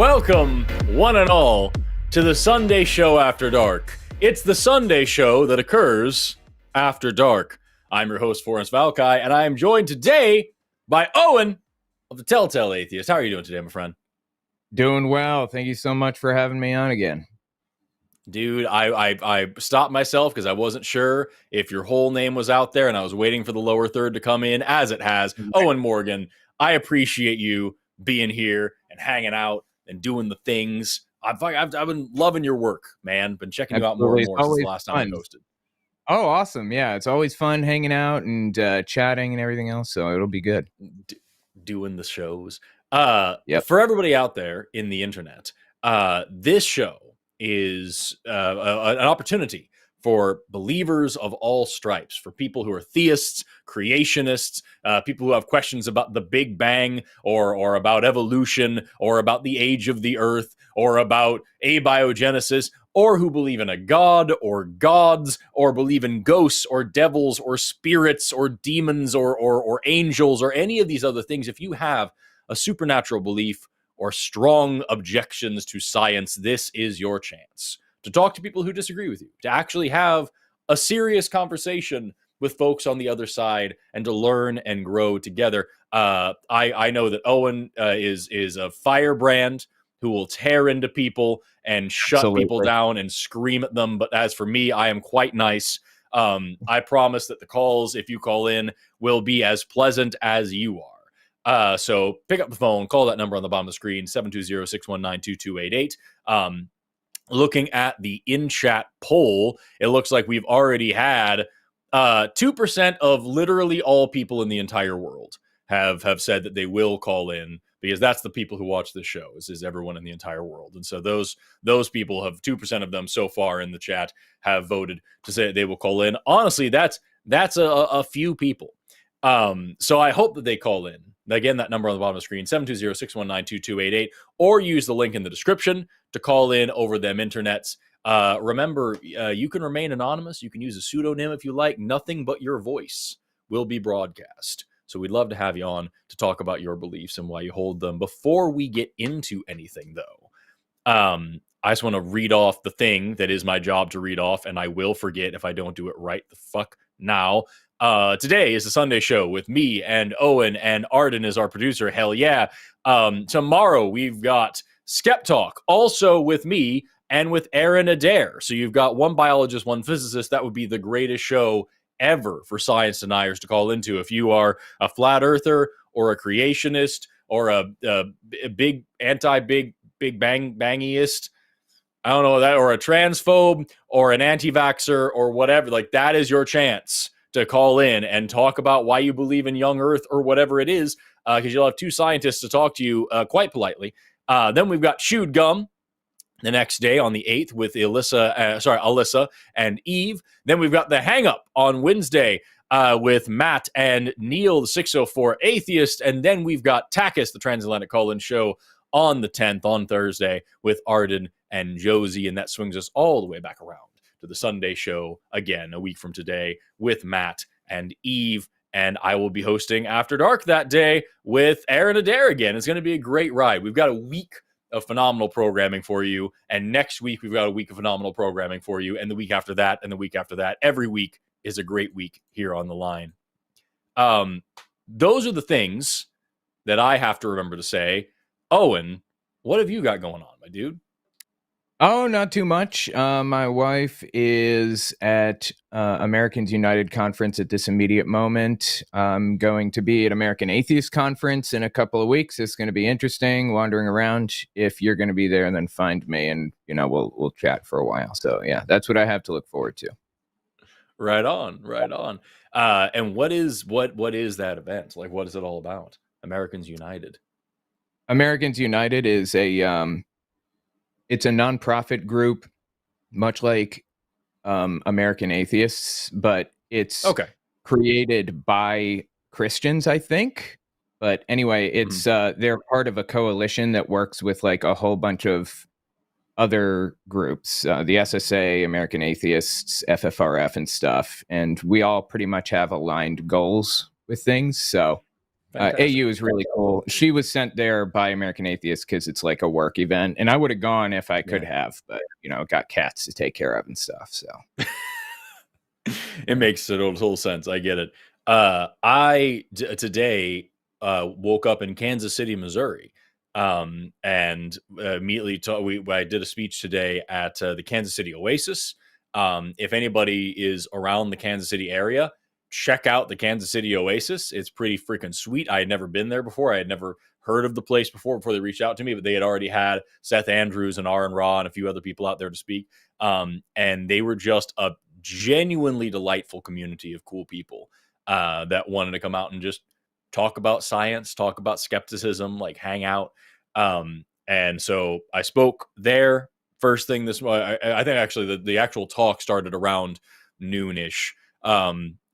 Welcome, one and all, to the Sunday show after dark. It's the Sunday show that occurs after dark. I'm your host, Forrest Valkai, and I am joined today by Owen of the Telltale Atheist. How are you doing today, my friend? Doing well. Thank you so much for having me on again. Dude, I stopped myself because I wasn't sure if your whole name was out there, and I was waiting for the lower third to come in, as it has. Owen Morgan, I appreciate you being here and hanging out and doing the things. I've been loving your work, man. Been checking you out more and more since the last time I hosted. Oh, awesome. Yeah, it's always fun hanging out and chatting and everything else, so it'll be good. Doing the shows. For everybody out there in the internet, this show is an opportunity for believers of all stripes, for people who are theists, creationists, people who have questions about the Big Bang or about evolution or about the age of the earth or about abiogenesis, or who believe in a god or gods or believe in ghosts or devils or spirits or demons or angels or any of these other things. If you have a supernatural belief or strong objections to science, this is your chance to talk to people who disagree with you, to actually have a serious conversation with folks on the other side and to learn and grow together. I know that Owen is a firebrand who will tear into people and shut people down and scream at them. But as for me, I am quite nice. I promise that the calls, if you call in, will be as pleasant as you are. So pick up the phone, call that number on the bottom of the screen, 720-619-2288. Looking at the in-chat poll, it looks like we've already had 2% of literally all people in the entire world have said that they will call in, because that's the people who watch this show, is everyone in the entire world. And so those people, have 2% of them so far in the chat have voted to say they will call in. Honestly, that's a few people. So I hope that they call in. Again, that number on the bottom of the screen, 720-619-2288, or use the link in the description to call in over them internets. Remember, you can remain anonymous. You can use a pseudonym if you like. Nothing but your voice will be broadcast. So we'd love to have you on to talk about your beliefs and why you hold them. Before we get into anything, though, I just want to read off the thing that is my job to read off, and I will forget if I don't do it right the fuck now. Today is the Sunday show with me and Owen, and Arden is our producer. Hell yeah. Tomorrow we've got Skeptalk, also with me and with Aaron Adair. So you've got one biologist, one physicist. That would be the greatest show ever for science deniers to call into. If you are a flat earther or a creationist or a big anti-big bangiest, I don't know that, or a transphobe or an anti-vaxxer or whatever, like that is your chance to call in and talk about why you believe in young earth or whatever it is, because you'll have two scientists to talk to you quite politely. Then we've got Chewed Gum the next day on the 8th with Alyssa and Eve. Then we've got the Hang Up on Wednesday with Matt and Neil, the 604 Atheist. And then we've got TACIS, the Transcendental call-in show, on the 10th, on Thursday, with Arden and Josie. And that swings us all the way back around to the Sunday show again a week from today with Matt and Eve. And I will be hosting After Dark that day with Aaron Adair again. It's going to be a great ride. We've got a week of phenomenal programming for you. And next week, we've got a week of phenomenal programming for you. And the week after that, and the week after that. Every week is a great week here on the line. Those are the things that I have to remember to say. Owen, what have you got going on, my dude? Oh, not too much. My wife is at Americans United Conference at this immediate moment. I'm going to be at American Atheist Conference in a couple of weeks. It's going to be interesting wandering around. If you're going to be there, then find me and, we'll chat for a while. So, yeah, that's what I have to look forward to. Right on, right on. And what is that event? Like, what is it all about? Americans United. Americans United is it's a nonprofit group, much like American Atheists, but it's created by Christians, I think. But anyway, it's they're part of a coalition that works with like a whole bunch of other groups, the SSA, American Atheists, FFRF, and stuff. And we all pretty much have aligned goals with things. So AU is really cool. She was sent there by American Atheists because it's like a work event, and I would have gone if I could have, but got cats to take care of and stuff. So it makes total sense. I get it. Today woke up in Kansas City, Missouri, and immediately I did a speech today at the Kansas City Oasis. If anybody is around the Kansas City area, check out the Kansas City Oasis. It's pretty freaking sweet. I had never been there before. I had never heard of the place before they reached out to me, but they had already had Seth Andrews and Aaron Ra and a few other people out there to speak. And they were just a genuinely delightful community of cool people that wanted to come out and just talk about science, talk about skepticism, like hang out. And so I spoke there first thing this morning. I think actually the actual talk started around noonish.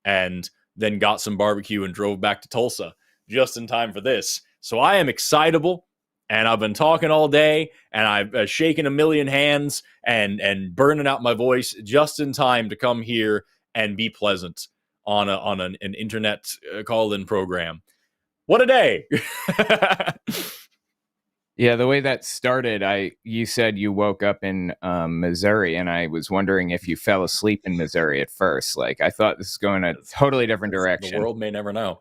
And then got some barbecue and drove back to Tulsa just in time for this. So I am excitable, and I've been talking all day, and I've shaken a million hands and burning out my voice just in time to come here and be pleasant on an internet call-in program. What a day! Yeah, the way that started, you said you woke up in Missouri, and I was wondering if you fell asleep in Missouri at first. Like, I thought this was going a totally different direction. The world may never know.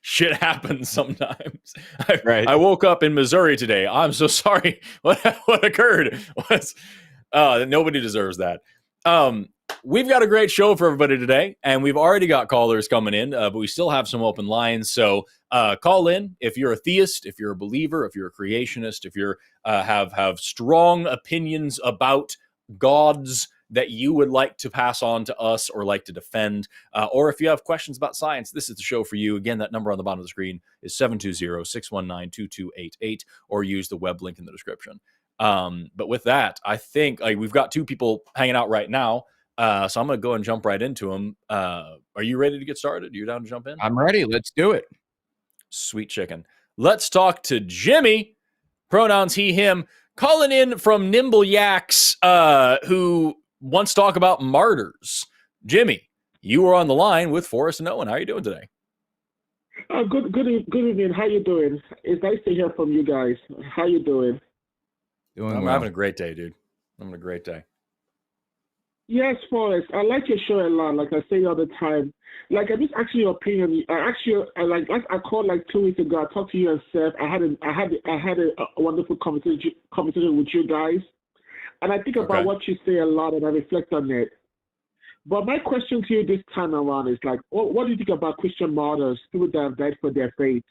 Shit happens sometimes. Right. I woke up in Missouri today. I'm so sorry. What occurred? Nobody deserves that. We've got a great show for everybody today, and we've already got callers coming in, but we still have some open lines. So call in if you're a theist, if you're a believer, if you're a creationist, if you're have strong opinions about gods that you would like to pass on to us or like to defend, or if you have questions about science, this is the show for you. Again, that number on the bottom of the screen is 720-619-2288, or use the web link in the description. But with that, I think we've got two people hanging out right now. So I'm going to go and jump right into them. Are you ready to get started? You down to jump in? I'm ready. Let's do it. Sweet chicken. Let's talk to Jimmy, pronouns he, him, calling in from Nimble Yaks, who wants to talk about martyrs. Jimmy, you are on the line with Forrest and Owen. How are you doing today? Good evening. How you doing? It's nice to hear from you guys. How you doing? I'm having a great day, dude. I'm having a great day. Yes, Forrest. I like your show a lot. Like I say all the time. Like I'm just asking your opinion. I called like 2 weeks ago. I talked to you and Seth. I had a wonderful conversation with you guys, and I think about what you say a lot, and I reflect on it. But my question to you this time around is like, what do you think about Christian martyrs, people that have died for their faith?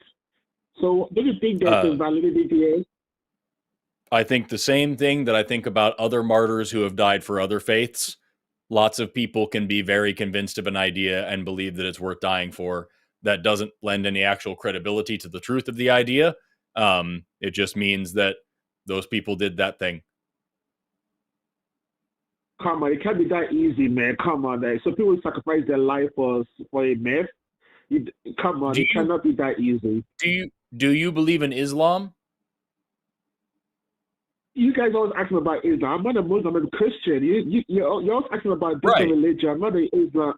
So, do you think there's a validity there? I think the same thing that I think about other martyrs who have died for other faiths. Lots of people can be very convinced of an idea and believe that it's worth dying for. That doesn't lend any actual credibility to the truth of the idea. It just means that those people did that thing. Come on, it can't be that easy, man. Come on, so people sacrifice their life for a myth. Come on, it cannot be that easy. Do you believe in Islam? You guys always asking about Islam. I'm not a Muslim. I'm a Christian. You're always asking about different religion. I'm not a Islam.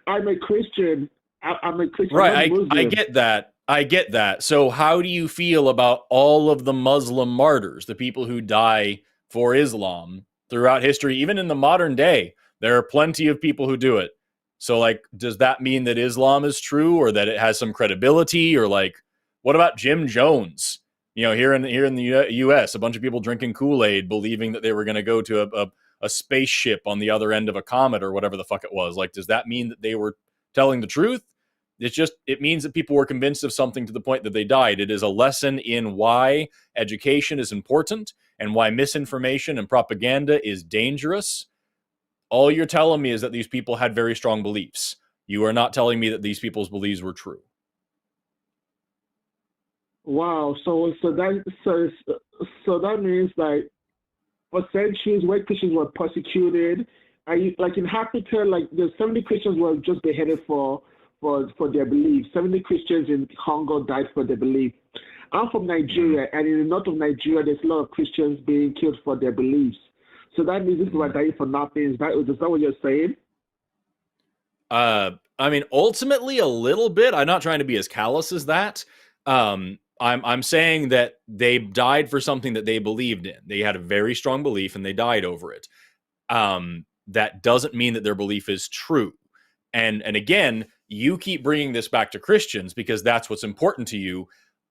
I'm a Christian. I'm a Christian. Right. I get that. I get that. So how do you feel about all of the Muslim martyrs, the people who die for Islam throughout history, even in the modern day? There are plenty of people who do it. So, like, does that mean that Islam is true, or that it has some credibility? Or, like, what about Jim Jones? You know, here in the U.S., a bunch of people drinking Kool-Aid, believing that they were going to go to a spaceship on the other end of a comet or whatever the fuck it was. Like, does that mean that they were telling the truth? It means that people were convinced of something to the point that they died. It is a lesson in why education is important and why misinformation and propaganda is dangerous. All you're telling me is that these people had very strong beliefs. You are not telling me that these people's beliefs were true. Wow. So that means like for centuries where Christians were persecuted, like in Africa, like the 70 Christians were just beheaded for their beliefs. 70 Christians in Congo died for their belief. I'm from Nigeria, and in the north of Nigeria, there's a lot of Christians being killed for their beliefs. So that means people are dying for nothing. Is that what you're saying? I mean, ultimately a little bit. I'm not trying to be as callous as that. I'm saying that they died for something that they believed in. They had a very strong belief and they died over it. That doesn't mean that their belief is true. And again, you keep bringing this back to Christians because that's what's important to you.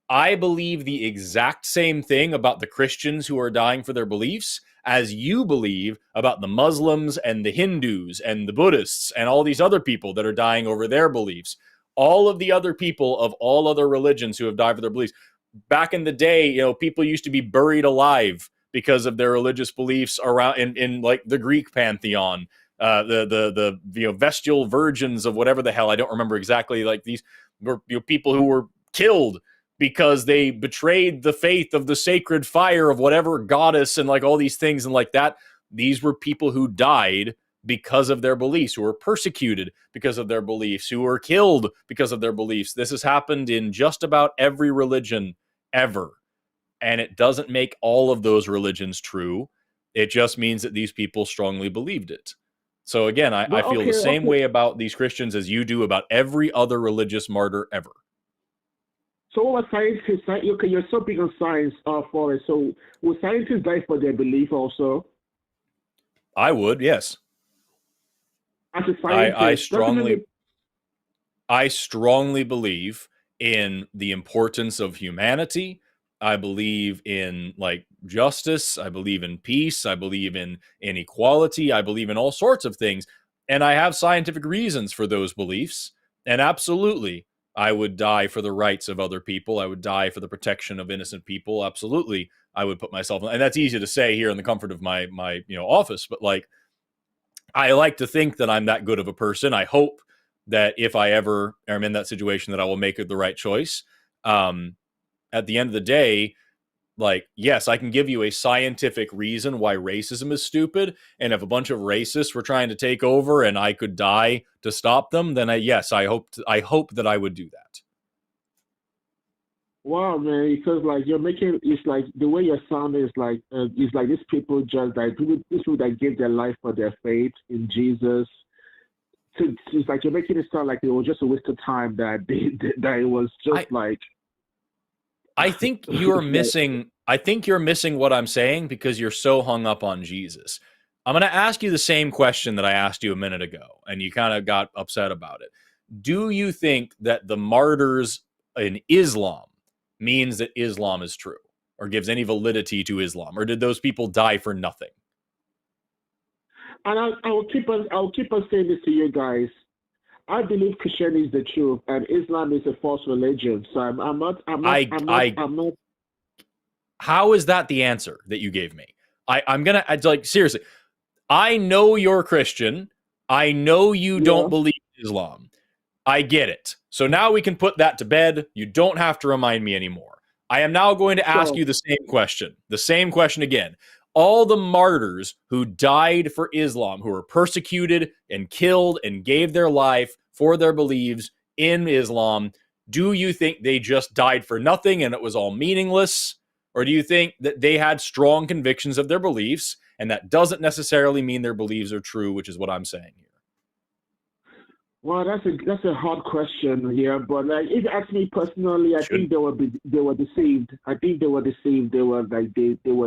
I believe the exact same thing about the Christians who are dying for their beliefs as you believe about the Muslims and the Hindus and the Buddhists and all these other people that are dying over their beliefs. All of the other people of all other religions who have died for their beliefs. Back in the day, you know, people used to be buried alive because of their religious beliefs around in like the Greek pantheon. The you know, vestal virgins of whatever the hell, I don't remember exactly, like these were, you know, people who were killed because they betrayed the faith of the sacred fire of whatever goddess and like all these things and like that. These were people who died because of their beliefs, who were persecuted because of their beliefs, who were killed because of their beliefs. This has happened in just about every religion ever. And it doesn't make all of those religions true. It just means that these people strongly believed it. So again, I feel the same way about these Christians as you do about every other religious martyr ever. So what scientists, okay, you're so big on science, Forrest. So would scientists die for their belief also? I would, yes. As a scientist, I strongly believe in the importance of humanity. I believe in like justice. I believe in peace. I believe in equality. I believe in all sorts of things. And I have scientific reasons for those beliefs. And absolutely, I would die for the rights of other people. I would die for the protection of innocent people. Absolutely, I would put myself, and that's easy to say here in the comfort of my office. But like, I like to think that I'm that good of a person. I hope that if I ever am in that situation, that I will make the right choice. At the end of the day, like, yes, I can give you a scientific reason why racism is stupid. And if a bunch of racists were trying to take over and I could die to stop them, then I hope that I would do that. Wow, man, because like you're making, it's like the way you're sounding is like these people just like these people that gave their life for their faith in Jesus. So it's like you're making it sound like it was just a waste of time, that it was just I think you're missing. I think you're missing what I'm saying because you're so hung up on Jesus. I'm going to ask you the same question that I asked you a minute ago, and you kind of got upset about it. Do you think that the martyrs in Islam means that Islam is true, or gives any validity to Islam, or did those people die for nothing? And I will keep on saying this to you guys. I believe Christianity is the truth, and Islam is a false religion. So I'm not. How is that the answer that you gave me? I'm gonna like seriously. I know you're Christian. I know you don't believe Islam. I get it. So now we can put that to bed. You don't have to remind me anymore. I am now going to ask you the same question. The same question again. All the martyrs who died for Islam, who were persecuted and killed and gave their life for their beliefs in Islam, do you think they just died for nothing and it was all meaningless? Or do you think that they had strong convictions of their beliefs, and that doesn't necessarily mean their beliefs are true, which is what I'm saying here? Well, that's a hard question here, but like if you ask me personally, I think they were deceived. I think they were deceived. They were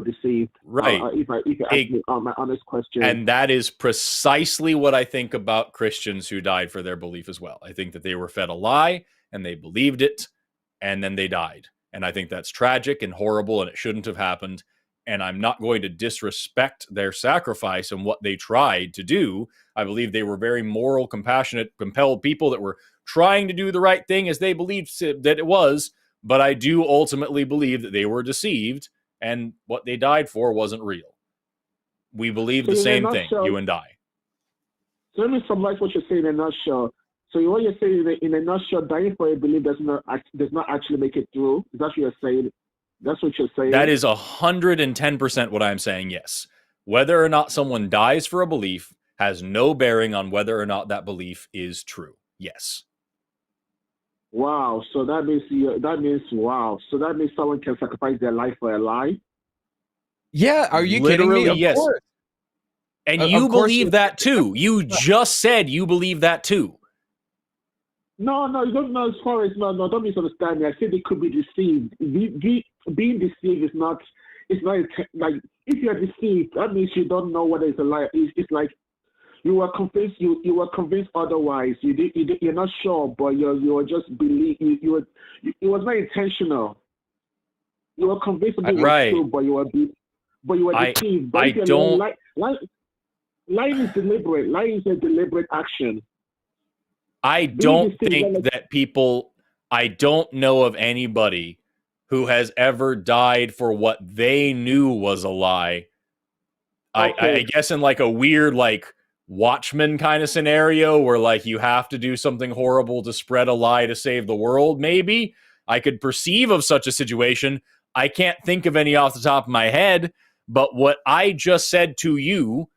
deceived. Right. If you ask me my honest question. And that is precisely what I think about Christians who died for their belief as well. I think that they were fed a lie and they believed it, and then they died. And I think that's tragic and horrible, and it shouldn't have happened. And I'm not going to disrespect their sacrifice and what they tried to do. I believe they were very moral, compassionate, compelled people that were trying to do the right thing as they believed that it was. But I do ultimately believe that they were deceived, and what they died for wasn't real. We believe the same thing, you and I. So let me summarize what you're saying in a nutshell. So what you're saying in a nutshell, dying for a belief does not actually make it through. Is that what you're saying? That's what you're saying? That is 110% what I'm saying, yes. Whether or not someone dies for a belief has no bearing on whether or not that belief is true. Yes. Wow. So that means So that means someone can sacrifice their life for a lie? Yeah. Are you kidding me? Of yes. course. And you believe that too. You just said you believe that too. No, you don't know as far as no, don't misunderstand me. I said they could be deceived. Being deceived is not. It's not like if you're deceived, that means you don't know whether it's a lie. It's like you were convinced. You were convinced otherwise. You're not sure, but you were just believe. It was not intentional. You were convinced of it was true, but you were deceived. But I don't. Lying is deliberate. Lying is a deliberate action. I don't think that people. I don't know of anybody who has ever died for what they knew was a lie. Okay. I guess in like a weird like Watchmen kind of scenario where like you have to do something horrible to spread a lie to save the world, maybe I could perceive of such a situation. I can't think of any off the top of my head, but what I just said to you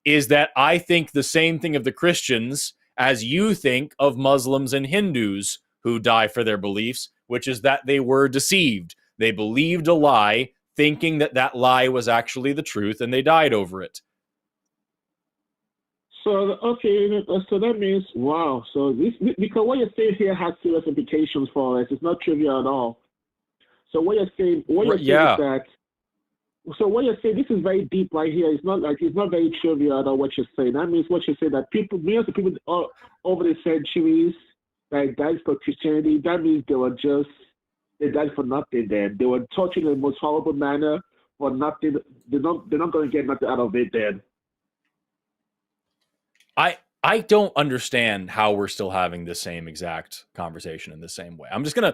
is that I think the same thing of the Christians as you think of Muslims and Hindus who die for their beliefs, which is that they were deceived. They believed a lie, thinking that that lie was actually the truth, and they died over it. So, okay, so that means, wow. So this, because what you're saying here has serious implications for us. It's not trivial at all. So what you're saying is that, so what you're saying, this is very deep right here. It's not very trivial at all what you're saying. That means what you say that millions of people all over the centuries that died for Christianity, that means they died for nothing then. They were tortured in the most horrible manner for nothing. They're not going to get nothing out of it then. I don't understand how we're still having the same exact conversation in the same way. I'm just gonna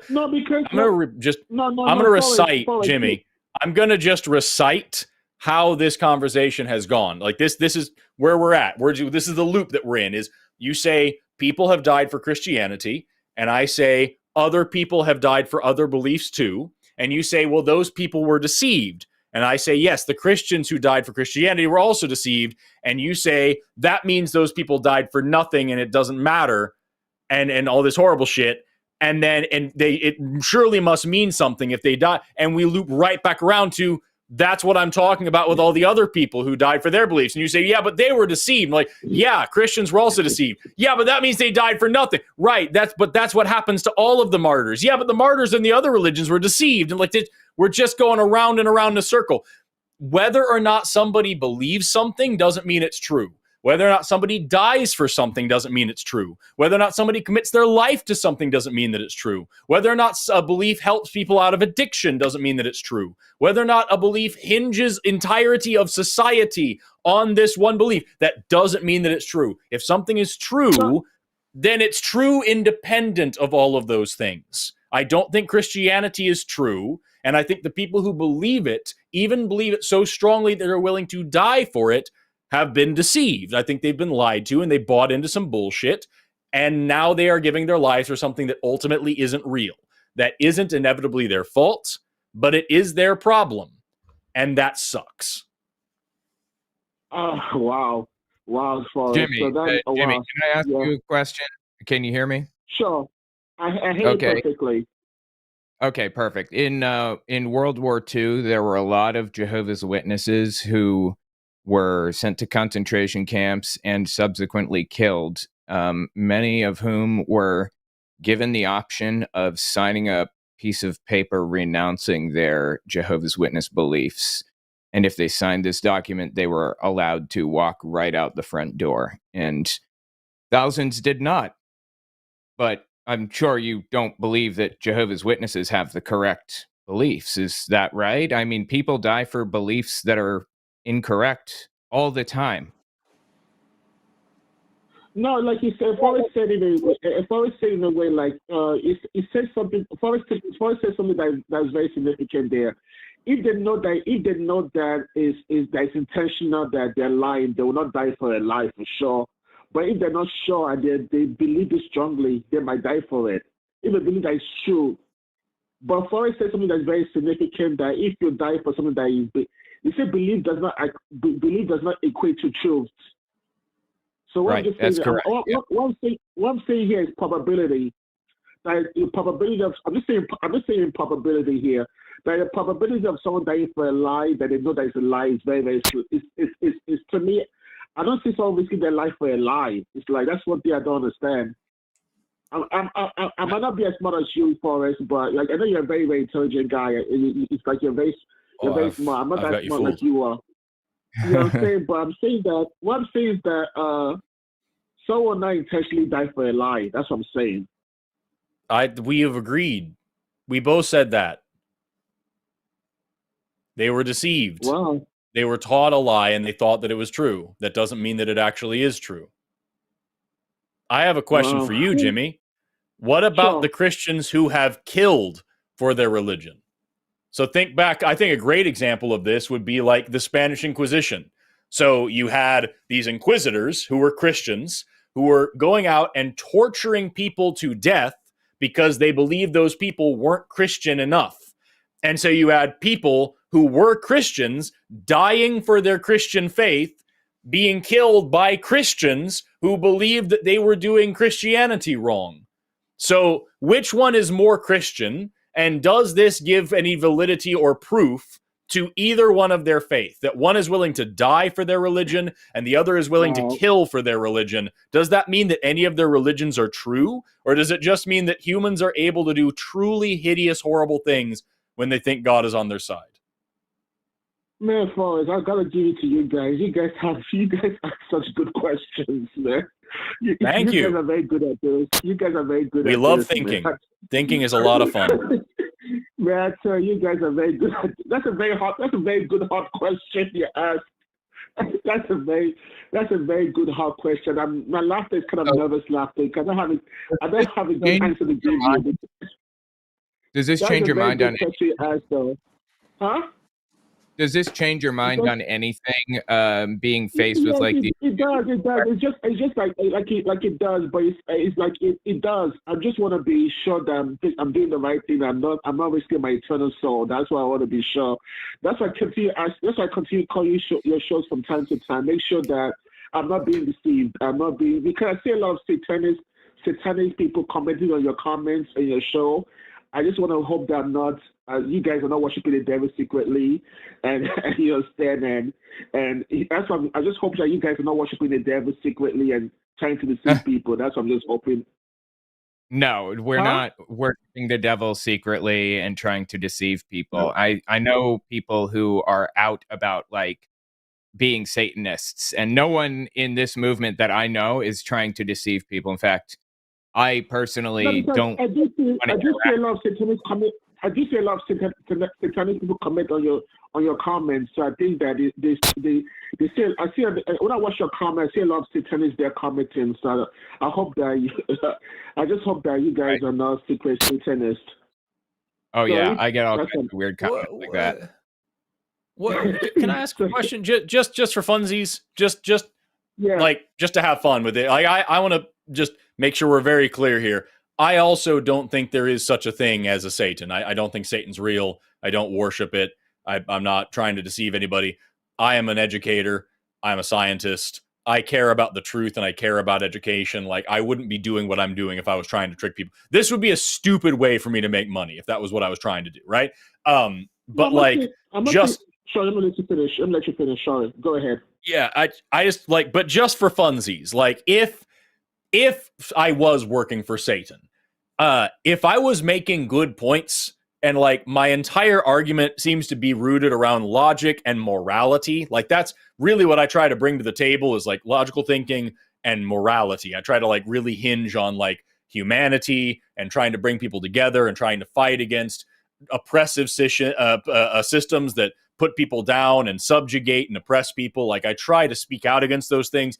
recite, Jimmy. I'm gonna just recite how this conversation has gone. Like this is where we're at. This is the loop that we're in. Is you say people have died for Christianity, and I say other people have died for other beliefs too, and you say, well, those people were deceived. And I say, yes, the Christians who died for Christianity were also deceived. And you say, that means those people died for nothing and it doesn't matter and all this horrible shit. And then it surely must mean something if they die. And we loop right back around to, that's what I'm talking about with all the other people who died for their beliefs. And you say, yeah, but they were deceived. I'm like, yeah, Christians were also deceived. Yeah, but that means they died for nothing. Right, that's what happens to all of the martyrs. Yeah, but the martyrs in the other religions were deceived. And like we're just going around and around in a circle. Whether or not somebody believes something doesn't mean it's true. Whether or not somebody dies for something doesn't mean it's true. Whether or not somebody commits their life to something doesn't mean that it's true. Whether or not a belief helps people out of addiction doesn't mean that it's true. Whether or not a belief hinges entirety of society on this one belief, that doesn't mean that it's true. If something is true, then it's true independent of all of those things. I don't think Christianity is true, and I think the people who believe it, even believe it so strongly that they're willing to die for it, have been deceived. I think they've been lied to and they bought into some bullshit, and now they are giving their lives for something that ultimately isn't real. That isn't inevitably their fault, but it is their problem, and that sucks. Oh, wow. Wow, Forrest. Jimmy, Jimmy, can I ask you a question? Can you hear me? Sure. I hear you perfectly. Okay, perfect. In World War II, there were a lot of Jehovah's Witnesses who were sent to concentration camps and subsequently killed, many of whom were given the option of signing a piece of paper renouncing their Jehovah's Witness beliefs. And if they signed this document, they were allowed to walk right out the front door. And thousands did not. But I'm sure you don't believe that Jehovah's Witnesses have the correct beliefs. Is that right? I mean, people die for beliefs that are incorrect all the time. No, like you said, Forrest said in a way like he said something. Forrest said something that's very significant there. If they know that is intentional, that they're lying, they will not die for a lie for sure. But if they're not sure and they believe it strongly, they might die for it. If they believe that it's true. But Forrest said something that's very significant, that if you die for something that is, you say belief does not equate to truth. So what I'm saying here is probability. That the probability of I'm just saying probability here. That the probability of someone dying for a lie that they know that it's a lie is very, very true. It's to me, I don't see someone risking their life for a lie. It's like that's one thing I don't understand. I might not be as smart as you, Forrest, but like I know you're a very, very intelligent guy. It's like you're very smart. I'm not that smart like you are. You know what I'm saying? But I'm saying that what I'm saying is that someone not intentionally died for a lie. That's what I'm saying. We have agreed. We both said that. They were deceived. Wow. They were taught a lie and they thought that it was true. That doesn't mean that it actually is true. I have a question for you, Jimmy. What about the Christians who have killed for their religion? So think back. I think a great example of this would be like the Spanish Inquisition. So you had these inquisitors who were Christians who were going out and torturing people to death because they believed those people weren't Christian enough. And so you had people who were Christians dying for their Christian faith, being killed by Christians who believed that they were doing Christianity wrong. So which one is more Christian? And does this give any validity or proof to either one of their faith? That one is willing to die for their religion and the other is willing to kill for their religion. Does that mean that any of their religions are true? Or does it just mean that humans are able to do truly hideous, horrible things when they think God is on their side? Man, Forrest, I gotta give it to you guys. You guys ask such good questions, man. Thank you. You guys are very good at this. You guys are very good at this. We love thinking. Man. Thinking is a lot of fun. Man, I tell you guys are very good. That's a very good hard question you asked. That's a very good hard question. My laughter is kind of nervous laughter because I don't have a good answer to give you. Does this change your mind on it? Huh? Does this change your mind on anything? Being faced with like it does. It's just like it does, but it's like it does. I just want to be sure that I'm doing the right thing. I'm not risking my eternal soul. That's why I want to be sure. That's why I continue calling your shows from time to time. Make sure that I'm not being deceived. Because I see a lot of satanic people commenting on your comments in your show. I just want to hope that you guys are not worshiping the devil secretly, and you understand, and that's what I just hope that you guys are not worshiping the devil secretly and trying to deceive people. That's what I'm just hoping. No, we're not worshiping the devil secretly and trying to deceive people. No. I know people who are out about like being Satanists, and no one in this movement that I know is trying to deceive people. In fact, I personally don't. I do see a lot of satanic comment. I do see a lot of satanic people comment on your comments. So I think that they say when I watch your comments, I see a lot of satanists there commenting. So I hope that I just hope that you guys are not secret satanists. Oh yeah, I get all kinds of weird comments like that. What can I ask a question? Just for funsies, just to have fun with it. Like I want to just make sure we're very clear here. I also don't think there is such a thing as a Satan. I don't think Satan's real. I don't worship it. I'm not trying to deceive anybody. I am an educator. I'm a scientist. I care about the truth and I care about education. Like I wouldn't be doing what I'm doing if I was trying to trick people. This would be a stupid way for me to make money if that was what I was trying to do, right? But sorry, let me let you finish. Sorry, go ahead. Yeah, I just like, but just for funsies, like if I was working for Satan, if I was making good points and like my entire argument seems to be rooted around logic and morality, like that's really what I try to bring to the table is like logical thinking and morality. I try to like really hinge on like humanity and trying to bring people together and trying to fight against oppressive systems that put people down and subjugate and oppress people. Like I try to speak out against those things.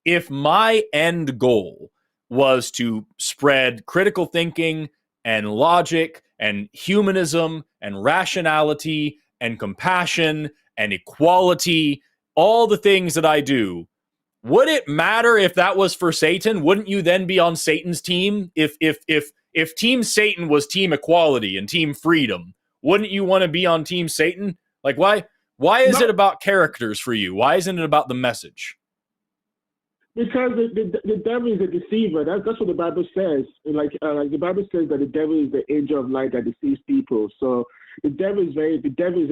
If my end goal was to spread critical thinking and logic and humanism and rationality and compassion and equality, all the things that I do, would it matter if that was for Satan? Wouldn't you then be on Satan's team? If Team Satan was Team Equality and Team Freedom, wouldn't you want to be on Team Satan? Like why is it about characters for you? Why isn't it about the message? Because the devil is a deceiver. That's what the Bible says. Like the Bible says that the devil is the angel of light that deceives people. So the devil is a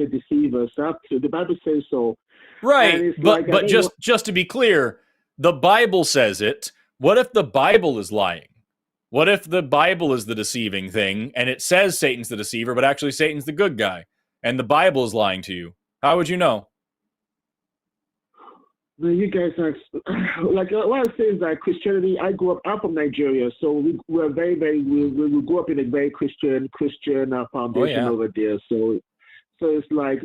deceiver. So the Bible says so. Right, but just to be clear, the Bible says it. What if the Bible is lying? What if the Bible is the deceiving thing and it says Satan's the deceiver, but actually Satan's the good guy and the Bible is lying to you? How would you know? You guys are like what I say is that Christianity. I'm from Nigeria, so we're very we grew up in a very Christian foundation over there. So it's like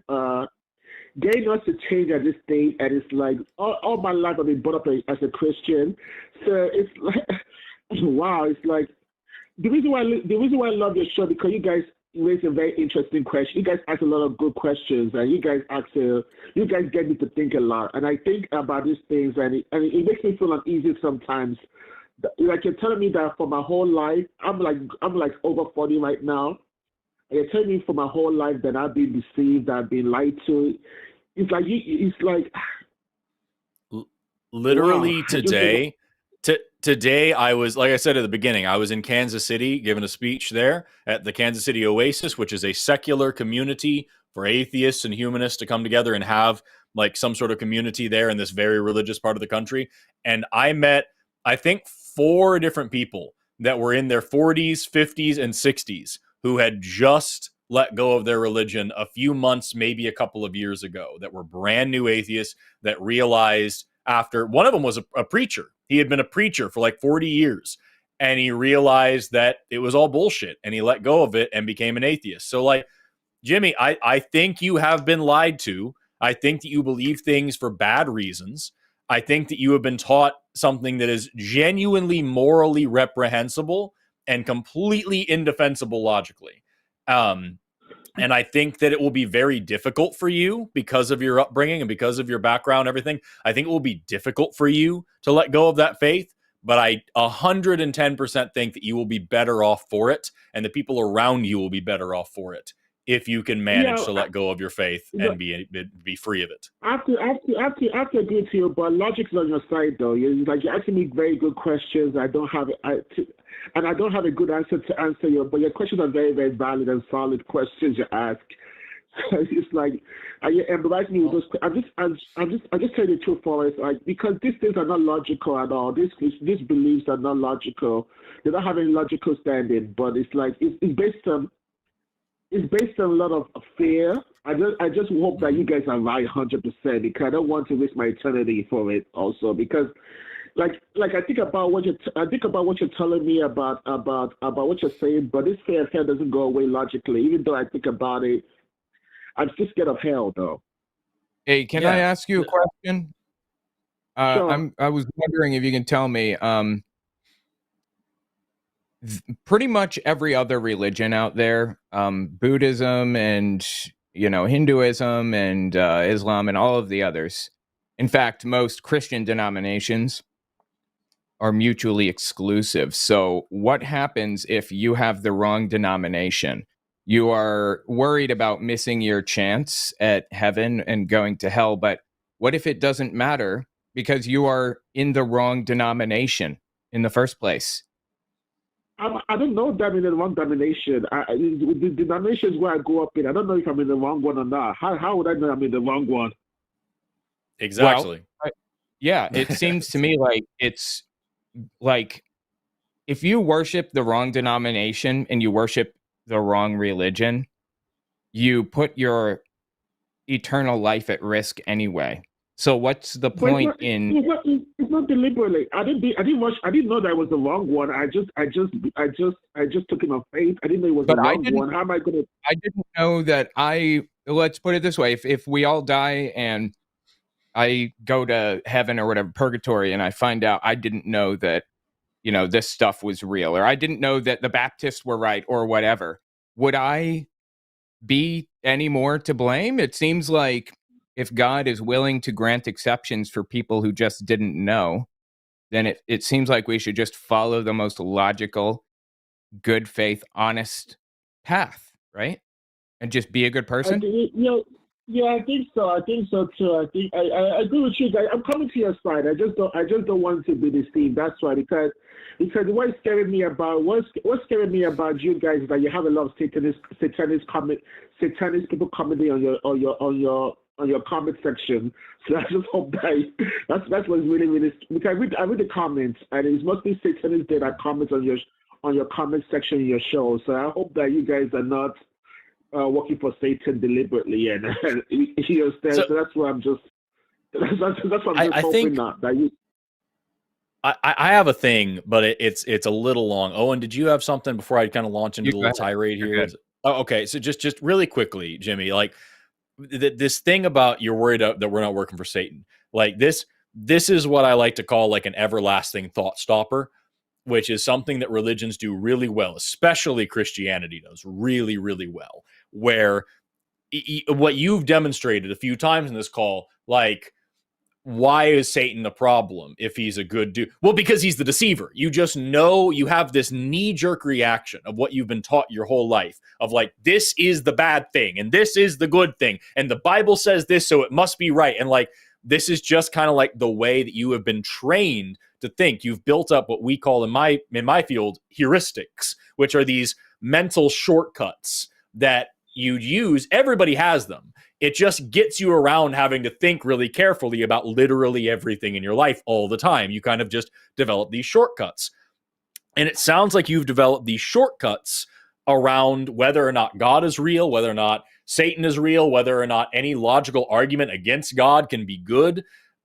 getting us to change at this state, and it's like all my life I've been brought up as a Christian. So it's like wow, it's like the reason why I love your show, because you guys raise a very interesting question. You guys ask a lot of good questions, and you guys get me to think a lot. And I think about these things, and it makes me feel uneasy sometimes. Like you're telling me that for my whole life, I'm like over 40 right now. And you're telling me for my whole life that I've been deceived, I've been lied to. It's like literally wow. Today, I was, like I said at the beginning, I was in Kansas City giving a speech there at the Kansas City Oasis, which is a secular community for atheists and humanists to come together and have like some sort of community there in this very religious part of the country. And I met, I think, 4 different people that were in their 40s, 50s, and 60s who had just let go of their religion a few months, maybe a couple of years ago, that were brand new atheists that realized after, one of them was a preacher. He had been a preacher for like 40 years, and he realized that it was all bullshit, and he let go of it and became an atheist. So like, Jimmy, I think you have been lied to. I think that you believe things for bad reasons. I think that you have been taught something that is genuinely morally reprehensible and completely indefensible logically. And I think that it will be very difficult for you because of your upbringing and because of your background, everything. I think it will be difficult for you to let go of that faith, but I 110% think that you will be better off for it, and the people around you will be better off for it if you can manage to let go of your faith and be free of it. I have to agree to you, but logic's on your side, though. You're asking me very good questions. I don't have a good answer to answer you, but your questions are very, very valid and solid questions you ask. So it's like, you embarrass me with those. I'm just telling the truth, Forrest. Like, because these things are not logical at all. These beliefs are not logical. They don't have any logical standing. But it's like it's based on a lot of fear. I just hope that you guys are right 100%, because I don't want to waste my eternity for it. Also, because like I think about what you're telling me about what you're saying, but this fear doesn't go away logically. Even though I think about it, I'm still scared of hell, though. Hey, can I ask you a question? Sure. I was wondering if you can tell me. Pretty much every other religion out there, Buddhism and Hinduism and Islam and all of the others. In fact, most Christian denominations are mutually exclusive. So what happens if you have the wrong denomination? You are worried about missing your chance at heaven and going to hell, but what if it doesn't matter because you are in the wrong denomination in the first place? I don't know that I'm in the wrong denomination. The denominations where I grew up in, I don't know if I'm in the wrong one or not. How would I know I'm in the wrong one? Exactly. Well, yeah, it seems to me like it's like if you worship the wrong denomination and you worship the wrong religion, you put your eternal life at risk anyway. So what's the point It's not deliberately. I didn't know that was the wrong one. I just took it on faith. I didn't know it was the wrong one. How am I gonna? I didn't know that. Let's put it this way: if we all die and I go to heaven or whatever, purgatory, and I find out I didn't know that this stuff was real, or I didn't know that the Baptists were right, or whatever, would I be any more to blame? It seems like if God is willing to grant exceptions for people who just didn't know, then it seems like we should just follow the most logical, good faith, honest path, right? And just be a good person. I think so. I think so too. I agree with you guys. I'm coming to your side. I just don't want to be deceived. That's why, because what's scaring me about you guys is that you have a lot of satanist people commenting on your comment section. So I just hope that's what's really, really, because I read the comments, and it's mostly satanists that comment on on your comment section in your show. So I hope that you guys are not working for Satan deliberately, and you understand. So that's why I'm just that's what I'm just hoping that you. I have a thing, but it's a little long. Owen, did you have something before I kind of launch into the little tirade here? Oh, okay, so just really quickly, Jimmy, like this thing about you're worried that we're not working for Satan. Like this is what I like to call like an everlasting thought stopper, which is something that religions do really well, especially Christianity does really, really well, where what you've demonstrated a few times in this call, like, why is Satan the problem if he's a good dude? Well, because he's the deceiver. You just know, you have this knee-jerk reaction of what you've been taught your whole life of like, this is the bad thing and this is the good thing. And the Bible says this, so it must be right. And like, this is just kind of like the way that you have been trained to think. You've built up what we call in my field heuristics, which are these mental shortcuts that you use. Everybody has them. It just gets you around having to think really carefully about literally everything in your life all the time. You kind of just develop these shortcuts. And it sounds like you've developed these shortcuts around whether or not God is real, whether or not Satan is real, whether or not any logical argument against God can be good.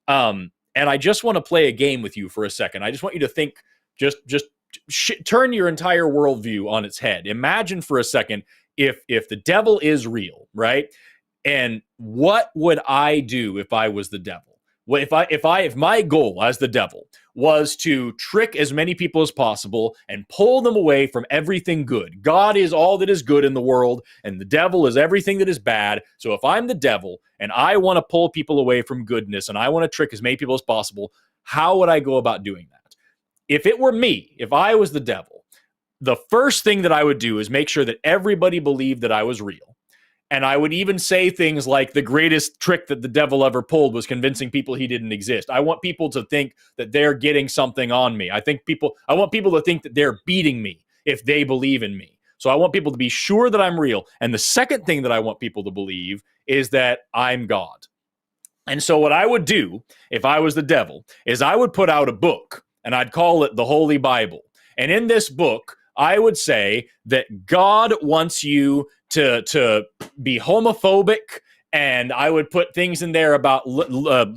And I just want to play a game with you for a second. I just want you to think, just turn your entire worldview on its head. Imagine for a second if the devil is real, right? And what would I do if I was the devil? Well, if my goal as the devil was to trick as many people as possible and pull them away from everything good. God is all that is good in the world, and the devil is everything that is bad. So if I'm the devil and I want to pull people away from goodness and I want to trick as many people as possible, how would I go about doing that? If it were me, if I was the devil, the first thing that I would do is make sure that everybody believed that I was real. And I would even say things like the greatest trick that the devil ever pulled was convincing people he didn't exist. I want people to think that they're getting something on me. I want people to think that they're beating me if they believe in me. So I want people to be sure that I'm real. And the second thing that I want people to believe is that I'm God. And so what I would do if I was the devil is I would put out a book and I'd call it the Holy Bible. And in this book, I would say that God wants you to be homophobic, and I would put things in there about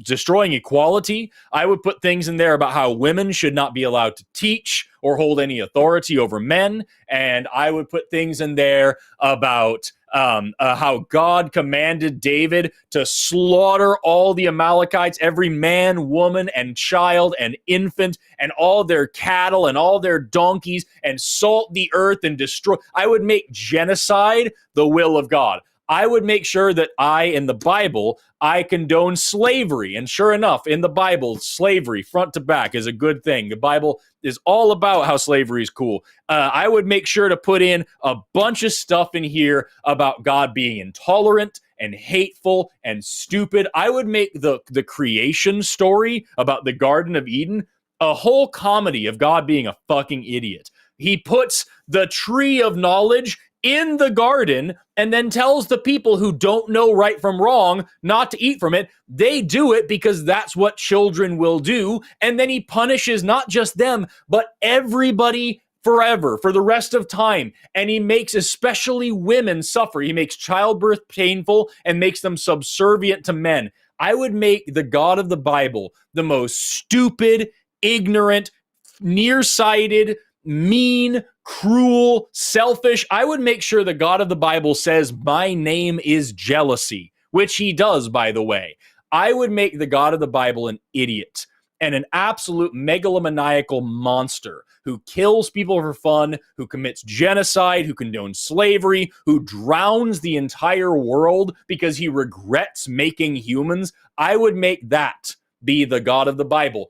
destroying equality. I would put things in there about how women should not be allowed to teach or hold any authority over men, and I would put things in there about how God commanded David to slaughter all the Amalekites, every man, woman, and child and infant, and all their cattle and all their donkeys, and salt the earth and destroy. I would make genocide the will of God. I would make sure that in the Bible, I condone slavery. And sure enough, in the Bible, slavery front to back is a good thing. The Bible is all about how slavery is cool. I would make sure to put in a bunch of stuff in here about God being intolerant and hateful and stupid. I would make the creation story about the Garden of Eden a whole comedy of God being a fucking idiot. He puts the tree of knowledge in the garden and then tells the people who don't know right from wrong not to eat from it. They do it because that's what children will do. And then he punishes not just them, but everybody forever, for the rest of time. And he makes especially women suffer. He makes childbirth painful and makes them subservient to men. I would make the God of the Bible the most stupid, ignorant, nearsighted, mean, cruel, selfish. I would make sure the God of the Bible says, my name is jealousy, which he does, by the way. I would make the God of the Bible an idiot and an absolute megalomaniacal monster who kills people for fun, who commits genocide, who condones slavery, who drowns the entire world because he regrets making humans. I would make that be the God of the Bible.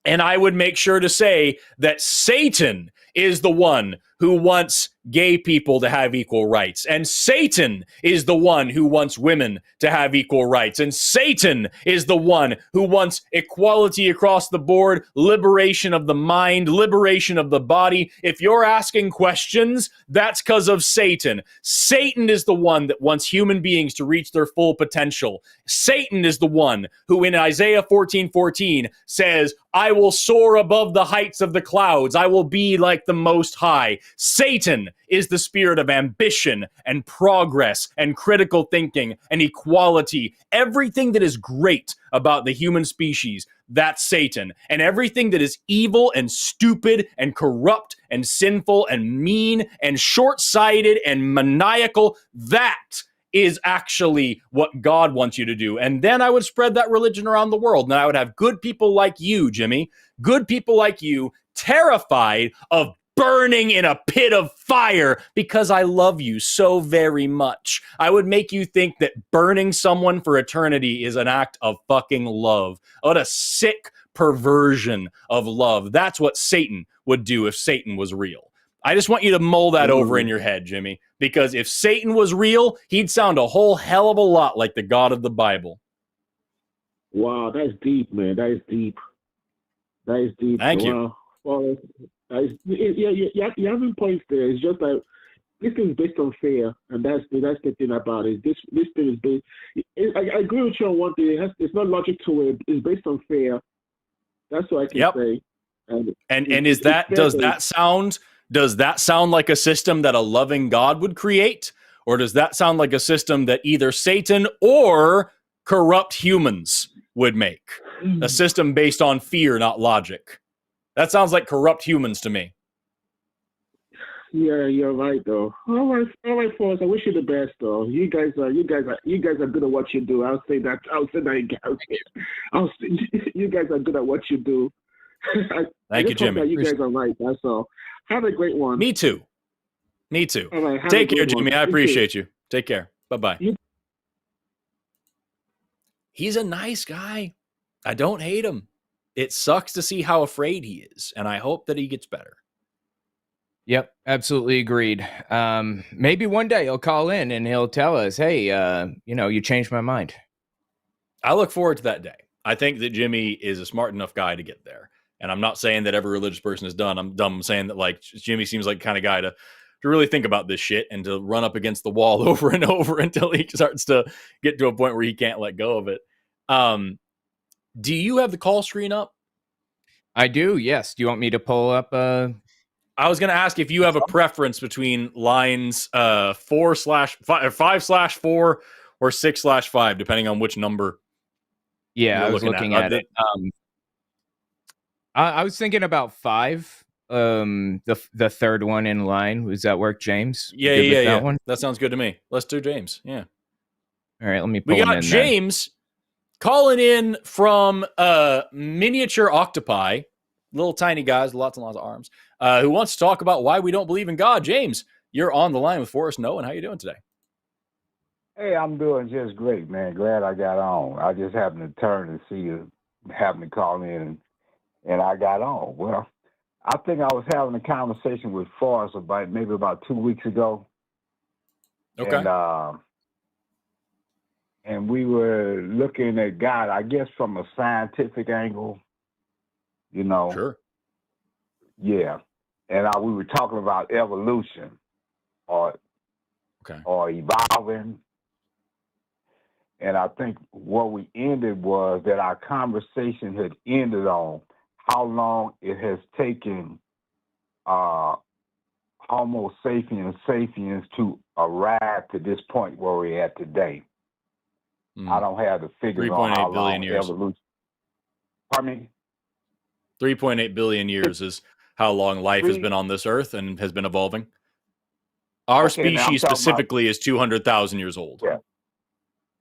And I would make sure to say that Satan is the one who wants gay people to have equal rights. And Satan is the one who wants women to have equal rights. And Satan is the one who wants equality across the board, liberation of the mind, liberation of the body. If you're asking questions, that's because of Satan. Satan is the one that wants human beings to reach their full potential. Satan is the one who in Isaiah 14:14 says, I will soar above the heights of the clouds. I will be like the Most High. Satan is the spirit of ambition and progress and critical thinking and equality. Everything that is great about the human species, that's Satan. And everything that is evil and stupid and corrupt and sinful and mean and short-sighted and maniacal, that is actually what God wants you to do. And then I would spread that religion around the world. And I would have good people like you, Jimmy, good people like you, terrified of burning in a pit of fire because I love you so very much. I would make you think that burning someone for eternity is an act of fucking love. What a sick perversion of love. That's what Satan would do if Satan was real. I just want you to mull that over in your head, Jimmy, because if Satan was real, he'd sound a whole hell of a lot like the God of the Bible. Wow, that's deep, man. That is deep. That is deep. Thank you. Well, you having points there. It's just like this thing is based on fear, and that's the thing about it. This thing is based. I agree with you on one thing. It's not logic to it. It's based on fear. That's what I can say. And is that does that sound like a system that a loving God would create? Or does that sound like a system that either Satan or corrupt humans would make? A system based on fear, not logic. That sounds like corrupt humans to me. Yeah, you're right though. All right, Forrest. I wish you the best though. You guys are good at what you do. I'll say that. You guys are good at what you do. Thank you, Jimmy. You guys are right. That's all. Have a great one. Me too. All right, take care, Jimmy. I appreciate you. Take care. Bye-bye. He's a nice guy. I don't hate him. It sucks to see how afraid he is, and I hope that he gets better. Yep, absolutely agreed. Maybe one day he'll call in and he'll tell us, hey, you changed my mind. I look forward to that day. I think that Jimmy is a smart enough guy to get there. And I'm not saying that every religious person is done. I'm saying that like Jimmy seems like the kind of guy to really think about this shit and to run up against the wall over and over until he starts to get to a point where he can't let go of it. Do you have the call screen up? I do, yes. Do you want me to pull up? I was going to ask if you have a preference between lines 5/4 or 6/5, depending on which number. Yeah, I was looking at it. I was thinking about 5. The third one in line. Does that work, James? Yeah. That one? That sounds good to me. Let's do James. Yeah. All right, let me pull We got James calling in from miniature octopi, little tiny guys, lots and lots of arms, who wants to talk about why we don't believe in God. James, you're on the line with Forrest and Owen. How you doing today? Hey, I'm doing just great, man. Glad I got on. I just happened to turn and see you having to call in, and I got on. Well, I think I was having a conversation with Forrest about 2 weeks ago. Okay. And we were looking at God, I guess, from a scientific angle, Sure. Yeah. And we were talking about evolution or evolving. And I think what we ended was that our conversation had ended on how long it has taken Homo sapiens to arrive to this point where we're at today. I don't have the figures on how long evolution. Pardon me? 3.8 billion years is how long life has been on this earth and has been evolving. Our species specifically is 200,000 years old. Yeah,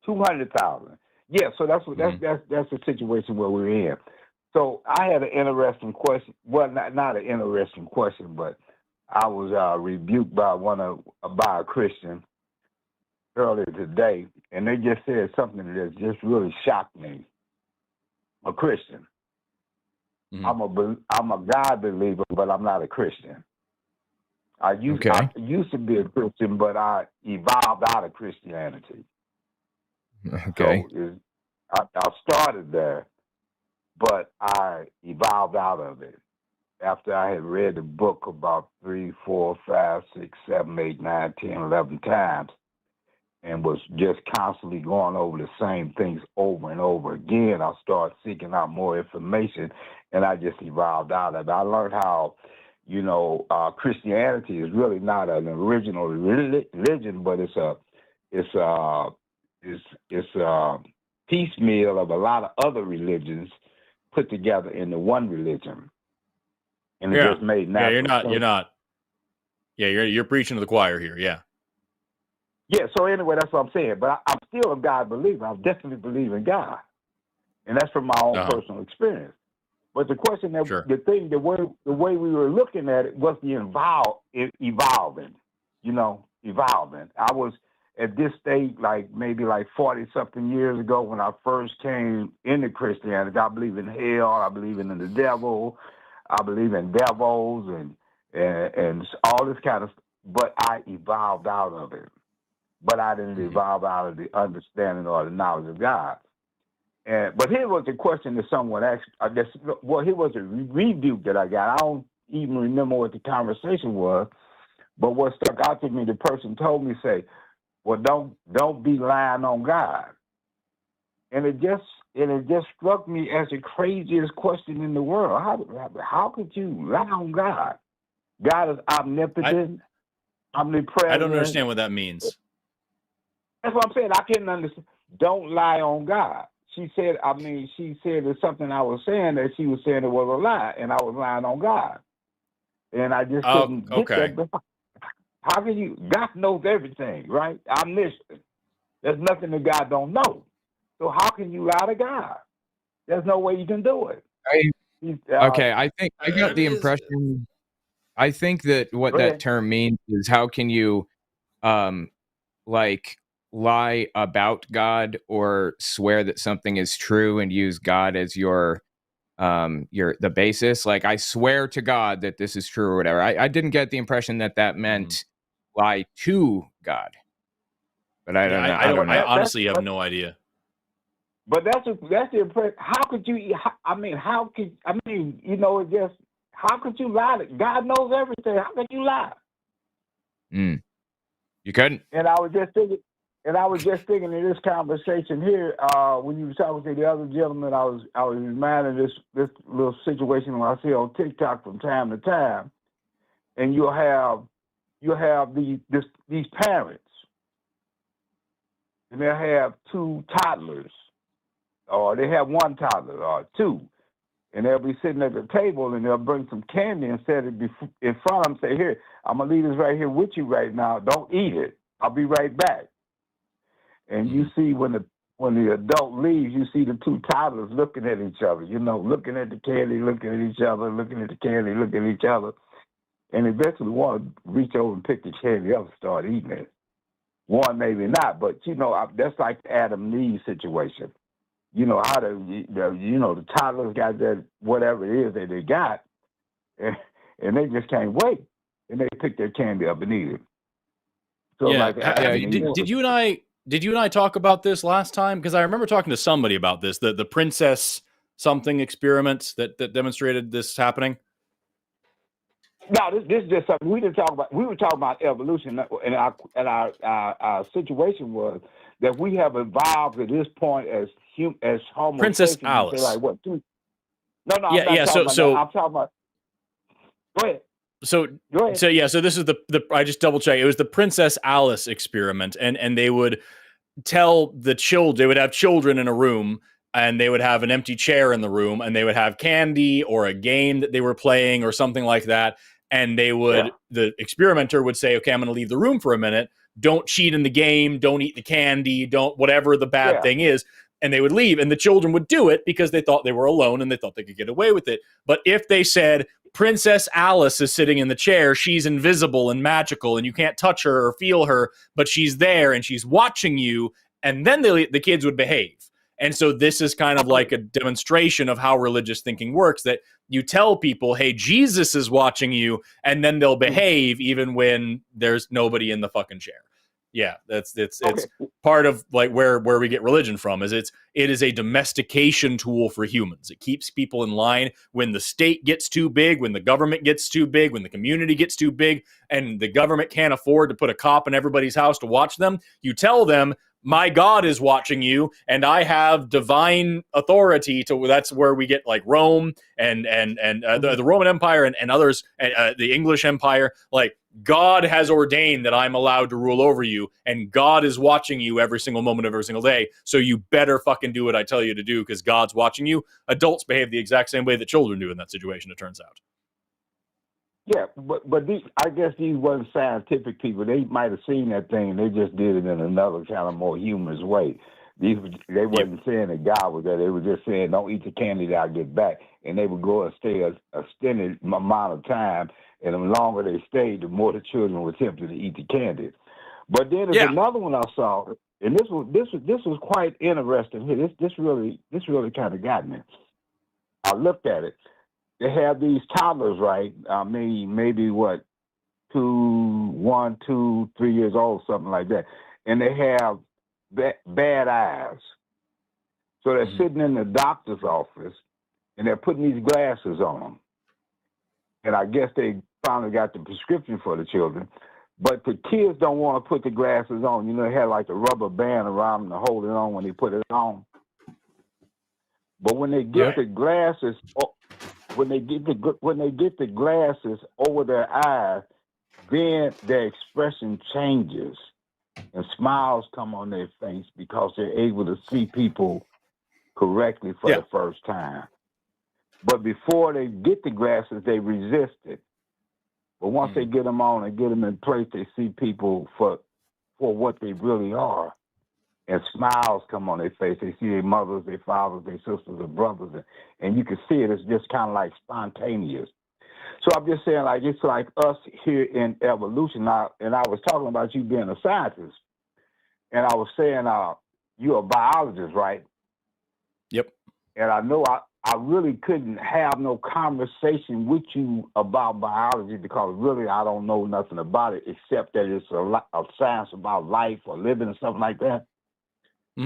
200,000. Yeah, so that's the situation where we're in. So I had an interesting question. Well, not an interesting question, but I was rebuked by a Christian earlier today, and they just said something that just really shocked me. A Christian. I'm a God believer, but I'm not a Christian. I used to be a Christian, but I evolved out of Christianity. Okay. So I started there, but I evolved out of it after I had read the book about 3, 4, 5, 6, 7, 8, 9, 10, 11 times, and was just constantly going over the same things over and over again. I started seeking out more information, and I just evolved out of it. I learned how, Christianity is really not an original religion, but it's a piecemeal of a lot of other religions put together into one religion, and it just made natural. You're preaching to the choir here. Yeah. Yeah. So anyway, that's what I'm saying. But I'm still a God believer. I definitely believe in God, and that's from my own personal experience. But the question, the way we were looking at it was evolving. Evolving. I was at this stage, maybe 40-something years ago, when I first came into Christianity. I believe in hell. I believe in the devil. I believe in devils and all this kind of stuff. But I evolved out of it. But I didn't evolve out of the understanding or the knowledge of God. But here was a question that someone asked. Here was a rebuke that I got. I don't even remember what the conversation was. But what stuck out to me, the person told me, say, well, don't be lying on God. And it just struck me as the craziest question in the world. How could you lie on God? God is omnipotent, omnipresent. I don't understand what that means. That's what I'm saying. I couldn't understand. Don't lie on God. She said it's something I was saying that she was saying it was a lie, and I was lying on God. And I just couldn't get that. How can you? God knows everything, right? Omniscient. There's nothing that God don't know. So how can you lie to God? There's no way you can do it. I think I got the impression. I think that what that term means is how can you, lie about God or swear that something is true and use God as your the basis. Like, I swear to God that this is true or whatever. I didn't get the impression that meant lie to God. But I don't know. I don't know. I honestly have no idea. But that's the impression. How could you? How could you lie? God knows everything. How could you lie? You couldn't. And I was just thinking in this conversation here, when you were talking to the other gentleman, I was reminded this little situation when I see on TikTok from time to time, and you'll have these parents, and they'll have 2 toddlers, or they have 1 toddler or 2, and they'll be sitting at the table, and they'll bring some candy and set it in front of them. Say, here, I'm gonna leave this right here with you right now. Don't eat it. I'll be right back. And you see when the adult leaves, you see the 2 toddlers looking at each other, looking at the candy, looking at each other, looking at the candy, looking at each other. And eventually one reach over and pick the candy up and start eating it. One maybe not, but, that's like the Adam and Eve situation. How the toddlers got that, whatever it is that they got, and they just can't wait. And they pick their candy up and eat it. So did you and I talk about this last time? Because I remember talking to somebody about this, the princess something experiment that demonstrated this happening. No, this is just something we didn't talk about. We were talking about evolution, and our situation was that we have evolved at this point as Homo Princess sapiens. Alice. Like what? No, I'm not talking about. Go ahead. So this is the I just double checked. It was the Princess Alice experiment, and they would tell the children, they would have children in a room, and they would have an empty chair in the room, and they would have candy or a game that they were playing or something like that. And they would, the experimenter would say, okay, I'm going to leave the room for a minute. Don't cheat in the game. Don't eat the candy. Don't, whatever the bad thing is. And they would leave, and the children would do it because they thought they were alone and they thought they could get away with it. But if they said, Princess Alice is sitting in the chair, she's invisible and magical, and you can't touch her or feel her, but she's there and she's watching you, and then the kids would behave. And so this is kind of like a demonstration of how religious thinking works, that you tell people, hey, Jesus is watching you, and then they'll behave even when there's nobody in the fucking chair. Yeah, it's part of like where we get religion from. Is it is a domestication tool for humans. It keeps people in line when the state gets too big, when the government gets too big, when the community gets too big, and the government can't afford to put a cop in everybody's house to watch them. You tell them, my God is watching you, and I have divine authority to. That's where we get like Rome and the Roman Empire and others, the English Empire. Like, God has ordained that I'm allowed to rule over you, and God is watching you every single moment of every single day. So you better fucking do what I tell you to do, because God's watching you. Adults behave the exact same way that children do in that situation, it turns out. Yeah, but these, I guess these wasn't scientific people. They might have seen that thing, and they just did it in another kind of more humorous way. They wasn't saying that God was there. They were just saying, don't eat the candy that I get back. And they would go and stay a extended amount of time, and the longer they stayed, the more the children were tempted to eat the candy. But then there's another one I saw, and this was quite interesting. This really kind of got me. I looked at it. They have these toddlers, right? Maybe what, 1, 2, 3 years old, something like that, and they have bad eyes. So they're sitting in the doctor's office, and they're putting these glasses on them. And I guess they finally got the prescription for the children. But the kids don't want to put the glasses on. You know, they had like a rubber band around them to hold it on when they put it on. But when they get the glasses, when they get the glasses over their eyes, then their expression changes and smiles come on their face because they're able to see people correctly for the first time. But before they get the glasses, they resist it. But once they get them on and get them in place, they see people for what they really are. And smiles come on their face. They see their mothers, their fathers, their sisters, their brothers. And you can see it. It's just kind of like spontaneous. So I'm just saying, like, it's like us here in evolution now. And I was talking about you being a scientist. And I was saying, you're a biologist, right? Yep. And I know I really couldn't have no conversation with you about biology because really I don't know nothing about it except that it's a science about life or living or something like that.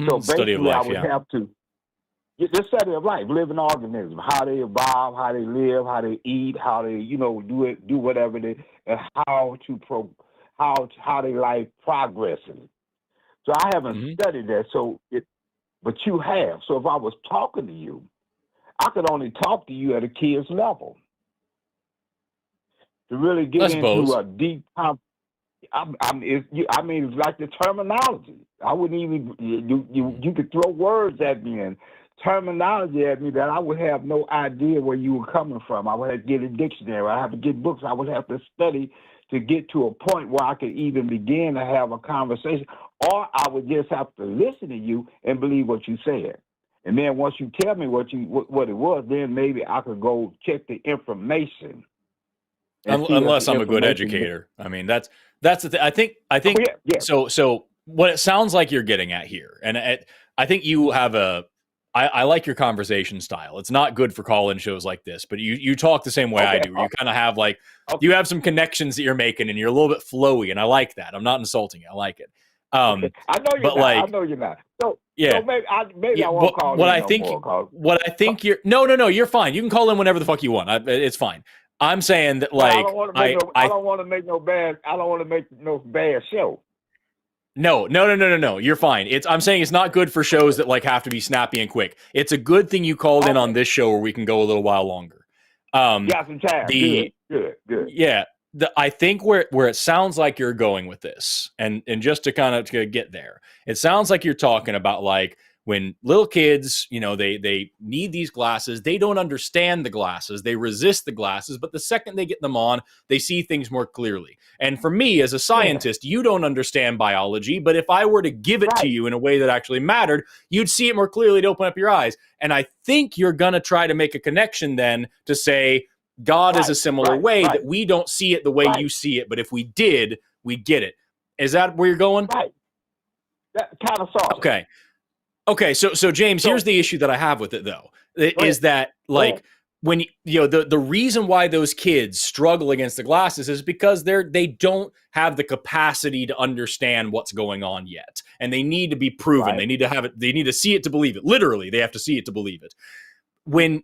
So basically life, I would have to, the study of life, living organisms, how they evolve, how they live, how they eat, how they, do whatever they, and how they life progresses. So I haven't studied that, but you have. So if I was talking to you, I could only talk to you at a kid's level. To really get into a deep, it's like the terminology. I wouldn't even, you could throw words at me and terminology at me that I would have no idea where you were coming from. I would have to get a dictionary. I have to get books. I would have to study to get to a point where I could even begin to have a conversation. Or I would just have to listen to you and believe what you said. And then once you tell me what it was, then maybe I could go check the information. Unless I'm a good educator. I mean, that's the thing. I think. So what it sounds like you're getting at here, and I think you have I like your conversation style. It's not good for call-in shows like this, but you talk the same way I do. You kind of have you have some connections that you're making, and you're a little bit flowy, and I like that. I'm not insulting you. I like it. I know you're not. I know you're not. So maybe I won't call what in I no think, more. What I think you're no, you're fine. You can call in whenever the fuck you want. It's fine. I'm saying that I don't want to make no bad show. No. You're fine. I'm saying it's not good for shows that have to be snappy and quick. It's a good thing you called in on this show where we can go a little while longer. Got some time. Good. Yeah. I think where it sounds like you're going with this, and just to kind of get there, it sounds like you're talking about when little kids, they need these glasses, they don't understand the glasses, they resist the glasses, but the second they get them on, they see things more clearly. And for me, as a scientist, you don't understand biology, but if I were to give it to you in a way that actually mattered, you'd see it more clearly to open up your eyes. And I think you're going to try to make a connection then to say, God is a similar way that we don't see it the way you see it, but if we did, we get it. Is that where you're going? Right. That kind of sort of. Okay, so James, here's the issue that I have with it though, is that when the reason why those kids struggle against the glasses is because they don't have the capacity to understand what's going on yet, and they need to be proven. Right. They need to have it. They need to see it to believe it. Literally, they have to see it to believe it.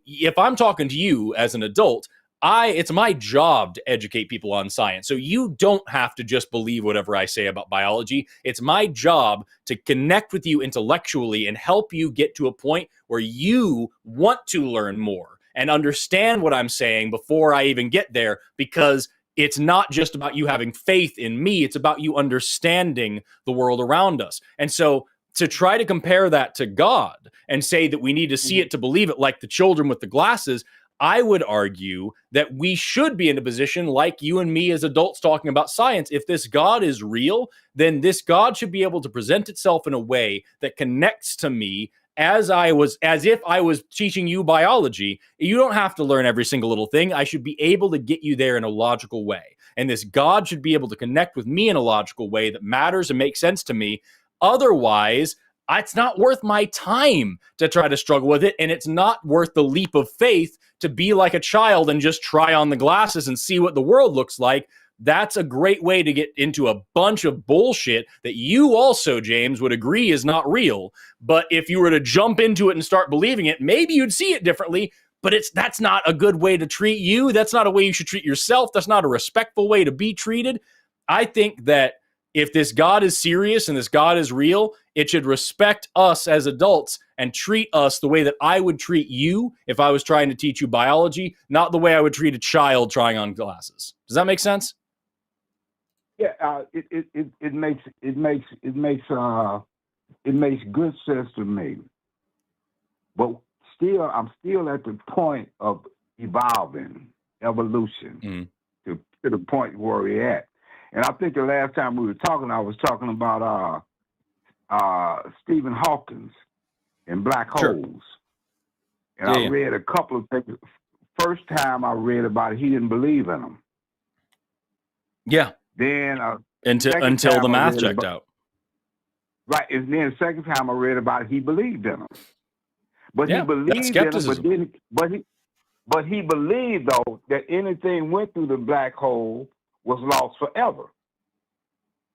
If I'm talking to you as an adult, it's my job to educate people on science. So you don't have to just believe whatever I say about biology. It's my job to connect with you intellectually and help you get to a point where you want to learn more and understand what I'm saying before I even get there, because it's not just about you having faith in me. It's about you understanding the world around us. And so to try to compare that to God and say that we need to see it to believe it, like the children with the glasses, I would argue that we should be in a position like you and me as adults talking about science. If this God is real, then this God should be able to present itself in a way that connects to me as if I was teaching you biology. You don't have to learn every single little thing. I should be able to get you there in a logical way. And this God should be able to connect with me in a logical way that matters and makes sense to me. Otherwise, it's not worth my time to try to struggle with it. And it's not worth the leap of faith to be like a child and just try on the glasses and see what the world looks like. That's a great way to get into a bunch of bullshit that you also, James, would agree is not real. But if you were to jump into it and start believing it, maybe you'd see it differently. But that's not a good way to treat you. That's not a way you should treat yourself. That's not a respectful way to be treated. I think that if this God is serious and this God is real, it should respect us as adults and treat us the way that I would treat you if I was trying to teach you biology, not the way I would treat a child trying on glasses. Does that make sense? Yeah, it makes good sense to me. But still, I'm still at the point of evolution to the point where we're at. And I think the last time we were talking, I was talking about Stephen Hawking and black holes. And I read a couple of things. First time I read about it, he didn't believe in them. Yeah. Then until the math checked out. Right. And then the second time I read about it, he believed in them. But he believed in them, but he believed, though, that anything went through the black hole was lost forever.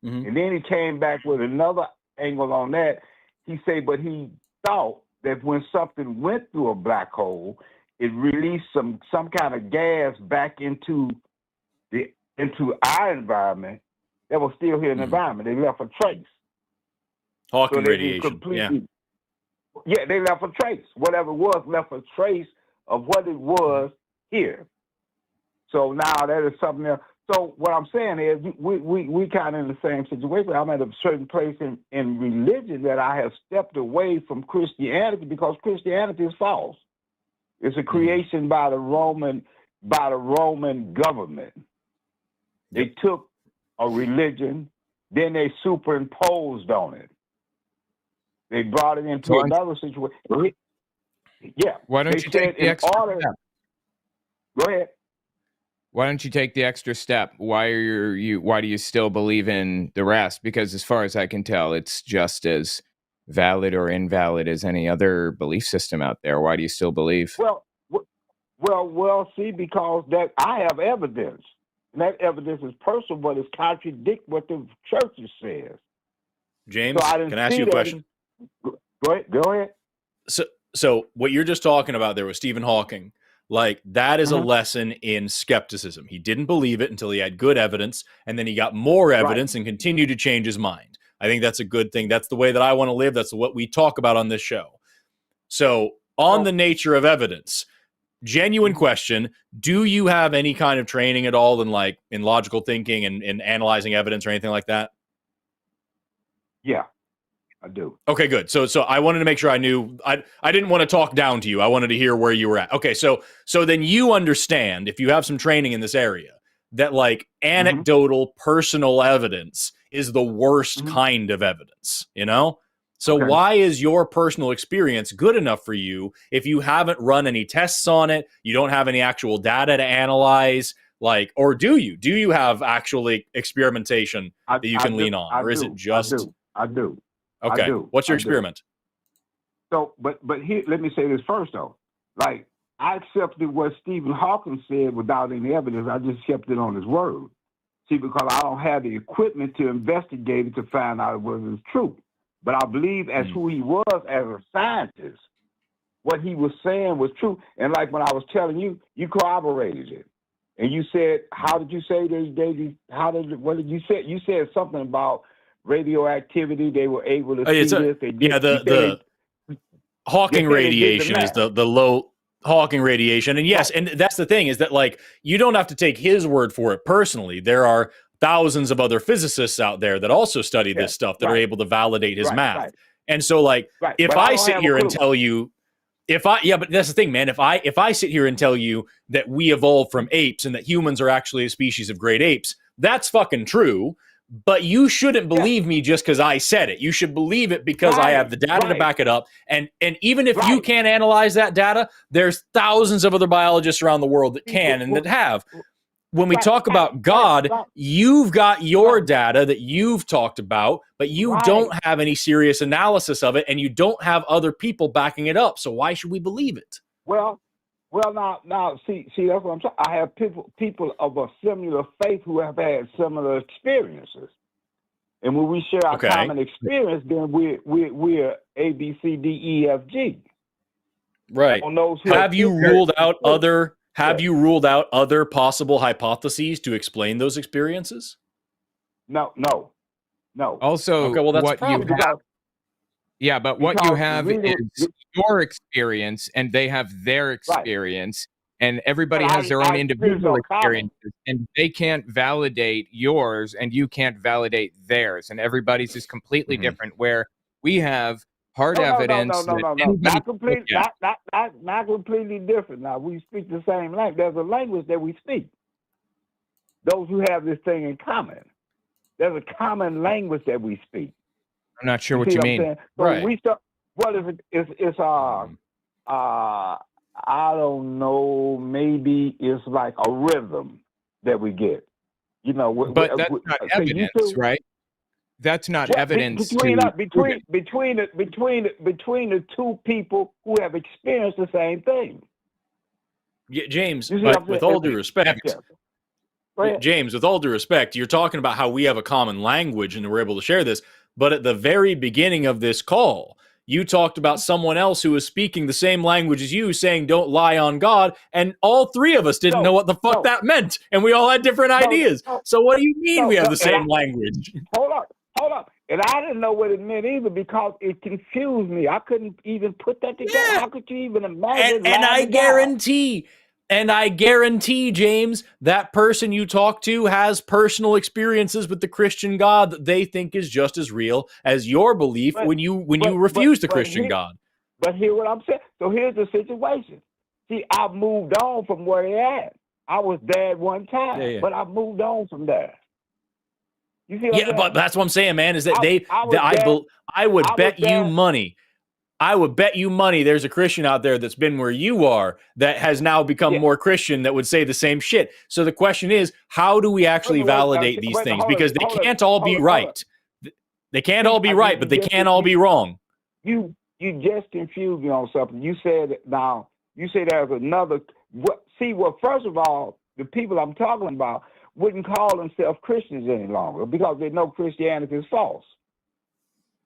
Mm-hmm. And then he came back with another angle on that. He said, but he thought that when something went through a black hole, it released some kind of gas back into our environment that was still here in the environment. They left a trace. Hawking radiation. They left a trace. Whatever it was, left a trace of what it was here. So now that is something else. So what I'm saying is we kind of in the same situation. I'm at a certain place in religion that I have stepped away from Christianity because Christianity is false. It's a creation by the Roman government. They took a religion, then they superimposed on it. They brought it into another situation. Yeah. Why don't you take the extra step? Go ahead. Why don't you take the extra step? Why do you still believe in the rest? Because as far as I can tell, it's just as valid or invalid as any other belief system out there. Why do you still believe? Well, see, because that I have evidence. And that evidence is personal, but it contradicts what the church says. James, can I ask you a question? Go ahead. So what you're just talking about there with Stephen Hawking, like that is a lesson in skepticism. He didn't believe it until he had good evidence, and then he got more evidence and continued to change his mind. I think that's a good thing. That's the way that I want to live. That's what we talk about on this show. So on the nature of evidence, genuine question, do you have any kind of training at all in logical thinking and analyzing evidence or anything like that? Yeah. I do. Okay, good. So I wanted to make sure I knew. I didn't want to talk down to you. I wanted to hear where you were at. Okay, so then you understand, if you have some training in this area, that like anecdotal personal evidence is the worst kind of evidence, you know? So why is your personal experience good enough for you if you haven't run any tests on it, you don't have any actual data to analyze, like, or do you? Do you have actually experimentation that you can lean on? Or is it just... I do. Okay. What's your experiment? So, but here, let me say this first though. Like I accepted what Stephen Hawking said without any evidence. I just kept it on his word. See, because I don't have the equipment to investigate it to find out whether it's true. But I believe as who he was as a scientist, what he was saying was true. And like when I was telling you, you corroborated it. And you said, how did you say what did you say? You said something about radioactivity. They were able to see this. The Hawking radiation is the low Hawking radiation. And yes, and that's the thing is that, like, you don't have to take his word for it personally. There are thousands of other physicists out there that also study this stuff that are able to validate his math. And so, like, if I sit here and tell you, but that's the thing, man. If I sit here and tell you that we evolved from apes and that humans are actually a species of great apes, that's fucking true. But you shouldn't believe me just because I said it. You should believe it because I have the data to back it up. And even if you can't analyze that data, there's thousands of other biologists around the world that can and that have. When we talk about God, you've got your data that you've talked about, but you don't have any serious analysis of it, and you don't have other people backing it up. So why should we believe it? Well, now, see, that's what I'm saying. I have people of a similar faith who have had similar experiences, and when we share our common experience, then we're A, B, C, D, E, F, G. Right. Have you ruled out other possible hypotheses to explain those experiences? No. Also, okay, well, that's what you have. Yeah, but what you have is your experience, and they have their experience, and everybody has their own individual experiences, and they can't validate yours, and you can't validate theirs, and everybody's is completely different. Where we have hard evidence. Not completely different. Now we speak the same language. There's a language that we speak. Those who have this thing in common. There's a common language that we speak. I'm not sure what you mean. So we start. What is it? It's I don't know. Maybe it's like a rhythm that we get. You know, but that's not evidence, right? That's not evidence between the two people who have experienced the same thing. Yeah, James, but with all due respect, James, with all due respect, you're talking about how we have a common language and we're able to share this. But at the very beginning of this call, you talked about someone else who was speaking the same language as you, saying, don't lie on God. And all three of us didn't know what the fuck that meant. And we all had different ideas. So what do you mean we have the same language? Hold up. And I didn't know what it meant either because it confused me. I couldn't even put that together. Yeah. How could you even imagine? And I guarantee, James, that person you talk to has personal experiences with the Christian God that they think is just as real as your belief when you refuse the Christian God. But hear what I'm saying. So here's the situation. See, I've moved on from where they're at. I was there at one time, but I've moved on from there. You see what I'm but that's what I'm saying, man, is that I would bet you money. I would bet you money there's a Christian out there that's been where you are that has now become more Christian that would say the same shit. So the question is, how do we actually validate these things? Because they can't all be right. They can't all be right, but they can't all be wrong. You just confused me on something. You said there's another. First of all, the people I'm talking about wouldn't call themselves Christians any longer because they know Christianity is false.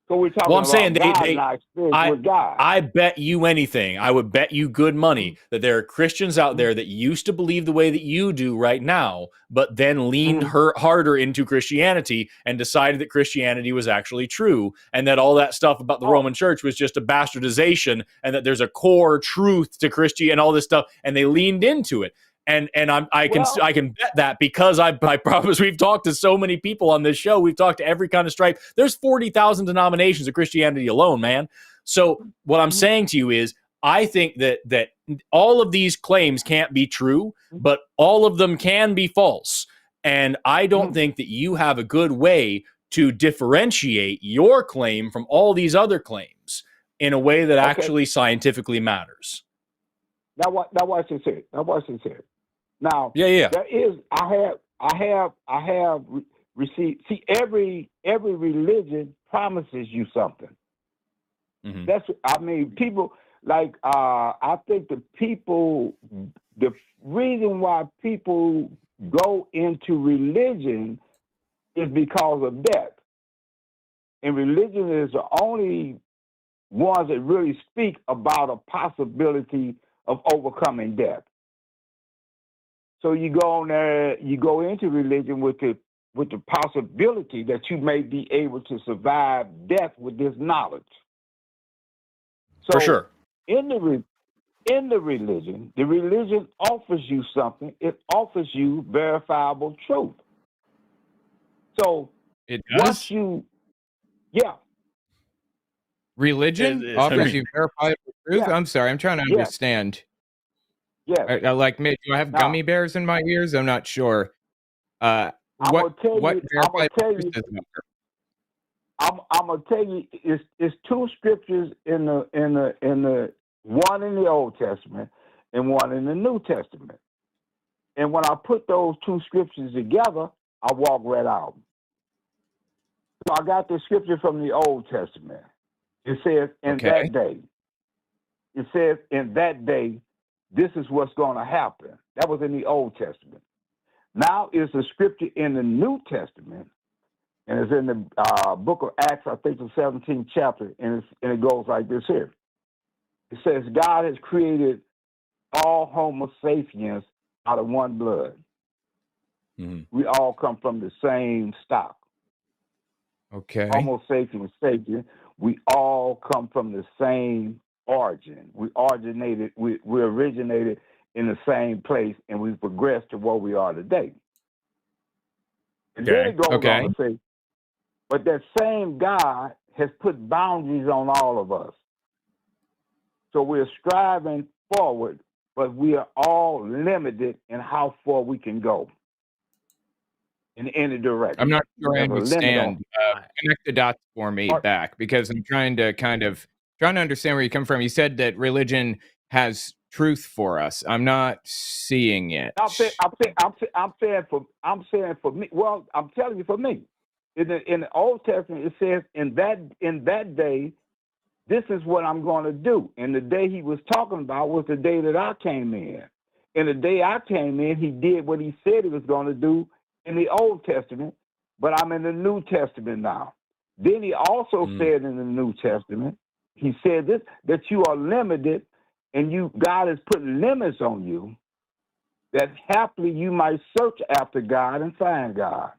So we're talking about God. I bet you anything. I would bet you good money that there are Christians out there that used to believe the way that you do right now, but then leaned harder into Christianity and decided that Christianity was actually true, and that all that stuff about the Roman Church was just a bastardization, and that there's a core truth to Christianity and all this stuff, and they leaned into it. And I can bet that because I promise we've talked to so many people on this show. We've talked to every kind of stripe. There's 40,000 denominations of Christianity alone, man. So what I'm saying to you is I think that all of these claims can't be true, but all of them can be false. And I don't think that you have a good way to differentiate your claim from all these other claims in a way that actually scientifically matters. Now watch this here. Now, there is. I have received. See, every religion promises you something. Mm-hmm. People. like I think the reason why people go into religion is because of death. And religion is the only ones that really speak about a possibility of overcoming death. So you go on there, you go into religion with the possibility that you may be able to survive death with this knowledge. So for sure. In the religion, the religion offers you something. It offers you verifiable truth. So it does? Once you, yeah. Religion offers you verifiable truth? Yeah. I'm sorry, I'm trying to understand. Yeah. Like, do I have gummy bears in my ears? I'm not sure. I'm gonna tell you, it's two scriptures in the one in the Old Testament and one in the New Testament. And when I put those two scriptures together, I walk right out. So I got the scripture from the Old Testament. It says, in that day. It says, in that day, this is what's going to happen. That was in the Old Testament. Now it's a scripture in the New Testament, and it's in the book of Acts, I think the 17th chapter, and it goes like this here. It says, God has created all Homo sapiens out of one blood. Mm-hmm. We all come from the same stock. Okay. Homo sapiens, we all come from the same origin. We originated in the same place, and we progressed to where we are today. And then it goes on to say, but that same God has put boundaries on all of us. So we're striving forward, but we are all limited in how far we can go in any direction. I'm not sure I understand. Connect the dots for me back, because I'm trying to understand where you come from. You said that religion has truth for us. I'm not seeing it. I'm saying for me. Well, I'm telling you for me. In the Old Testament, it says, in that day, this is what I'm going to do. And the day he was talking about was the day that I came in. And the day I came in, he did what he said he was going to do in the Old Testament, but I'm in the New Testament now. Then he also said in the New Testament, he said this, that you are limited, and God has put limits on you, that happily you might search after God and find God.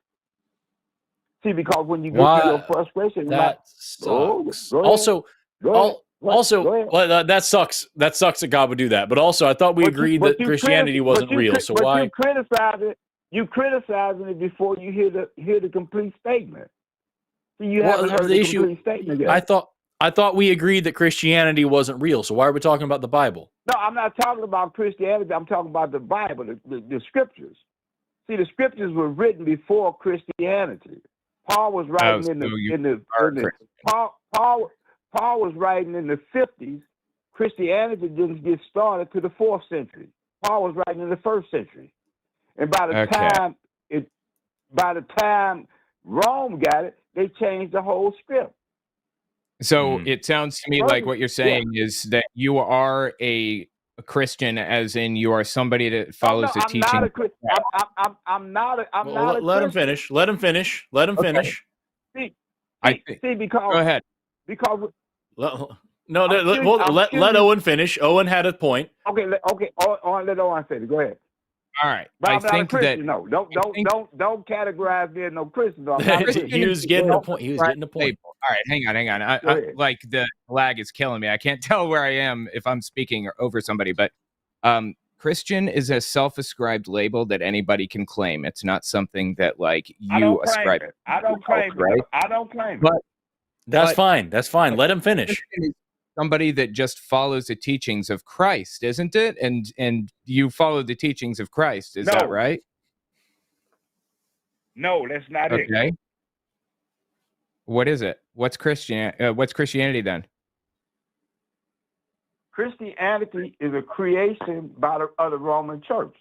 See, because when you get to your frustration, that sucks. Also, that sucks. That sucks that God would do that. But also, I thought we agreed that Christianity wasn't real. So why? You criticizing it before you hear the complete statement. So you haven't heard the complete statement yet. I thought we agreed that Christianity wasn't real. So why are we talking about the Bible? No, I'm not talking about Christianity. I'm talking about the Bible, the scriptures. See, the scriptures were written before Christianity. Paul was writing Paul was writing in the 50s. Christianity didn't get started to the 4th century. Paul was writing in the 1st century. And by the time Rome got it, they changed the whole script. So it sounds to me like what you're saying is that you are a Christian, as in you are somebody that follows the teaching. I'm not a let him finish. Let him finish. See, because go ahead. Because let Owen finish. Owen had a point. Okay. Let Owen finish. Go ahead. All right. But I'm not a Christian. No, don't categorize me as no Christian. He was getting the point. He was getting the point. All right, hang on. I like the lag is killing me. I can't tell where I am if I'm speaking over somebody. But Christian is a self-ascribed label that anybody can claim. It's not something that like you ascribe. I don't claim it. I don't claim it. But that's fine. That's fine. Let him finish. Somebody that just follows the teachings of Christ, isn't it? And you follow the teachings of Christ, is that right? No, that's not it. Okay. What is it? What's Christianity then? Christianity is a creation of the Roman Church.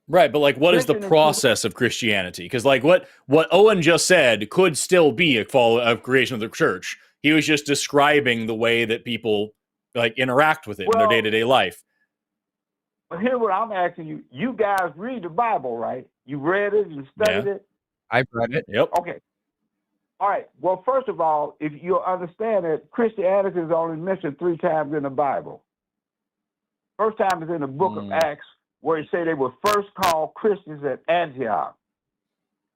Right, but like, what is the process of Christianity? Because like what Owen just said could still be a creation of the church. He was just describing the way that people like interact with it in their day-to-day life. But here's what I'm asking you. You guys read the Bible, right? You read it, you studied it? I've read it. Yep. Okay. All right. Well, first of all, if you understand that Christianity is only mentioned 3 times in the Bible. First time is in the book of Acts, where it say they were first called Christians at Antioch.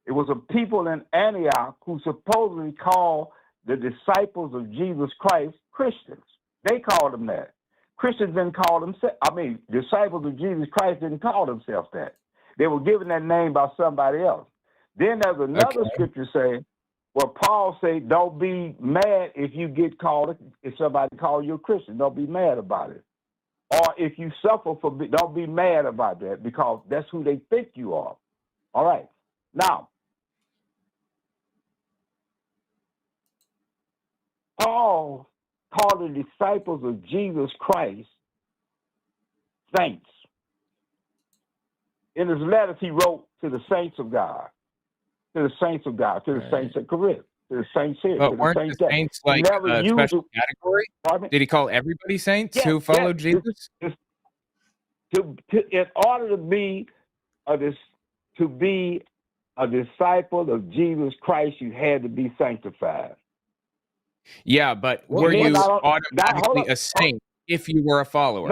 It was a people in Antioch who supposedly called the disciples of Jesus Christ Christians. They called them that. Christians didn't call themselves, disciples of Jesus Christ didn't call themselves that. They were given that name by somebody else. Then there's another scripture saying, where Paul say, don't be mad if you get called, if somebody calls you a Christian, don't be mad about it. Or if you suffer for, don't be mad about that, because that's who they think you are. All right. Now, Paul called the disciples of Jesus Christ saints. In his letters, he wrote to the saints of God, to the saints of God, to the saints at Corinth, to the saints here, but to weren't the saints the saints like a special category? Did he call everybody saints who followed Jesus? In order to be a disciple of Jesus Christ, you had to be sanctified. Yeah, but were you automatically a saint if you were a follower?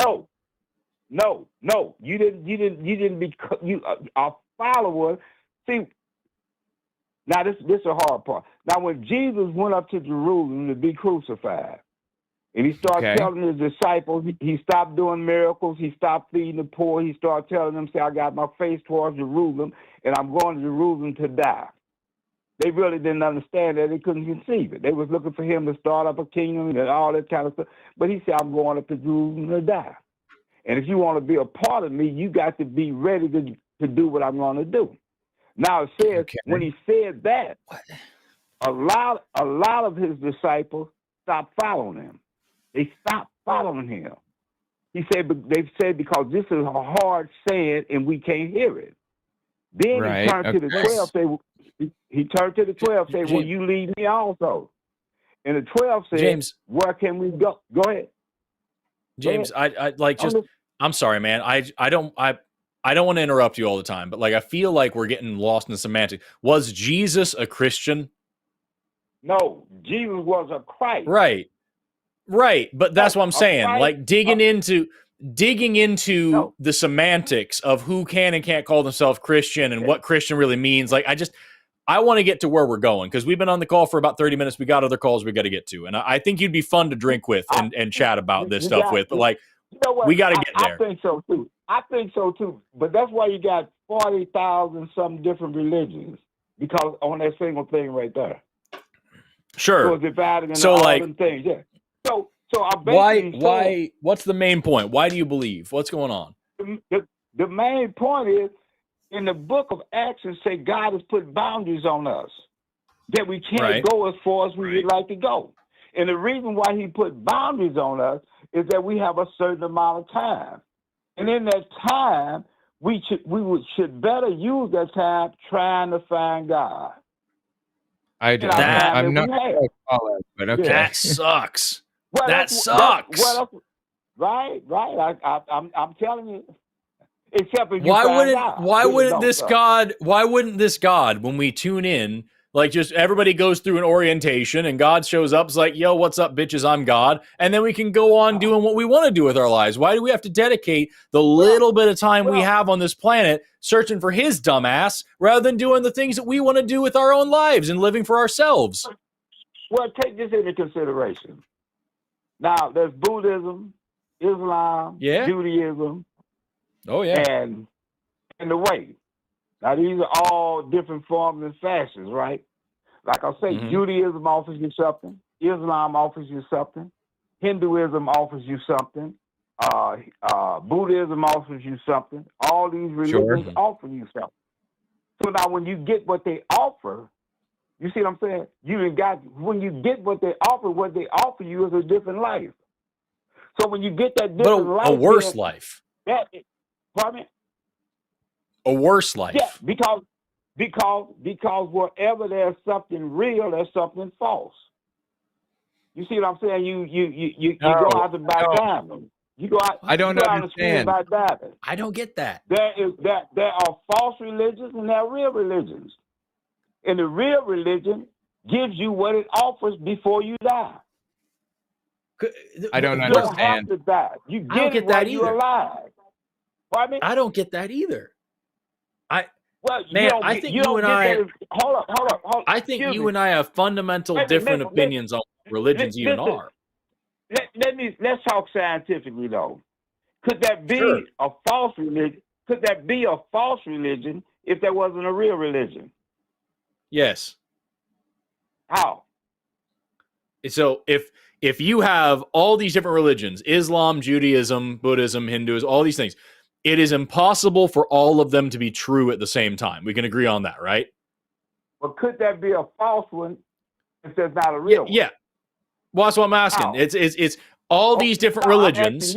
No. You didn't be a follower. See, now this is a hard part. Now, when Jesus went up to Jerusalem to be crucified, and he started telling his disciples, he stopped doing miracles, he stopped feeding the poor, he started telling them, say, I got my face towards Jerusalem, and I'm going to Jerusalem to die. They really didn't understand that. They couldn't conceive it. They was looking for him to start up a kingdom and all that kind of stuff. But he said, I'm going up to Jerusalem to die. And if you want to be a part of me, you got to be ready to do what I'm going to do. Now it says, when he said that, a lot of his disciples stopped following him. They stopped following him. They said, because this is a hard saying and we can't hear it. Then he turned to the 12, say, will you lead me also? And the 12 said, James, where can we go? Go ahead. James, I'm sorry, man. I don't want to interrupt you all the time, but like, I feel like we're getting lost in the semantics. Was Jesus a Christian? No, Jesus was a Christ. Right. But that's what I'm saying. Like digging into the semantics of who can and can't call themselves Christian and what Christian really means. Like, I want to get to where we're going, because we've been on the call for about 30 minutes. We got other calls we got to get to. And I think you'd be fun to drink with and chat about this stuff with. But like, we got to get there. I think so too. But that's why you got 40,000 some different religions, because on that single thing right there. Sure. So it's divided into all them things. Yeah. So why? What's the main point? Why do you believe? What's going on? The main point is, in the book of Acts, it say God has put boundaries on us that we can't go as far as we would like to go. And the reason why he put boundaries on us is that we have a certain amount of time. And in that time, we should better use that time trying to find God. I'm not sure I follow it, but okay. That sucks. That sucks. Right. I'm telling you. Except if you why wouldn't this God, when we tune in, like, just everybody goes through an orientation and God shows up, it's like, yo, what's up, bitches, I'm God, and then we can go on doing what we want to do with our lives? Why do we have to dedicate the little bit of time we have on this planet searching for his dumbass rather than doing the things that we want to do with our own lives and living for ourselves? Well, take this into consideration. Now, there's Buddhism, Islam, Judaism, and the way. Now, these are all different forms and fashions, right? Like I say, Judaism offers you something. Islam offers you something. Hinduism offers you something. Buddhism offers you something. All these religions offer you something. So now when you get what they offer, you see what I'm saying? When you get what they offer you is a different life. So when you get that different life, a worse life. Pardon me? A worse life. Yeah, because wherever there's something real, there's something false. You see what I'm saying? You go out to buy diamonds. You go out. I don't you go out understand. Buy diamonds. I don't get that. There are false religions and there are real religions, and the real religion gives you what it offers before you die. I don't you understand. don't have to die. You get it while you're alive. Pardon me? I don't get that either. Well, I think you and I. Hold up. I think you and I have fundamental different opinions on what religions even are. Let's talk scientifically though. Could that be a false religion? Could that be a false religion if there wasn't a real religion? Yes. How? So if you have all these different religions, Islam, Judaism, Buddhism, Hinduism, all these things, it is impossible for all of them to be true at the same time. We can agree on that, right? But could that be a false one if there's not a real one? Yeah. Well, that's what I'm asking. How? It's all these different religions.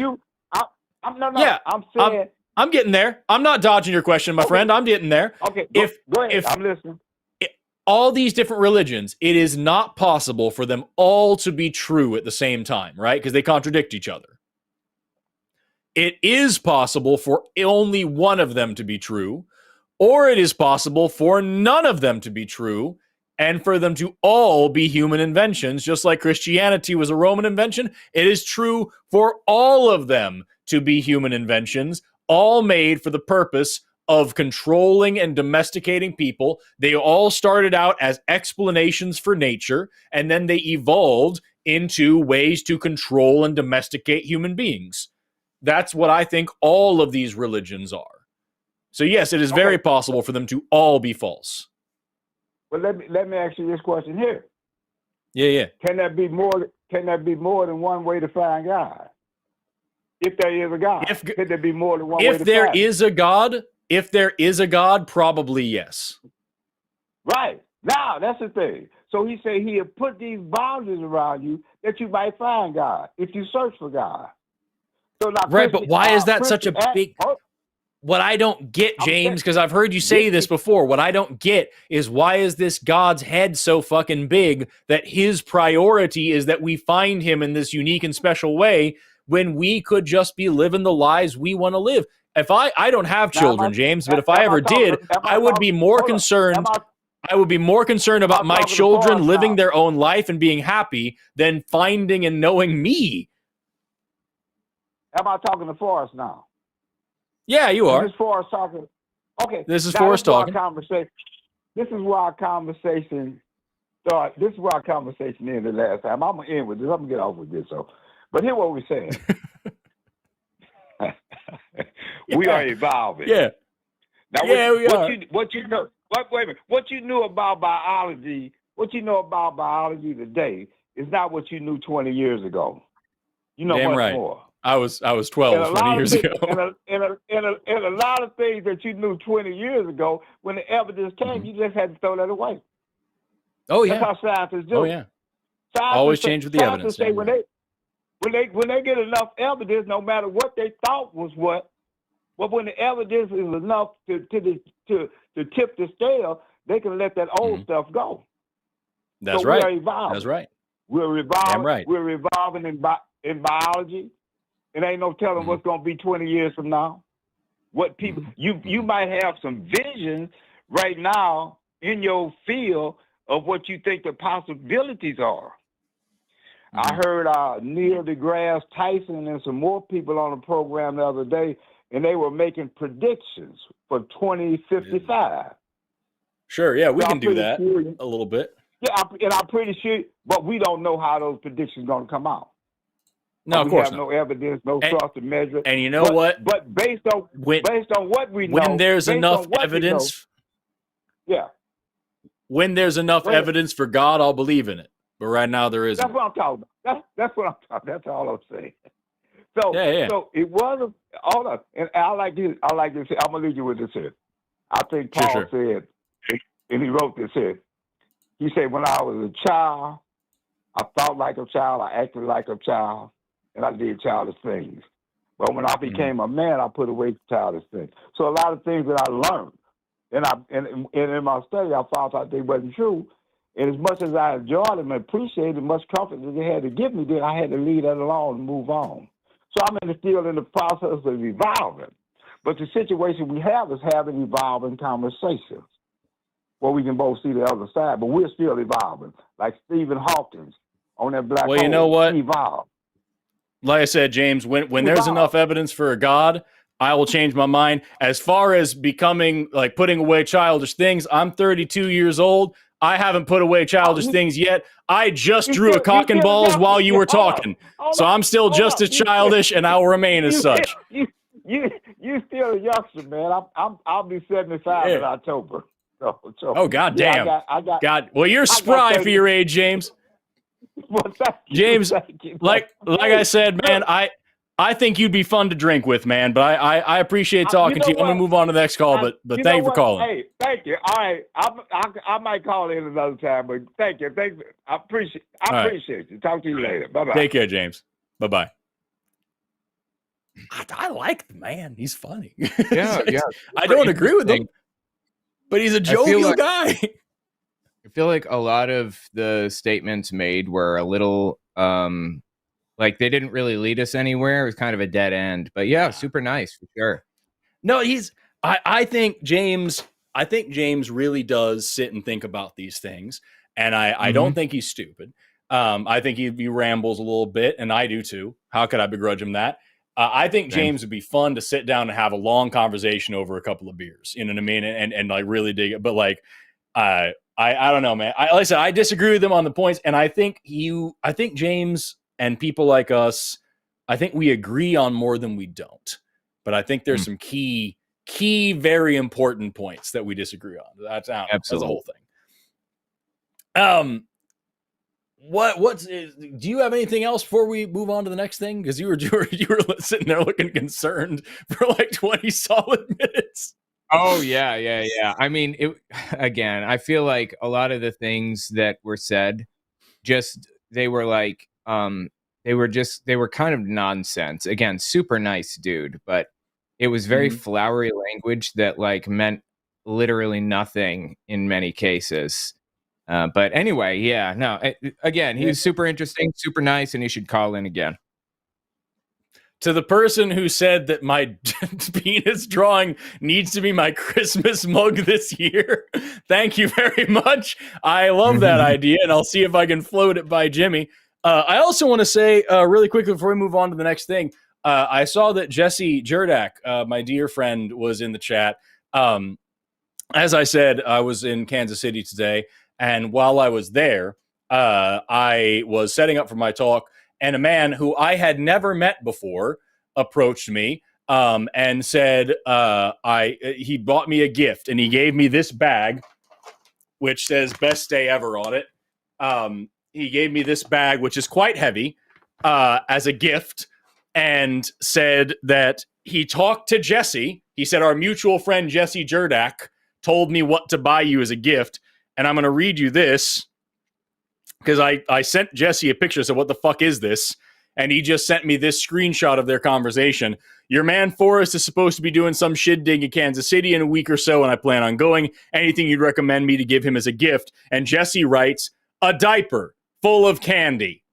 I'm saying I'm getting there. I'm not dodging your question, my friend. I'm getting there. Okay. Go ahead. I'm listening. All these different religions, it is not possible for them all to be true at the same time, right? Because they contradict each other. It is possible for only one of them to be true, or it is possible for none of them to be true, and for them to all be human inventions, just like Christianity was a Roman invention. It is true for all of them to be human inventions, all made for the purpose of controlling and domesticating people. They all started out as explanations for nature, and then they evolved into ways to control and domesticate human beings. That's what I think all of these religions are. So yes, it is very possible for them to all be false. Well, let me ask you this question here. Yeah. Can there be more than one way to find God? If there is a God, could there be more than one way to find? If there is a God, probably yes. Right. Now, that's the thing. So he said he had put these boundaries around you that you might find God if you search for God. So now, right, but why is that such a big... What I don't get, James, because I've heard you say this before, what I don't get is why is this God's head so fucking big that his priority is that we find him in this unique and special way when we could just be living the lives we want to live? If I don't have children, James, but if I ever did, I would be more concerned. I would be more concerned about my children living their own life and being happy than finding and knowing me. Am I talking to Forrest now? Yeah, you are. This is Forrest talking. Okay. This is Forrest talking. This is where our conversation started. This is where our conversation ended last time. I'm going to end with this. I'm going to get off with this. But here's what we're saying. We are evolving. Yeah. Now, we are. What you know? Wait a minute. What you knew about biology? What you know about biology today is not what you knew 20 years ago. You know much more. I was 12 20 years ago. And a lot of things that you knew 20 years ago, when the evidence came, you just had to throw that away. Oh yeah. That's how scientists do. Oh yeah. Always change with the evidence. Say when they get enough evidence, no matter what they thought was what, but when the evidence is enough to tip the scale, they can let that old stuff go. That's right. We're evolving. That's right. We're evolving. Damn right. We're evolving in biology. It ain't no telling what's going to be 20 years from now. What people you might have some visions right now in your field of what you think the possibilities are. I heard Neil deGrasse Tyson and some more people on the program the other day, and they were making predictions for 2055. Sure, yeah, we can do that a little bit. Yeah, and I'm pretty sure, but we don't know how those predictions are going to come out. No, of course not. No evidence, no source to measure. And you know what? But based on what we know, when there's enough evidence, when there's enough evidence for God, I'll believe in it. But right now there isn't. That's what I'm talking about. That's what I'm talking. That's all I'm saying. So so it was hold on, and I like this. I'm gonna leave you with this here. I think Paul said, and he wrote this here. He said, when I was a child, I thought like a child, I acted like a child, and I did childish things. But when I became a man, I put away childish things. So a lot of things that I learned, and in my study, I found out they wasn't true. And as much as I enjoyed them and appreciated much comfort that they had to give me, then I had to leave that alone and move on. So I'm still in the process of evolving. But the situation we have is having evolving conversations where we can both see the other side, but we're still evolving. Like Stephen Hawking on that black hole. Well, you know what? Evolve. Like I said, James, when there's enough evidence for a God, I will change my mind. As far as becoming, like, putting away childish things, I'm 32 years old. I haven't put away childish things yet. I just drew a cock and balls while you were talking. So I'm still just as childish, and I will remain as such. You still a youngster, man. I'll be 75 in October. So, oh, goddamn. Yeah, I got, God. Well, you're spry for your age, James. Well, James, like I said, man, I think you'd be fun to drink with, man. But I appreciate talking to you. I'm gonna move on to the next call, but thank you for calling. Hey, thank you. All right, I might call in another time, but thank you. I appreciate you. Talk to you later. Bye bye. Take care, James. Bye bye. I like the man. He's funny. Yeah. I don't agree with him, but he's a jovial guy. I feel like a lot of the statements made were a little like they didn't really lead us anywhere. It was kind of a dead end. But yeah, super nice for sure. No, I think James really does sit and think about these things. And I don't think he's stupid. I think he rambles a little bit, and I do too. How could I begrudge him that? I think James would be fun to sit down and have a long conversation over a couple of beers. You know what I mean? And like really dig it. But like I don't know, man. Like I said, I disagree with him on the points, and I think James and people like us, I think we agree on more than we don't. But I think there's some key, very important points that we disagree on. That's the whole thing. Do you have anything else before we move on to the next thing? Because you were sitting there looking concerned for like 20 solid minutes. Oh yeah. I mean, again, I feel like a lot of the things that were said, they were kind of nonsense. Again, super nice dude, but it was very flowery language that like meant literally nothing in many cases. But anyway, yeah, no. Again, he was super interesting, super nice, and he should call in again. To the person who said that my penis drawing needs to be my Christmas mug this year, thank you very much. I love that idea, and I'll see if I can float it by Jimmy. I also want to say really quickly before we move on to the next thing, I saw that Jesse Jerdak, my dear friend, was in the chat. As I said, I was in Kansas City today, and while I was there, I was setting up for my talk, and a man who I had never met before approached me and said he bought me a gift, and he gave me this bag, which says "Best Day Ever" on it. He gave me this bag, which is quite heavy, as a gift, and said that he talked to Jesse. He said, our mutual friend Jesse Jerdak told me what to buy you as a gift, and I'm going to read you this, because I sent Jesse a picture, so what the fuck is this? And he just sent me this screenshot of their conversation. Your man Forrest is supposed to be doing some shindig in Kansas City in a week or so, and I plan on going. Anything you'd recommend me to give him as a gift? And Jesse writes, a diaper full of candy.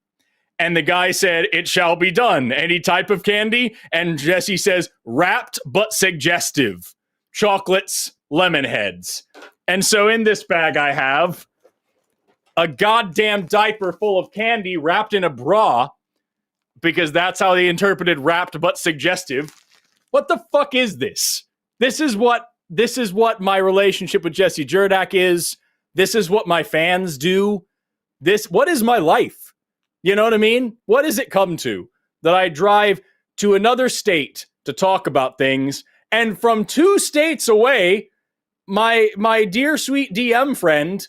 And the guy said, it shall be done. Any type of candy? And Jesse says, wrapped but suggestive. Chocolates, lemon heads. And so in this bag I have a goddamn diaper full of candy wrapped in a bra, because that's how they interpreted wrapped but suggestive. What the fuck is this? This is what my relationship with Jesse Jerdak is. This is what my fans do. What is my life? You know what I mean? What does it come to? That I drive to another state to talk about things, and from 2 states away, my dear sweet DM friend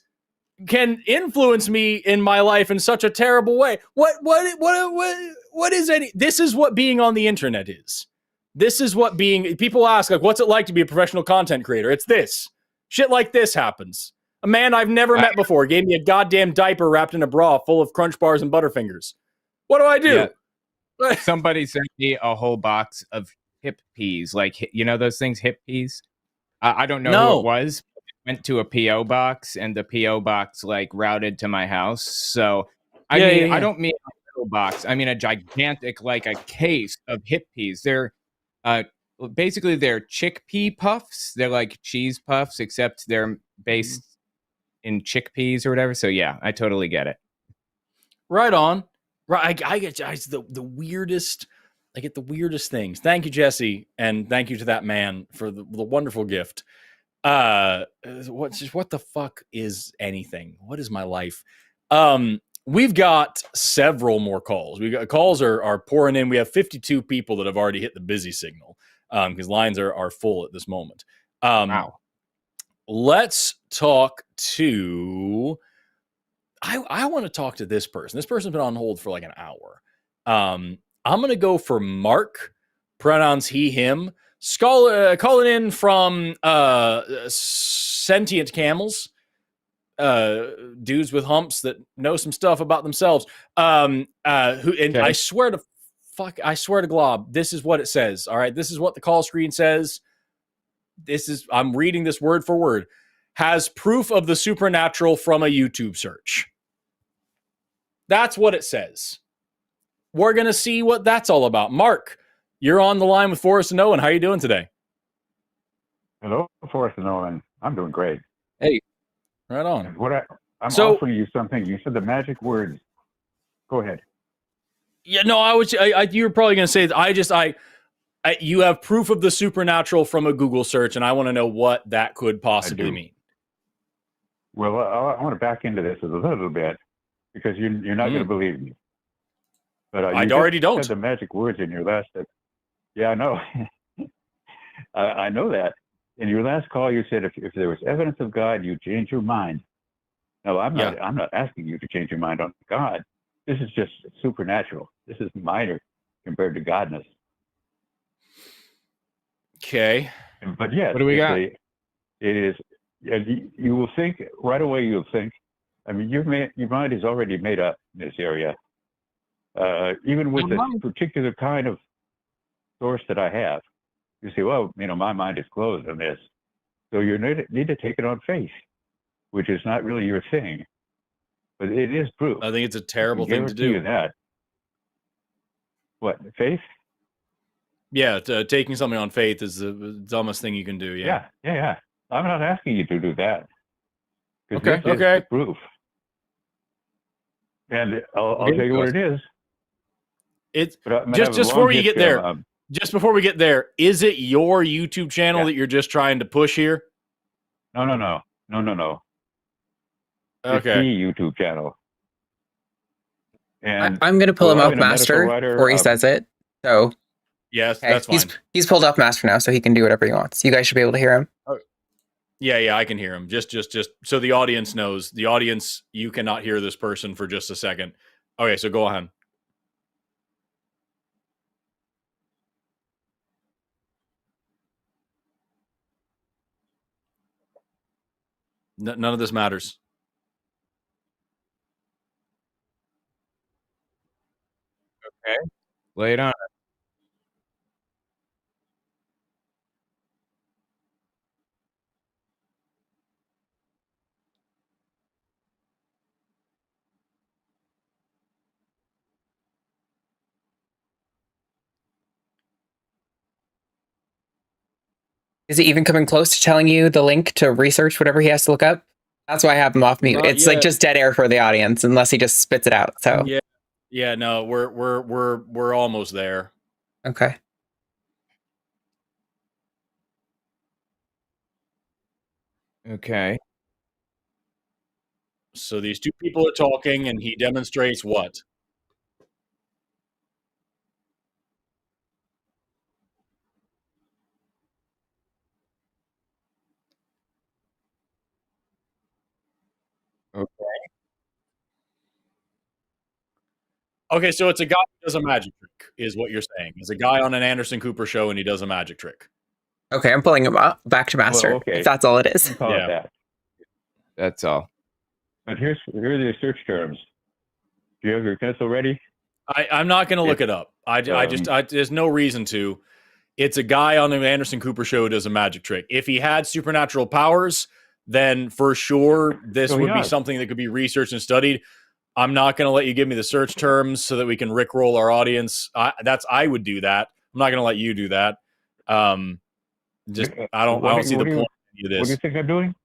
can influence me in my life in such a terrible way. What is any? This is what being on the internet is. This is what being. People ask, like, what's it like to be a professional content creator? It's this. Shit like this happens. A man I've never met before gave me a goddamn diaper wrapped in a bra full of Crunch Bars and Butterfingers. What do I do? Yeah. Somebody sent me a whole box of hip peas, like, you know those things, hip peas. I don't know who it was. went to a PO box, and the PO box like routed to my house. So I don't mean a PO box. I mean a gigantic, like a case of hippies. They're basically they're chickpea puffs. They're like cheese puffs, except they're based in chickpeas or whatever. So yeah, I totally get it. Right on. Right, I get the weirdest. I get the weirdest things. Thank you, Jesse, and thank you to that man for the wonderful gift. What the fuck is anything? What is my life? We've got several more calls. Calls are pouring in. We have 52 people that have already hit the busy signal because lines are full at this moment. Wow. Let's talk to. I want to talk to this person. This person's been on hold for like an hour. I'm going to go for Mark, pronouns he, him, calling in from sentient camels, dudes with humps that know some stuff about themselves. I swear to Glob, this is what it says. All right, this is what the call screen says. I'm reading this word for word. Has proof of the supernatural from a YouTube search. That's what it says. We're going to see what that's all about. Mark, you're on the line with Forrest and Owen. How are you doing today? Hello, Forrest and Owen. I'm doing great. Hey, right on. And I'm offering you something. You said the magic words. Go ahead. Yeah, no, you were probably going to say, you have proof of the supernatural from a Google search, and I want to know what that could possibly mean. Well, I want to back into this a little bit because you're not going to believe me. But I already don't. Said the magic words in your last. Yeah, I know. I know that. In your last call, you said if there was evidence of God, you change your mind. No, I'm not asking you to change your mind on God. This is just supernatural. This is minor compared to godness. Okay. But yes, what do we got? It is. You will think right away. You'll think. I mean, your mind is already made up in this area. Even with this particular kind of source that I have, you say, well, my mind is closed on this. So you need to take it on faith, which is not really your thing. But it is proof. I think it's a terrible thing to do. You that. What, faith? Yeah, taking something on faith is the dumbest thing you can do. Yeah. I'm not asking you to do that. Okay. This is proof. And I'll tell you what it is. It's just before you get there. Just before we get there, is it your YouTube channel that you're just trying to push here? No. Okay. It's the YouTube channel. And I'm going to pull him off master before he says it. So yes, that's fine. He's pulled off master now, so he can do whatever he wants. You guys should be able to hear him. Oh. Yeah, I can hear him. Just so the audience knows. The audience, you cannot hear this person for just a second. Okay, so go ahead. None of this matters. Okay. Lay it on. Is he even coming close to telling you the link to research whatever he has to look up? That's why I have him off mute. It's like just dead air for the audience unless he just spits it out. So yeah, no, we're almost there. Okay. Okay. So these two people are talking, and he demonstrates what? Okay, so it's a guy who does a magic trick, is what you're saying. It's a guy on an Anderson Cooper show, and he does a magic trick. Okay, I'm pulling him up back to master. Well, okay. If that's all it is. That's all. But here are the search terms. Do you have your pencil ready? I'm not going to look it up. There's no reason to. It's a guy on an Anderson Cooper show who does a magic trick. If he had supernatural powers, then for sure this would be something that could be researched and studied. I'm not going to let you give me the search terms so that we can rickroll our audience. I would do that. I'm not going to let you do that. I don't see the point of this. What do you think I'm doing?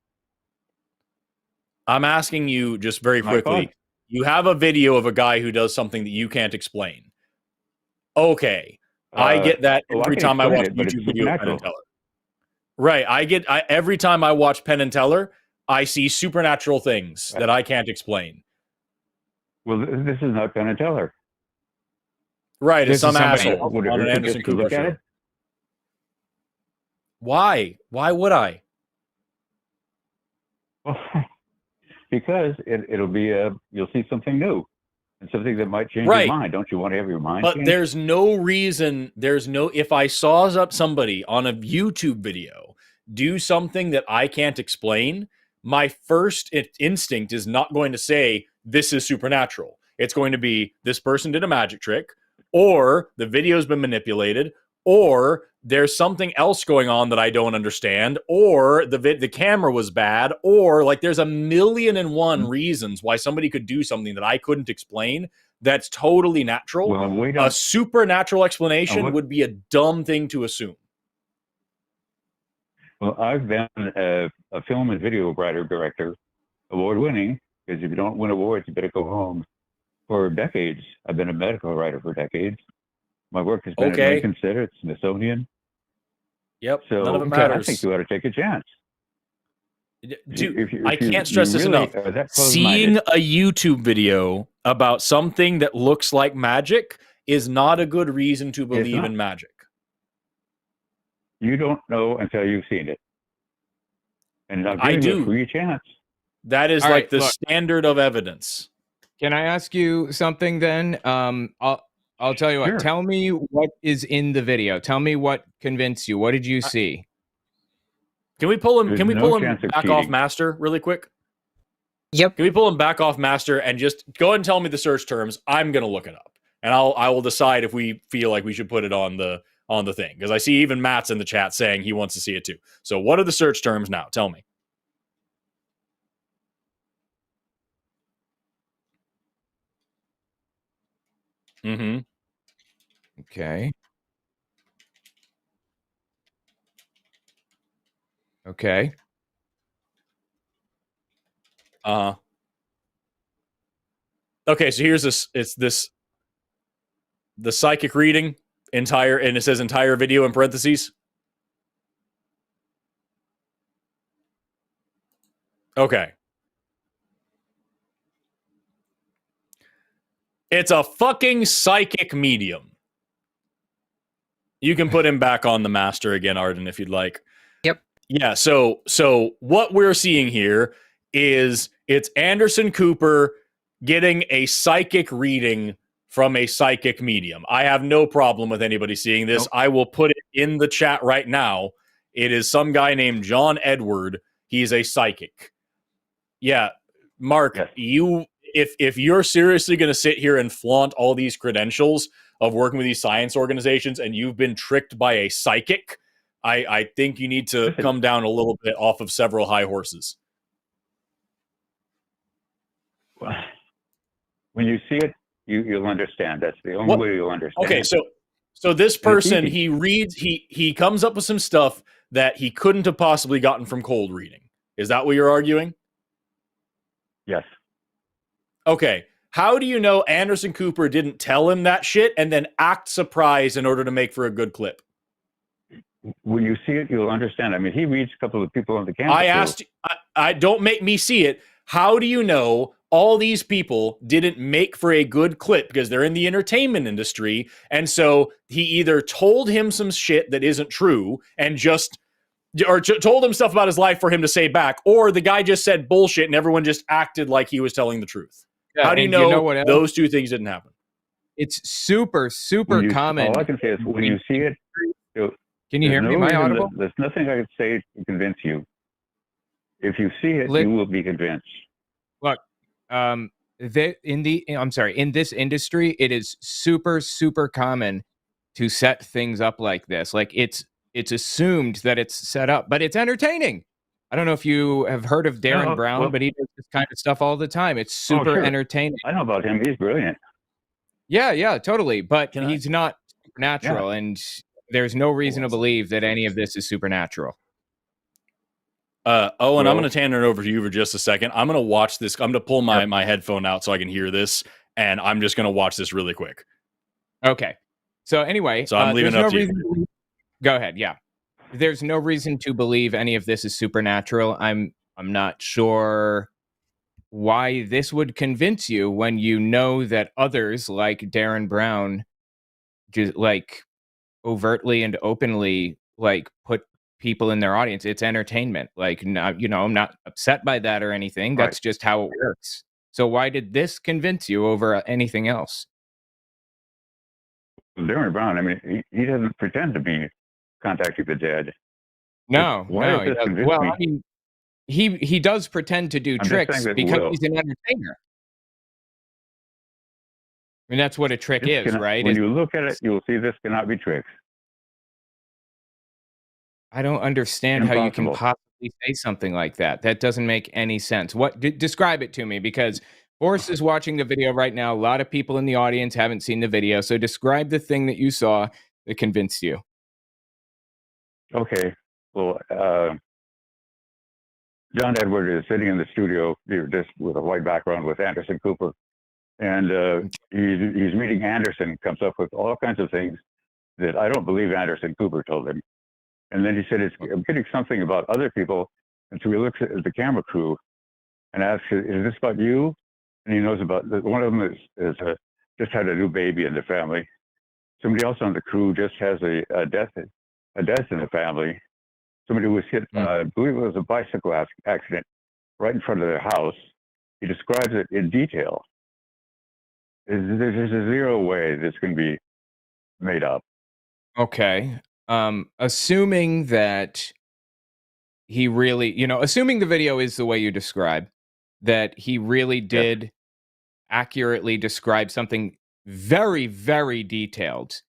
I'm asking you just very quickly. You have a video of a guy who does something that you can't explain. Okay. I get that every time I watch a YouTube video of Penn and Teller. Right. Every time I watch Penn and Teller, I see supernatural things that I can't explain. Well, this is not Penn and Teller. Right. It's some asshole on an Anderson Cooper show. Why? Why would I? Well, because it'll be you'll see something new and something that might change your mind. Don't you want to have your mind changed? There's no reason. If I saw somebody on a YouTube video do something that I can't explain, my first instinct is not going to say this is supernatural. It's going to be this person did a magic trick, or the video's been manipulated, or there's something else going on that I don't understand, or the camera was bad, or like there's a million and one reasons why somebody could do something that I couldn't explain that's totally natural. Well, a supernatural explanation would be a dumb thing to assume. Well, I've been a film and video writer, director, award-winning, because if you don't win awards, you better go home. For decades, I've been a medical writer for decades. My work has been at Lincoln Center, Smithsonian. Yep, so none of it matters. I think you ought to take a chance. Dude, I can't stress this enough. Seeing a YouTube video about something that looks like magic is not a good reason to believe in magic. You don't know until you've seen it. And I do. You a free chance. That is the standard of evidence. Can I ask you something then? I'll tell you what. Sure. Tell me what is in the video. Tell me what convinced you. What did you see? Can we pull him? Can we pull him back off master really quick? Yep. Can we pull him back off master and just go ahead and tell me the search terms? I'm gonna look it up, and I will decide if we feel like we should put it on the thing, because I see even Matt's in the chat saying he wants to see it too. So what are the search terms now? Tell me. Mm-hmm. Okay. Okay. Okay, so here's this. It's the psychic reading and it says entire video in parentheses. Okay. It's a fucking psychic medium. You can put him back on the master again, Arden, if you'd like. Yep. Yeah, so what we're seeing here is it's Anderson Cooper getting a psychic reading from a psychic medium. I have no problem with anybody seeing this. Nope. I will put it in the chat right now. It is some guy named John Edward. He's a psychic. Yeah, Mark, yes. If you're seriously going to sit here and flaunt all these credentials of working with these science organizations and you've been tricked by a psychic, I think you need to come down a little bit off of several high horses. When you see it, you'll understand. That's the only way you'll understand. Okay, so this person, he reads, he comes up with some stuff that he couldn't have possibly gotten from cold reading. Is that what you're arguing? Yes. Okay. How do you know Anderson Cooper didn't tell him that shit and then act surprised in order to make for a good clip? When you see it, you'll understand. I mean, he reads a couple of people on the campus. I asked, I don't make me see it. How do you know all these people didn't make for a good clip because they're in the entertainment industry? And so he either told him some shit that isn't true and told him stuff about his life for him to say back, or the guy just said bullshit and everyone just acted like he was telling the truth. Yeah, how do you know those two things didn't happen? It's super common. All I can say is when you see it, can you hear me? Am I audible? There's nothing I could say to convince you. If you see it, you will be convinced. Look, in this industry, it is super common to set things up like this. Like it's assumed that it's set up, but it's entertaining. I don't know if you have heard of Darren Brown, but he does this kind of stuff all the time. It's super entertaining. I know about him. He's brilliant. Yeah, totally. But he's not supernatural, and there's no reason to believe that any of this is supernatural. Owen, I'm going to hand it over to you for just a second. I'm going to watch this. I'm going to pull my headphone out so I can hear this, and I'm just going to watch this really quick. Okay. So anyway, so I'm leaving it up to you. Go ahead. Yeah. There's no reason to believe any of this is supernatural. I'm not sure why this would convince you when you know that others like Darren Brown just like overtly and openly like put people in their audience. It's entertainment. Like, not, I'm not upset by that or anything. That's just how it works. So why did this convince you over anything else? Darren Brown, I mean, he doesn't pretend to be contacting the dead. No. Well, I mean, he does pretend to do tricks because he's an entertainer. I mean, that's what a trick is, right? When you look at it, you'll see this cannot be tricks. I don't understand how you can possibly say something like that. That doesn't make any sense. Describe it to me, because Forrest is watching the video right now. A lot of people in the audience haven't seen the video. So describe the thing that you saw that convinced you. Okay. Well, John Edward is sitting in the studio just with a white background with Anderson Cooper. And he's meeting Anderson, comes up with all kinds of things that I don't believe Anderson Cooper told him. And then he said, I'm getting something about other people. And so he looks at the camera crew and asks, is this about you? And he knows about, one of them is just had a new baby in the family. Somebody else on the crew just has a death in the family. Somebody was hit, I believe it was a bicycle accident right in front of their house. He describes it in detail. There's a zero way this can be made up. Okay. Assuming that he really, assuming the video is the way you describe, that he really did accurately describe something very, very detailed.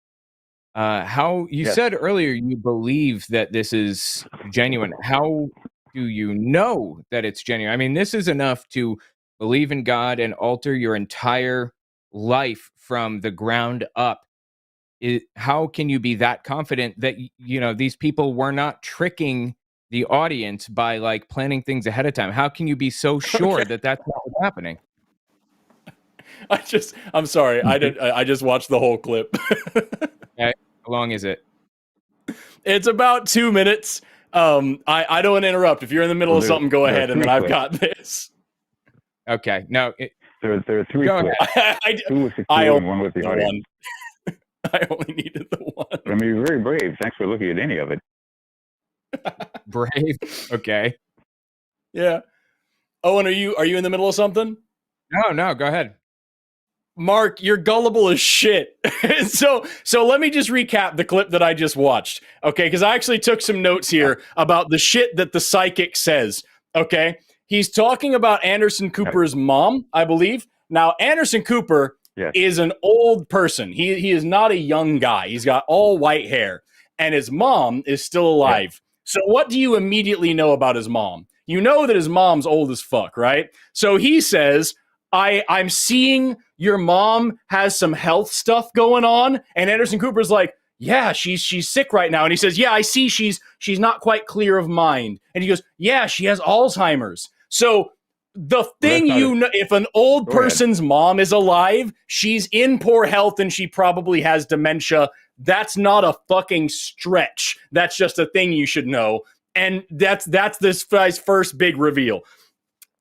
How you said earlier you believe that this is genuine. How do you know that it's genuine? I mean, this is enough to believe in God and alter your entire life from the ground up. How can you be that confident that these people were not tricking the audience by like planning things ahead of time? How can you be so sure that that's not what's happening? I'm sorry. I just watched the whole clip. Okay. How long is it? It's about 2 minutes. I don't want to interrupt. If you're in the middle of something, go ahead, and then I've got this. Okay. No. There are three clips. Two with the crew and one with the audience. I only needed the one. I mean, you're very brave. Thanks for looking at any of it. Brave. Okay. Yeah. Owen, are you in the middle of something? No. Go ahead. Mark, you're gullible as shit. So let me just recap the clip that I just watched. Okay, because I actually took some notes here about the shit that the psychic says. Okay, he's talking about Anderson Cooper's mom, I believe. Now, Anderson Cooper is an old person. He is not a young guy. He's got all white hair, and his mom is still alive. So what do you immediately know about his mom? You know that his mom's old as fuck, right? So he says, I'm seeing your mom has some health stuff going on. And Anderson Cooper's like, yeah, she's sick right now. And he says, yeah, I see she's not quite clear of mind. And he goes, yeah, she has Alzheimer's. So the thing if an old person's mom is alive, she's in poor health and she probably has dementia. That's not a fucking stretch. That's just a thing you should know. And that's this guy's first big reveal.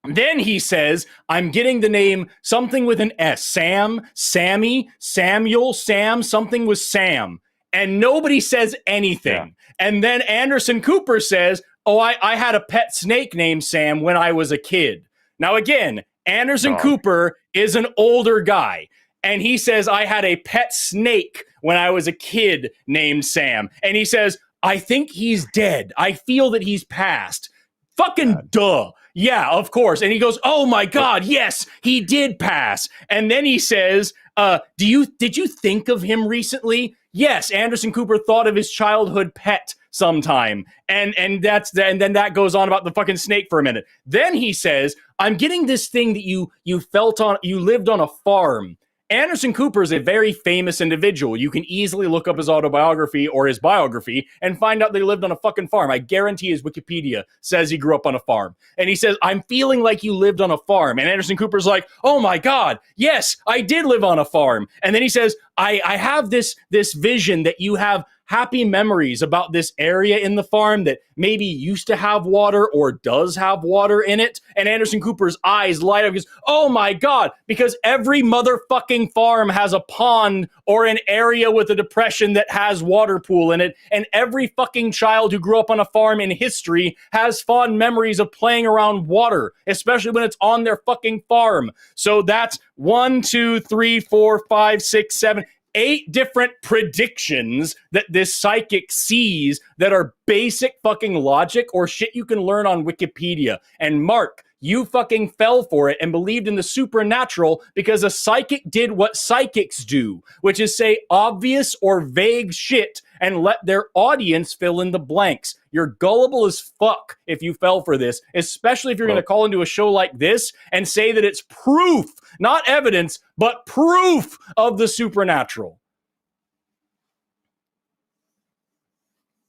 Then he says, I'm getting the name something with an S. Sam, Sammy, Samuel, Sam, something with Sam. And nobody says anything. Yeah. And then Anderson Cooper says, oh, I had a pet snake named Sam when I was a kid. Now, again, Anderson Cooper is an older guy. And he says, I had a pet snake when I was a kid named Sam. And he says, I think he's dead. I feel that he's passed. Fucking duh. Yeah, of course. And he goes, oh my God, yes, he did pass. And then he says, did you think of him recently? Yes, Anderson Cooper thought of his childhood pet sometime. And then that goes on about the fucking snake for a minute. Then he says, I'm getting this thing that you lived on a farm. Anderson Cooper is a very famous individual. You can easily look up his autobiography or his biography and find out that he lived on a fucking farm. I guarantee his Wikipedia says he grew up on a farm. And he says, I'm feeling like you lived on a farm. And Anderson Cooper's like, oh my God, yes, I did live on a farm. And then he says, I have this vision that you have happy memories about this area in the farm that maybe used to have water or does have water in it. And Anderson Cooper's eyes light up. He goes, oh my God, because every motherfucking farm has a pond or an area with a depression that has water pool in it. And every fucking child who grew up on a farm in history has fond memories of playing around water, especially when it's on their fucking farm. So that's 1, 2, 3, 4, 5, 6, 7, 8 different predictions that this psychic sees that are basic fucking logic or shit you can learn on Wikipedia. And Mark, you fucking fell for it and believed in the supernatural because a psychic did what psychics do, which is say obvious or vague shit and let their audience fill in the blanks. You're gullible as fuck if you fell for this, especially if you're going to call into a show like this and say that it's proof, not evidence, but proof of the supernatural.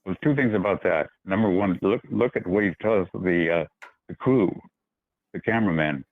Well, 2 things about that. Number one, look at what he tells the crew, the cameraman.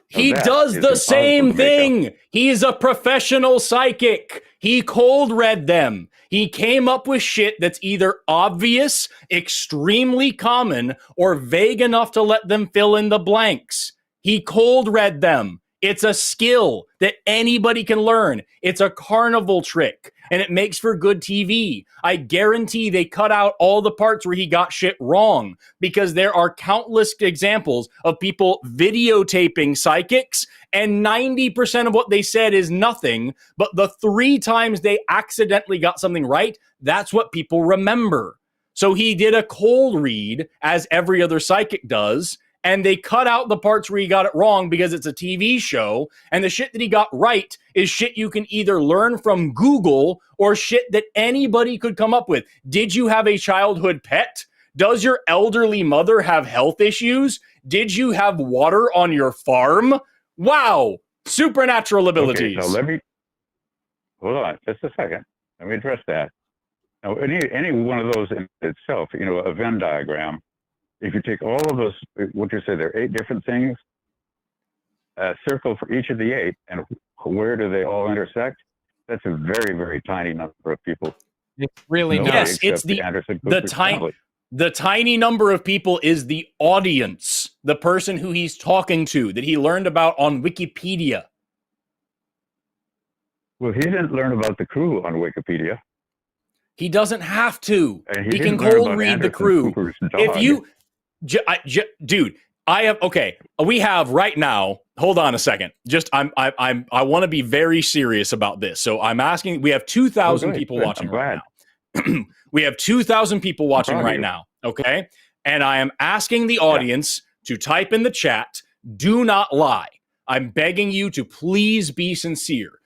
He does the same thing. He's a professional psychic. He cold read them. He came up with shit that's either obvious, extremely common, or vague enough to let them fill in the blanks. He cold read them. It's a skill that anybody can learn. It's a carnival trick, and it makes for good TV. I guarantee they cut out all the parts where he got shit wrong, because there are countless examples of people videotaping psychics, and 90% of what they said is nothing, but the 3 times they accidentally got something right, that's what people remember. So he did a cold read, as every other psychic does, and they cut out the parts where he got it wrong because it's a TV show, and the shit that he got right is shit you can either learn from Google or shit that anybody could come up with. Did you have a childhood pet? Does your elderly mother have health issues? Did you have water on your farm? Wow, supernatural abilities. Okay, now hold on just a second. Let me address that. Now, any one of those in itself, a Venn diagram, if you take all of those, what you say, there are 8 different things, circle for each of the 8, and where do they all intersect? That's a very, very tiny number of people. It's really not. Yes, it's the tiny number of people is the audience, the person who he's talking to, that he learned about on Wikipedia. Well, he didn't learn about the crew on Wikipedia. He doesn't have to. He can cold read the crew. If you... dude, we have right now, hold on a second. I want to be very serious about this. So I'm asking, we have 2,000 people watching right now. We have 2,000 people watching right now. Okay. And I am asking the audience to type in the chat, do not lie. I'm begging you to please be sincere.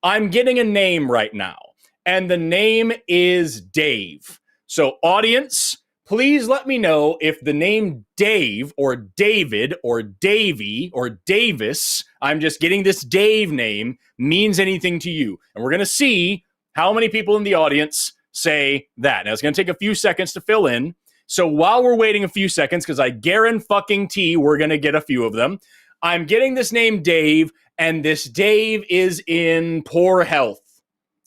I'm getting a name right now, and the name is Dave. So audience, please let me know if the name Dave or David or Davey or Davis, I'm just getting this Dave name, means anything to you. And we're going to see how many people in the audience say that. Now, it's going to take a few seconds to fill in. So while we're waiting a few seconds, because I guarantee we're going to get a few of them, I'm getting this name Dave, and this Dave is in poor health.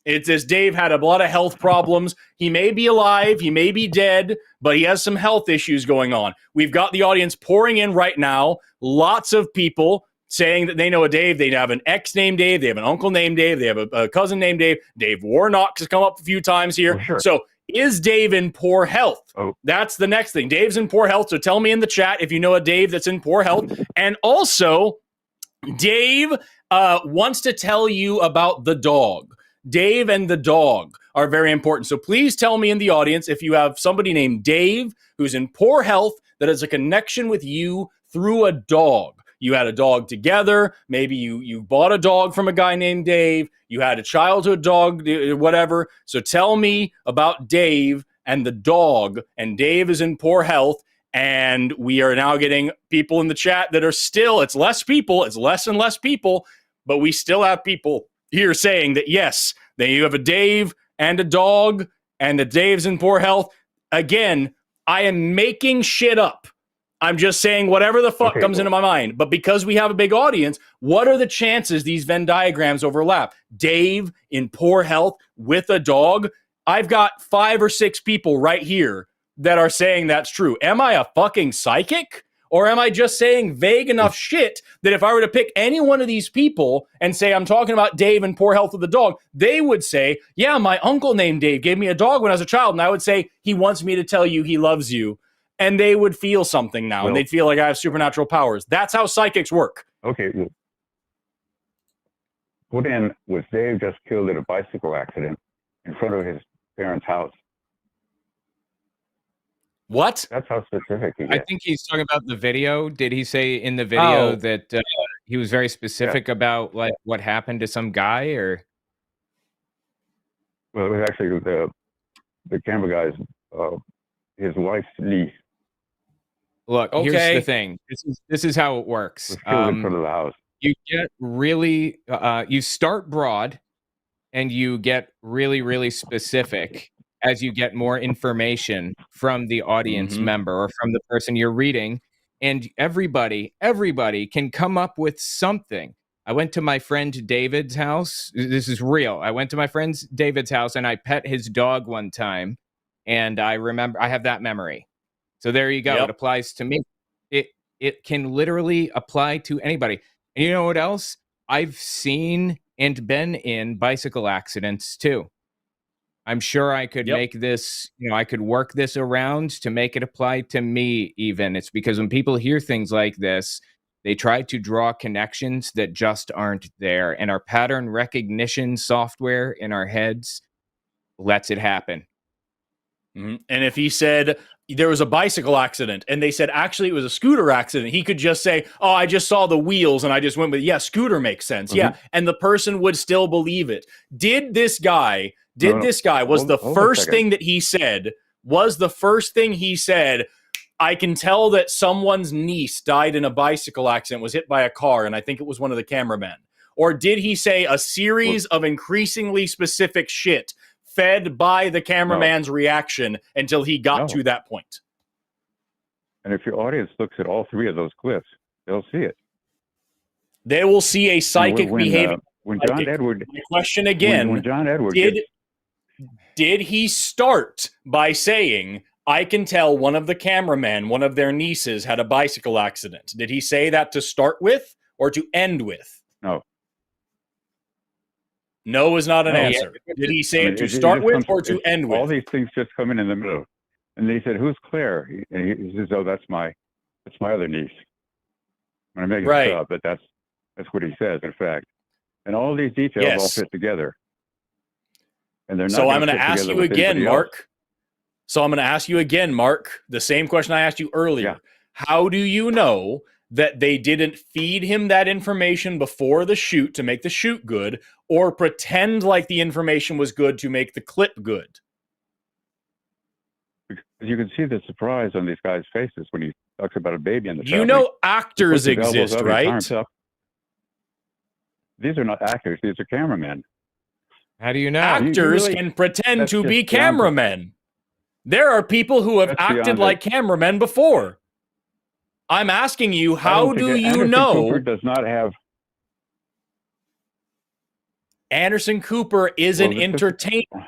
It's this Dave had a lot of health problems. He may be alive, he may be dead, but he has some health issues going on. We've got the audience pouring in right now. Lots of people saying that they know a Dave. They have an ex named Dave. They have an uncle named Dave. They have a cousin named Dave. Dave Warnock has come up a few times here. Oh, sure. So is Dave in poor health? Oh. That's the next thing. Dave's in poor health. So tell me in the chat if you know a Dave that's in poor health. And also, Dave wants to tell you about the dog. Dave and the dog are very important. So please tell me in the audience if you have somebody named Dave who's in poor health that has a connection with you through a dog. You had a dog together. Maybe you bought a dog from a guy named Dave. You had a childhood dog, whatever. So tell me about Dave and the dog, and Dave is in poor health, and we are now getting people in the chat that are still, it's less people, it's less and less people, but we still have people here saying that, yes, that you have a Dave and a dog, and the Dave's in poor health. Again, I am making shit up. I'm just saying whatever the fuck comes into my mind. But because we have a big audience, what are the chances these Venn diagrams overlap? Dave in poor health with a dog. I've got 5 or 6 people right here that are saying that's true. Am I a fucking psychic? Or am I just saying vague enough shit that if I were to pick any one of these people and say I'm talking about Dave in poor health with a dog, they would say, yeah, my uncle named Dave gave me a dog when I was a child. And I would say, he wants me to tell you he loves you. And they would feel something now, and they'd feel like I have supernatural powers. That's how psychics work. Okay. Put in, was Dave just killed in a bicycle accident in front of his parents' house? What? That's how specific he gets. I think he's talking about the video. Did he say in the video that he was very specific about like what happened to some guy, or? Well, it was actually the camera guy's his wife's niece. Look, here's the thing. This is how it works. Was killed in front of the house. You get really, you start broad, and you get really, really specific as you get more information from the audience member or from the person you're reading. And everybody can come up with something. I went to my friend David's house. This is real. I went to my friend David's house and I pet his dog one time. And I remember, I have that memory. So there you go. It applies to me. It can literally apply to anybody. And you know what else? I've seen and been in bicycle accidents too. I'm sure I could make this, I could work this around to make it apply to me even. It's because when people hear things like this, they try to draw connections that just aren't there. And our pattern recognition software in our heads lets it happen. And if he said there was a bicycle accident and they said, actually, it was a scooter accident, he could just say, oh, I just saw the wheels and I just went with, scooter makes sense. Yeah. And the person would still believe it. This was the first thing he said, I can tell that someone's niece died in a bicycle accident, was hit by a car, and I think it was one of the cameramen? Or did he say a series of increasingly specific shit fed by the cameraman's reaction until he got to that point? And if your audience looks at all 3 of those clips, they'll see it. They will see a psychic behaving. When John Edward, my question again, when John Edward did he start by saying, I can tell one of the cameramen, one of their nieces, had a bicycle accident? Did he say that to start with or to end with? No. No is not an answer. Did he say it to start with or to end with? All these things just come in the middle. And they said, "Who's Claire?" And he says, "Oh, that's my other niece." I'm making it up, but that's what he says, in fact. And all these details all fit together. And they're not. So I'm going to ask you again, Mark. So I'm going to ask you again, Mark, the same question I asked you earlier. Yeah. How do you know that they didn't feed him that information before the shoot to make the shoot good, or pretend like the information was good to make the clip good? Because you can see the surprise on these guys' faces when he talks about a baby in the family. You know actors exist, right? These are not actors. These are cameramen. How do you know? Actors can pretend to be cameramen. There are people who have acted like cameramen before. I'm asking you, how do you know? Cooper does not have. Anderson Cooper is an entertainer.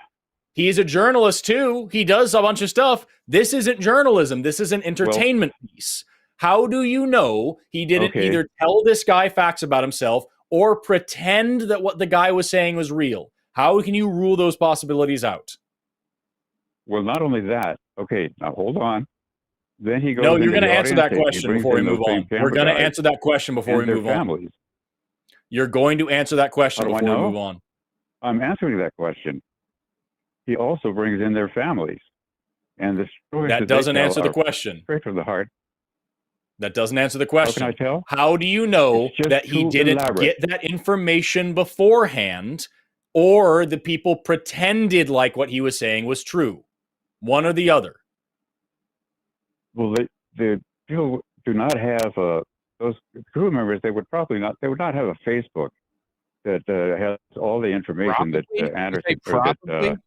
He's a journalist too. He does a bunch of stuff. This isn't journalism. This is an entertainment piece. How do you know he didn't either tell this guy facts about himself or pretend that what the guy was saying was real? How can you rule those possibilities out? Well, not only that. Okay, now hold on. Then he goes. No, you're going to answer that question before we move on. We're going to answer that question before we move on. You're going to answer that question before we move on. I'm answering that question. He also brings in their families, and the stories that doesn't answer the question. Straight from the heart. That doesn't answer the question. How can I tell? How do you know that he didn't get that information beforehand, or the people pretended like what he was saying was true? One or the other. Well, the people do not have those crew members. They would not have a Facebook that has all the information that Anderson or that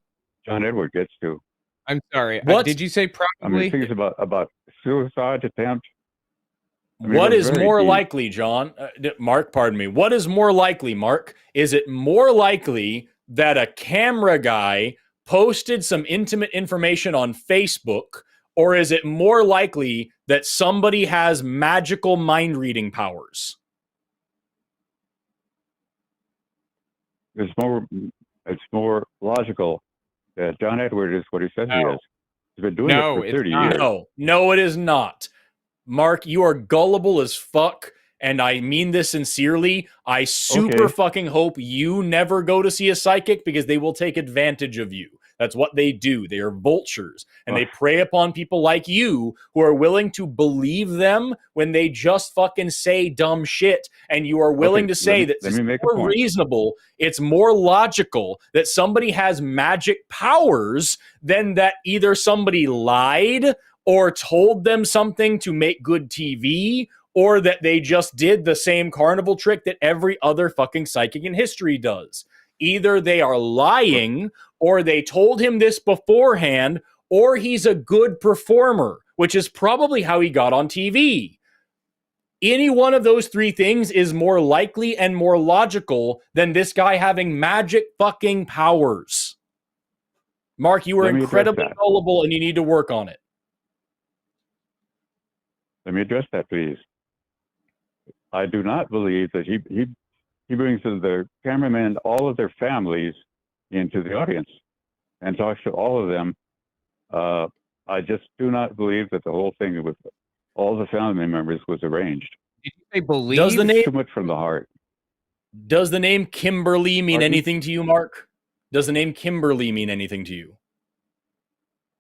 John Edward gets to. I'm sorry. What did you say? Probably. I mean, things about suicide attempt. I mean, what is more likely, John? Mark, pardon me. What is more likely, Mark? Is it more likely that a camera guy posted some intimate information on Facebook, or is it more likely that somebody has magical mind reading powers? It's more logical that John Edward is what he says he is. He's been doing it for 30 years. No, it is not. Mark, you are gullible as fuck, and I mean this sincerely. I super fucking hope you never go to see a psychic because they will take advantage of you. That's what they do. They are vultures, and they prey upon people like you who are willing to believe them when they just fucking say dumb shit, and you are willing to say that it's more reasonable, it's more logical that somebody has magic powers than that either somebody lied or told them something to make good TV, or that they just did the same carnival trick that every other fucking psychic in history does. Either they are lying, or they told him this beforehand, or he's a good performer, which is probably how he got on TV. Any one of those three things is more likely and more logical than this guy having magic fucking powers. Mark, you are incredibly gullible and you need to work on it. Let me address that, please. I do not believe that he brings the cameramen, all of their families, into the audience and talks to all of them. I just do not believe that the whole thing with all the family members was arranged. Did you say believe? Does the name, too much from the heart. Does the name Kimberly mean anything to you, Mark? Does the name Kimberly mean anything to you?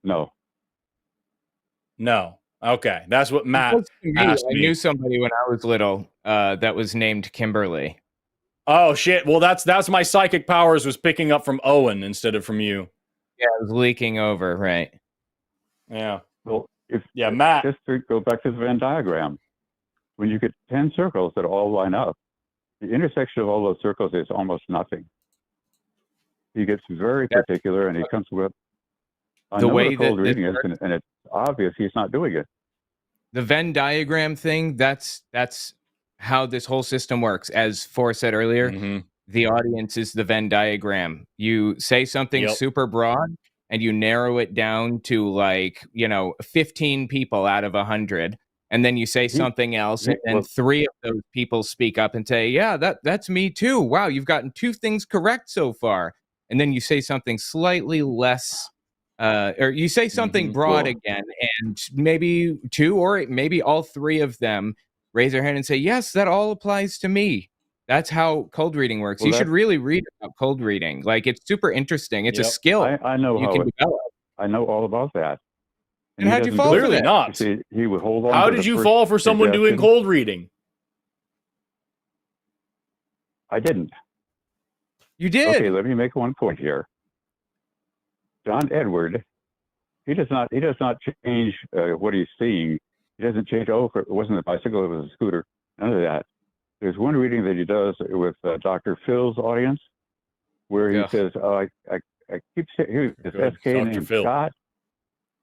No. No. Okay, that's what Matt asked me. I knew somebody when I was little that was named Kimberly. Oh shit! Well, that's my psychic powers was picking up from Owen instead of from you. Yeah, it was leaking over, right? Yeah. Well, Matt. Just to go back to the Venn diagram, when you get 10 circles that all line up, the intersection of all those circles is almost nothing. He gets very particular, and he comes with the way that cold reading is, and it's obvious he's not doing it. The Venn diagram thing, that's how this whole system works. As Forrest said earlier, the audience is the Venn diagram. You say something super broad and you narrow it down to 15 people out of 100. And then you say something else, and 3 of those people speak up and say, yeah, that's me too. Wow, you've gotten 2 things correct so far. And then you say something slightly less or you say something broad again, and maybe 2 or maybe all 3 of them raise their hand and say, yes, that all applies to me. That's how cold reading works. Well, you should really read about cold reading. It's super interesting. It's a skill. I know you can develop. I know all about that. And how'd you fall for that? Not. See, he would hold on. How did you fall for someone doing cold reading? I didn't. You did. Okay, let me make one point here. John Edward, he does not change what he's seeing. He doesn't change. It wasn't a bicycle; it was a scooter. None of that. There's one reading that he does with Dr. Phil's audience, where he says, "I keep saying this SK named Scott,"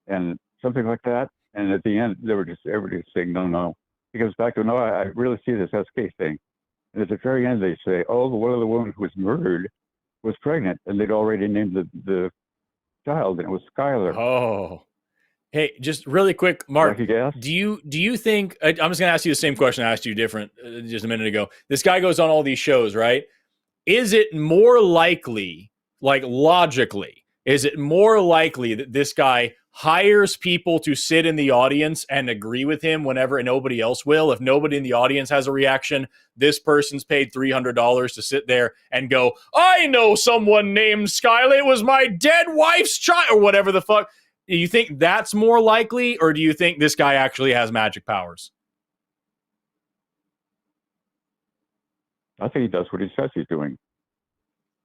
and something like that. And at the end, everybody saying, "No." He goes back to, "No, I really see this SK thing." And at the very end, they say, "Oh, one of the women who was murdered was pregnant," and they'd already named the child, and it was Skylar. Oh, hey, just really quick, Mark. Do you think? I'm just going to ask you the same question I asked you different just a minute ago. This guy goes on all these shows, right? Is it more likely, logically, is it more likely that this guy hires people to sit in the audience and agree with him whenever nobody else will? If nobody in the audience has a reaction, this person's paid $300 to sit there and go, I know someone named Skylar. It was my dead wife's child, or whatever the fuck. Do you think that's more likely, or do you think this guy actually has magic powers? I think he does what he says he's doing.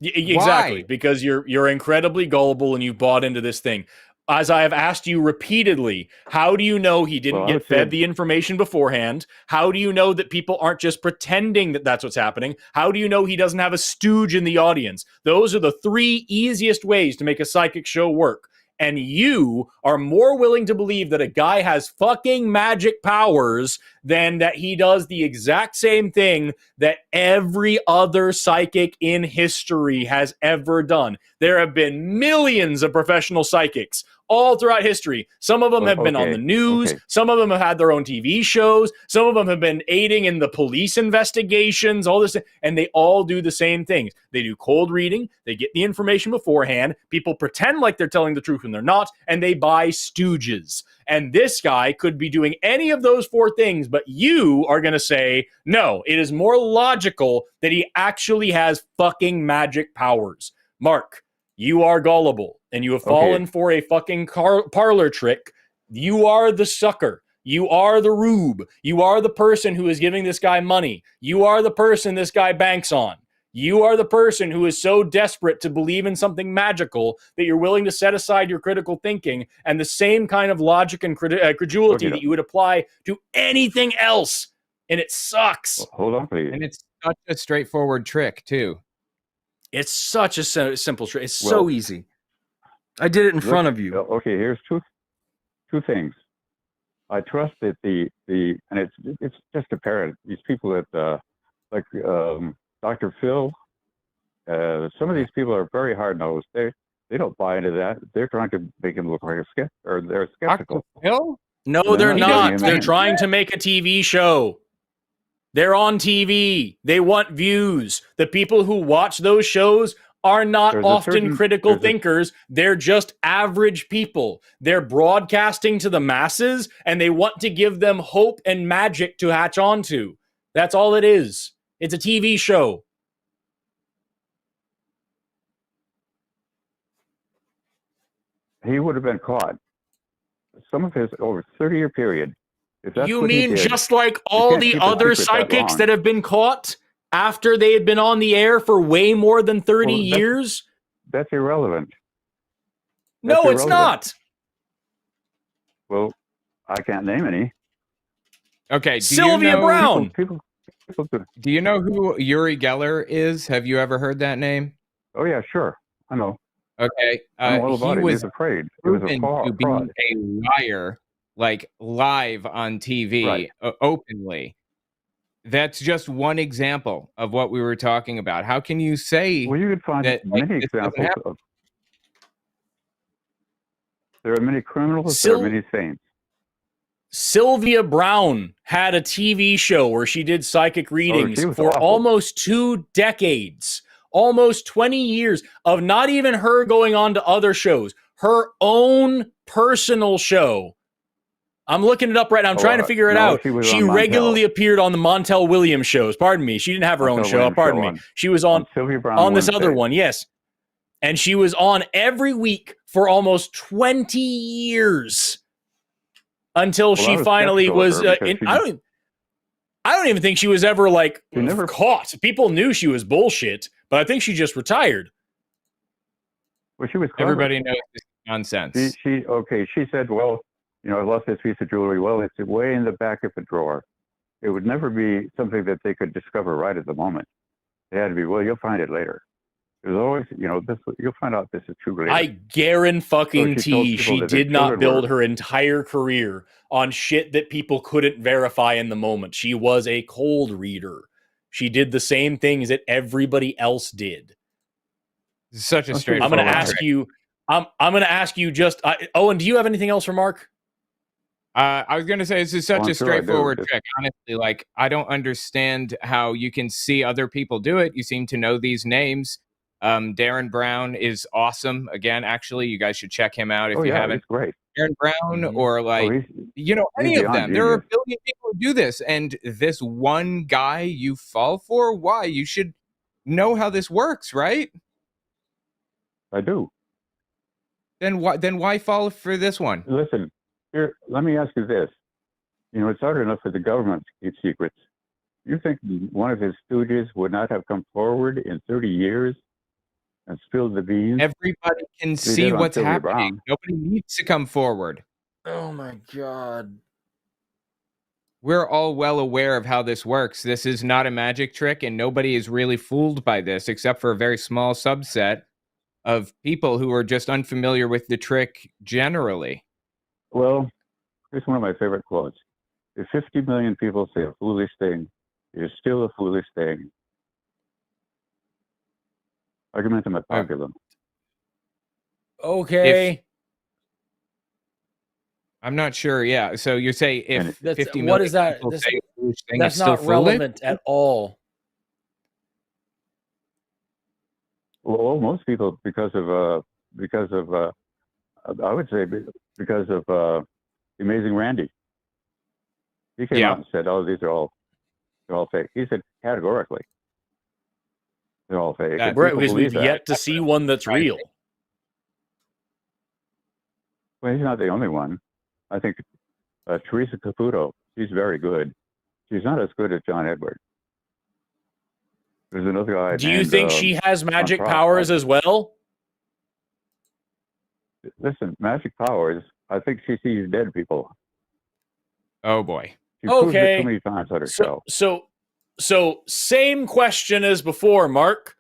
Exactly. Why? Because you're incredibly gullible and you bought into this thing. as I have asked you repeatedly, how do you know he didn't get fed the information beforehand? How do you know that people aren't just pretending that that's what's happening? How do you know he doesn't have a stooge in the audience? Those are the 3 easiest ways to make a psychic show work. And you are more willing to believe that a guy has fucking magic powers than that he does the exact same thing that every other psychic in history has ever done. There have been millions of professional psychics all throughout history. Some of them have been on the news. Some of them have had their own TV shows. Some of them have been aiding in the police investigations, all this, and they all do the same things. They do cold reading. They get the information beforehand. People pretend like they're telling the truth when they're not, and they buy stooges. And this guy could be doing any of those 4 things, but you are going to say, no, it is more logical that he actually has fucking magic powers. Mark, you are gullible, and you have fallen for a fucking parlor trick. You are the sucker. You are the rube. You are the person who is giving this guy money. You are the person this guy banks on. You are the person who is so desperate to believe in something magical that you're willing to set aside your critical thinking and the same kind of logic and credulity that you would apply to anything else. And it sucks. Well, hold on, please. And it's such a straightforward trick, too. It's such a simple trick. It's so easy. I did it in front of you. Okay, here's two things. I trust that and it's just apparent. These people that like Dr. Phil, some of these people are very hard nosed. They don't buy into that. They're trying to make him look like they're skeptical. Dr. Phil? No, they're not. They're trying to make a TV show. They're on TV. They want views. The people who watch those shows are not often critical thinkers. They're just average people. They're broadcasting to the masses, and they want to give them hope and magic to hatch onto. That's all it is. It's a TV show. He would have been caught. Some of his over 30-year period. You mean just like all the other psychics that have been caught after they had been on the air for way more than 30 years? That's irrelevant. No, it's not. Well, I can't name any. Okay, Sylvia Brown. Do you know who Uri Geller is? Have you ever heard that name? Oh yeah, sure. I know. Okay, I know all about he was afraid. He was a fraud. To be a liar, like live on TV, openly. That's just one example of what we were talking about. How can you say? Well, you could find that, many examples of. There are many criminals. There are many saints. Sylvia Brown had a TV show where she did psychic readings for almost 2 decades, almost 20 years of not even her going on to other shows, her own personal show. I'm looking it up right now. I'm trying to figure it out. She regularly appeared on the Montel Williams shows. Pardon me. She didn't have her own show. Pardon me. She was on Sylvia Brown on this other one. Yes. And she was on every week for almost 20 years until she finally was. I don't even think she was ever caught. People knew she was bullshit, but I think she just retired. Well, she was clever. Everybody knows this nonsense. She said, well, you know, I lost this piece of jewelry. Well, it's way in the back of the drawer. It would never be something that they could discover right at the moment. It had to be, well, you'll find it later. It was always, you know, you'll find out this is true later. I guarantee she did not build her entire career on shit that people couldn't verify in the moment. She was a cold reader. She did the same things that everybody else did. Such a straight. I'm going to ask you. I'm going to ask you just. Owen, do you have anything else for Mark? I was going to say this is such a straightforward trick. Honestly, like I don't understand how you can see other people do it. You seem to know these names. Darren Brown is awesome. Again, actually, you guys should check him out if you haven't. He's great. Darren Brown or any of them. There are a billion people who do this, and this one guy you fall for. Why? You should know how this works, right? I do. Then why fall for this one? Listen, here. Let me ask you this. You know, it's hard enough for the government to keep secrets. You think one of his stooges would not have come forward in 30 years and spilled the beans. Everybody can see what's happening. Nobody needs to come forward. Oh my God. We're all well aware of how this works. This is not a magic trick, and nobody is really fooled by this except for a very small subset of people who are just unfamiliar with the trick generally. Well, here's one of my favorite quotes. If 50 million people say a foolish thing, it is still a foolish thing. Argumentum ad populum. Okay. I'm not sure. Yeah. So you say if 50 million what is that? people say a foolish thing, that's it's still not relevant at all. Well, most people, because of I would say because of Amazing Randy. He came out and said, "Oh, they're all fake." He said categorically, they're all fake. Right, because we've yet to see one that's real. Well, he's not the only one. I think Teresa Caputo, she's very good. She's not as good as John Edward. There's another guy. Do you think she has magic powers as well? Listen, magic powers. I think she sees dead people. Oh boy. She proves it too many times on her show. So same question as before, Mark.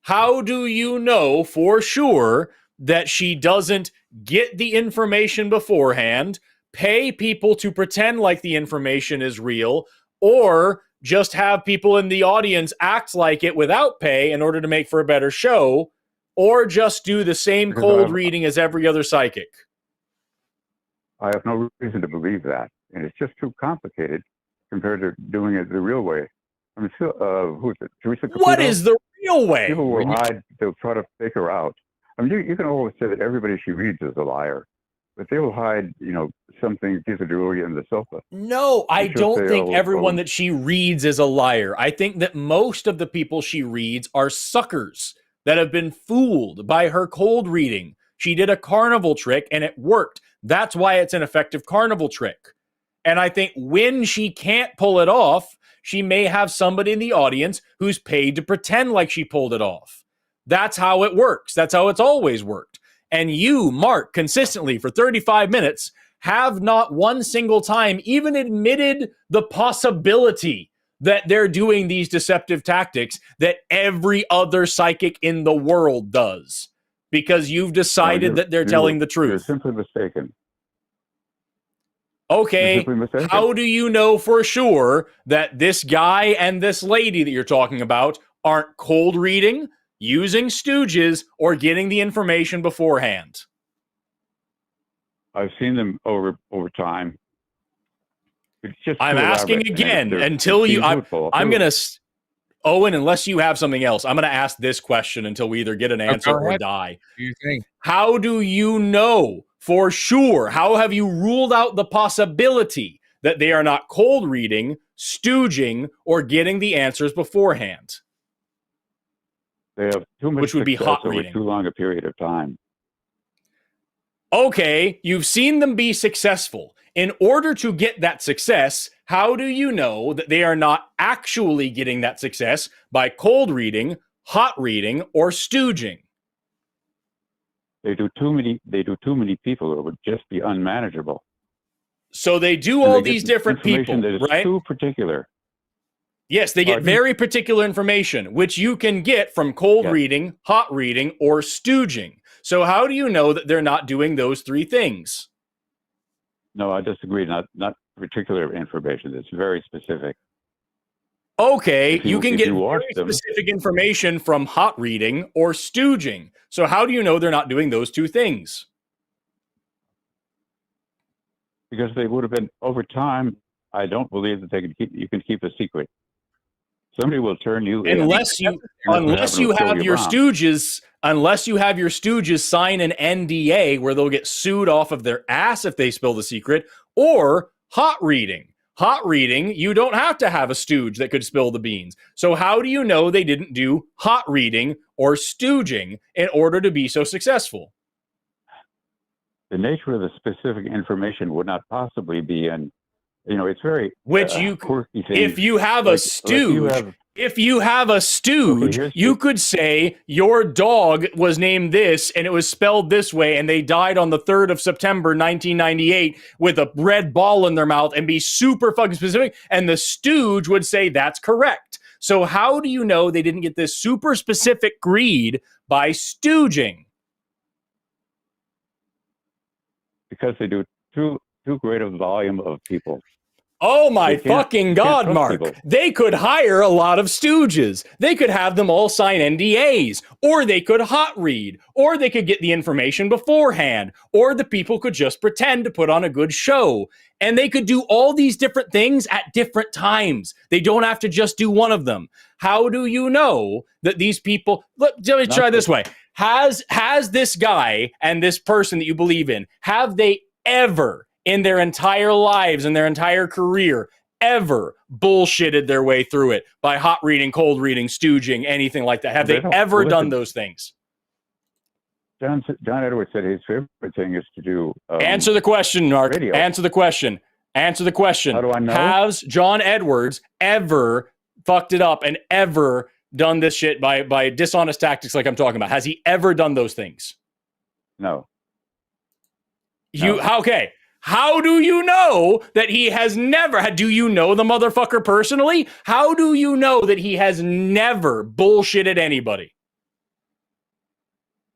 How do you know for sure that she doesn't get the information beforehand, pay people to pretend like the information is real, or just have people in the audience act like it without pay in order to make for a better show, or just do the same cold reading as every other psychic? I have no reason to believe that. And it's just too complicated compared to doing it the real way. I mean, who's it? Teresa Caputo? What is the real way? People will hide. They'll try to fake her out. I mean, you can always say that everybody she reads is a liar, but they will hide, something, piece of jewelry in the sofa. No, I don't think everyone that she reads is a liar. I think that most of the people she reads are suckers that have been fooled by her cold reading. She did a carnival trick and it worked. That's why it's an effective carnival trick. And I think when she can't pull it off, she may have somebody in the audience who's paid to pretend like she pulled it off. That's how it works. That's how it's always worked. And you, Mark, consistently for 35 minutes have not one single time even admitted the possibility that they're doing these deceptive tactics that every other psychic in the world does, because you've decided that they're telling the truth. You're simply mistaken. Okay, how do you know for sure that this guy and this lady that you're talking about aren't cold reading, using stooges, or getting the information beforehand? I've seen them over time. It's just I'm asking again until you. I'm going to, Owen, unless you have something else, I'm going to ask this question until we either get an answer or die. What do you think? How do you know for sure? How have you ruled out the possibility that they are not cold reading, stooging, or getting the answers beforehand? They have too much, which would be hot reading, over too long a period of time. Okay, you've seen them be successful. In order to get that success, how do you know that they are not actually getting that success by cold reading, hot reading, or stooging? They do too many people. It would just be unmanageable. So they do all these different people, that is right? Too particular. Yes, they get very particular information, which you can get from cold reading, hot reading, or stooging. So how do you know that they're not doing those three things? No, I disagree. Not particular information. It's very specific. Okay, you can get very specific information from hot reading or stooging. So how do you know they're not doing those two things? Because they would have been over time. I don't believe that you can keep a secret. Somebody will turn you unless you have your stooges sign an NDA where they'll get sued off of their ass if they spill the secret, or hot reading. Hot reading, you don't have to have a stooge that could spill the beans. So how do you know they didn't do hot reading or stooging in order to be so successful? The nature of the specific information would not possibly be in, it's very quirky thing. If you have a stooge, If you have a stooge, you could say your dog was named this and it was spelled this way and they died on the 3rd of September 1998 with a red ball in their mouth and be super fucking specific, and the stooge would say that's correct. So how do you know they didn't get this super specific greed by stooging? Because they do too great a volume of people. Oh my fucking God, Mark. People. They could hire a lot of stooges. They could have them all sign NDAs, or they could hot read, or they could get the information beforehand, or the people could just pretend to put on a good show. And they could do all these different things at different times. They don't have to just do one of them. How do you know that these people, let me try this way. Has this guy and this person that you believe in, have they ever in their entire lives and their entire career ever bullshitted their way through it by hot reading, cold reading, stooging, anything like that? Have they ever done those things? John Edwards said his favorite thing is to do... answer the question, Mark. Radio. Answer the question. Answer the question. How do I know? Has John Edwards ever fucked it up and ever done this shit by dishonest tactics like I'm talking about? Has he ever done those things? No. Okay. How do you know that he has never? Do you know the motherfucker personally? How do you know that he has never bullshitted anybody?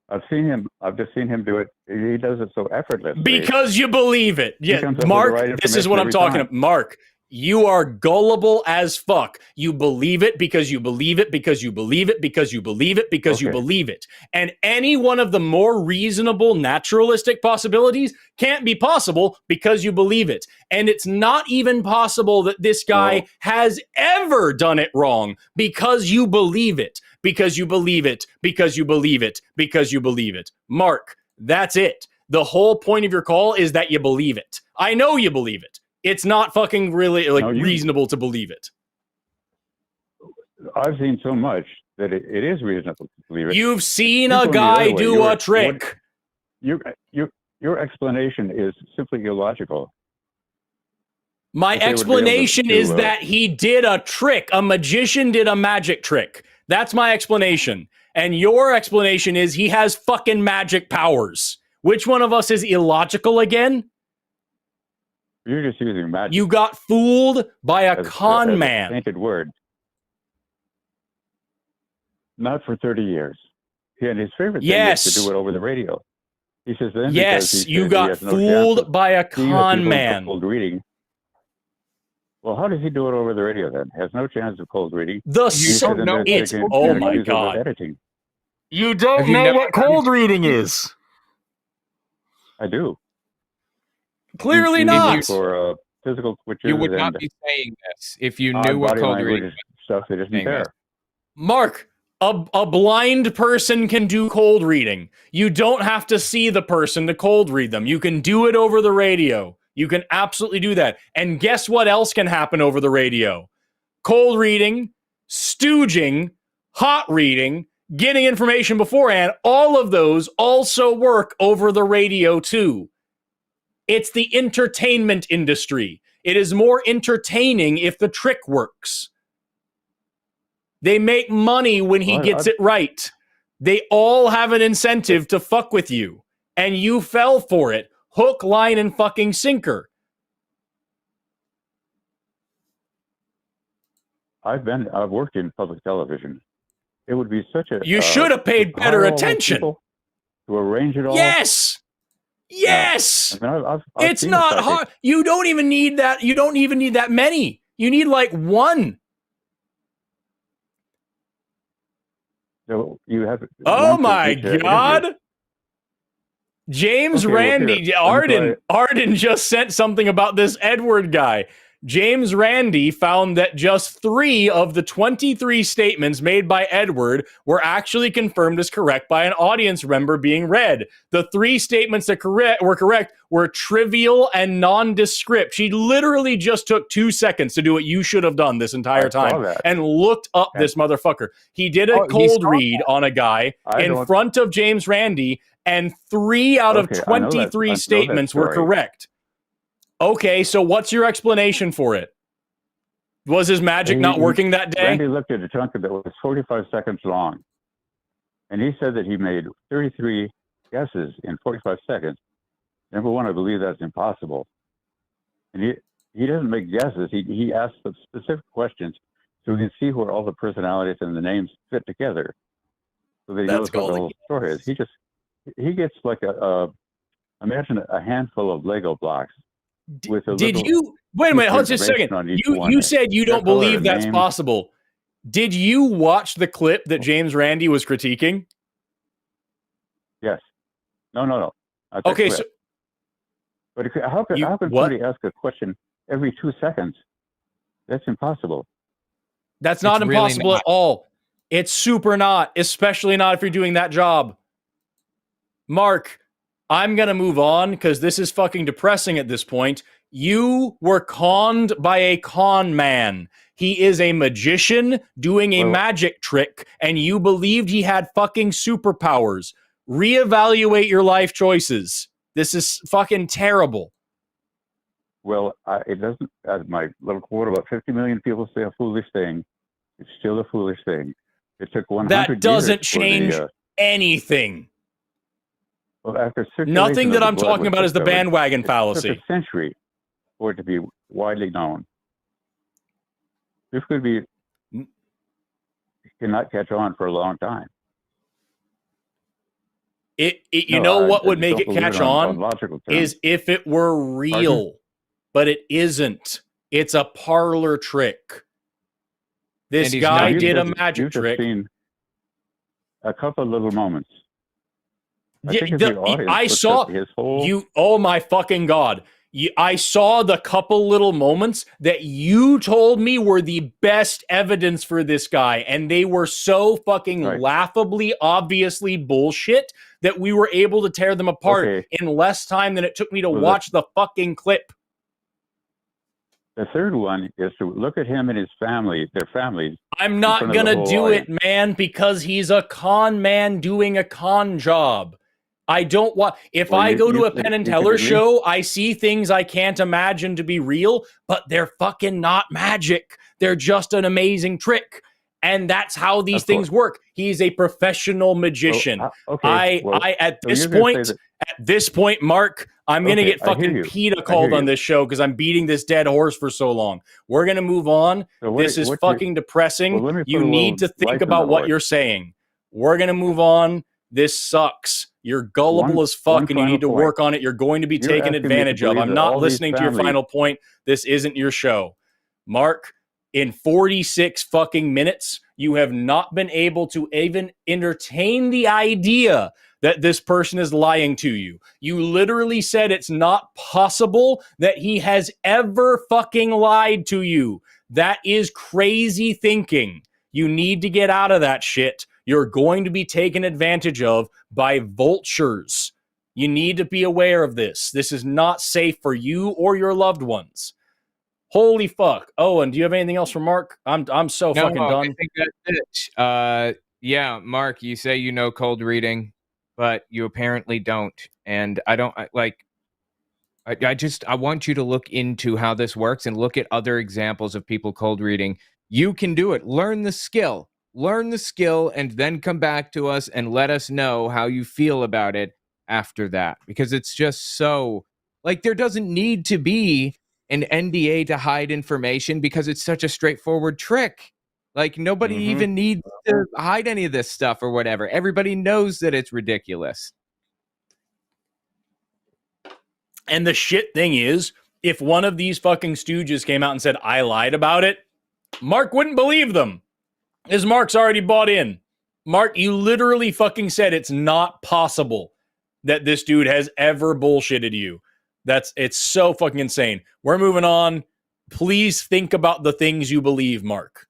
I've just seen him do it. He does it so effortlessly. Because you believe it. Yeah, Mark, this is what I'm talking about. Mark, you are gullible as fuck. You believe it because you believe it because you believe it because you believe it because you believe it. And any one of the more reasonable naturalistic possibilities can't be possible because you believe it. And it's not even possible that this guy has ever done it wrong because you believe it. Because you believe it. Because you believe it. Because you believe it. Mark, that's it. The whole point of your call is that you believe it. I know you believe it. It's not fucking really reasonable to believe it. I've seen so much that it is reasonable to believe it. You've seen a guy do a trick. Your explanation is simply illogical. My explanation is that he did a trick. A magician did a magic trick. That's my explanation. And your explanation is he has fucking magic powers. Which one of us is illogical again? You're just using magic. You got fooled by a con man. A painted word. Not for 30 years. And his favorite thing is to do it over the radio. He says then you got fooled by a con man. Cold reading. Well, how does he do it over the radio then? Has no chance of cold reading. Oh my God. You don't know what cold reading is. I do. Clearly not. For physical switches. You would not be saying this if you knew what cold reading stuff that isn't there. Mark, a blind person can do cold reading. You don't have to see the person to cold read them. You can do it over the radio. You can absolutely do that. And guess what else can happen over the radio? Cold reading, stooging, hot reading, getting information beforehand. All of those also work over the radio too. It's the entertainment industry. It is more entertaining if the trick works. They make money when he gets it right. They all have an incentive to fuck with you. And you fell for it. Hook, line, and fucking sinker. I've worked in public television. It would be such a... You should have paid better attention. To arrange it all. Yes! Yes! I mean, I've it's not hard. You don't even need that. You don't even need that many. You need like one. So you have. Oh my God! James Randi, Arden just sent something about this Edward guy. James Randi found that just 3 of the 23 statements made by Edward were actually confirmed as correct by an audience member being read. The 3 statements that were correct were trivial and nondescript. She literally just took 2 seconds to do what you should have done this entire time and looked up this motherfucker. He did a cold read on a guy in front of James Randi, and 3 out of 23 statements were correct. Okay, so what's your explanation for it? Was his magic not working that day? Randy looked at a chunk that was 45 seconds long, and he said that he made 33 guesses in 45 seconds. Number one, I believe that's impossible. And he doesn't make guesses. He asks the specific questions so we can see where all the personalities and the names fit together. So that he knows what the whole story is. He gets like imagine a handful of Lego blocks. With a wait a minute, hold just a second. You said you don't believe that's possible. Did you watch the clip that James Randi was critiquing? Yes. No. Okay, so but how can somebody ask a question every 2 seconds? That's impossible. That's not impossible at all. It's super not, especially not if you're doing that job. Mark, I'm going to move on because this is fucking depressing at this point. You were conned by a con man. He is a magician doing a magic trick, and you believed he had fucking superpowers. Reevaluate your life choices. This is fucking terrible. Well, it doesn't, as my little quote, about 50 million people say a foolish thing. It's still a foolish thing. It took 100 years. That doesn't change anything. Well, after nothing that I'm talking about is the bandwagon fallacy. It took a century for it to be widely known. This could be, cannot catch on for a long time. You know what would make it catch on is if it were real, but it isn't. It's a parlor trick. This guy did a magic trick. Seen a couple of little moments. I saw his whole... you. Oh my fucking God. I saw the couple little moments that you told me were the best evidence for this guy. And they were so fucking laughably, obviously bullshit that we were able to tear them apart in less time than it took me to watch the fucking clip. The third one is to look at him and his family, their families. I'm not going to do it, man, because he's a con man doing a con job. I don't want... If I go to a Penn and Teller show, I see things I can't imagine to be real, but they're fucking not magic. They're just an amazing trick. And that's how these things work. He's a professional magician. At this point, Mark, I'm going to get fucking PETA called on this show because I'm beating this dead horse for so long. We're going to move on. This is fucking depressing. You need to think about what you're saying. We're going to move on. This sucks. You're gullible as fuck and you need to work on it. You're going to be taken advantage of. I'm not listening to your final point. This isn't your show. Mark, in 46 fucking minutes, you have not been able to even entertain the idea that this person is lying to you. You literally said it's not possible that he has ever fucking lied to you. That is crazy thinking. You need to get out of that shit. You're going to be taken advantage of by vultures. You need to be aware of this. This is not safe for you or your loved ones. Holy fuck. Owen, do you have anything else for Mark? I'm so fucking done. I think that's it. Yeah, Mark, you say you know cold reading, but you apparently don't. And I want you to look into how this works and look at other examples of people cold reading. You can do it. Learn the skill. And then come back to us and let us know how you feel about it after that. Because it's just so, there doesn't need to be an NDA to hide information because it's such a straightforward trick. Nobody even needs to hide any of this stuff or whatever. Everybody knows that it's ridiculous. And the shit thing is, if one of these fucking stooges came out and said, I lied about it, Mark wouldn't believe them. His Mark's already bought in. Mark, you literally fucking said it's not possible that this dude has ever bullshitted you. It's so fucking insane. We're moving on. Please think about the things you believe, Mark.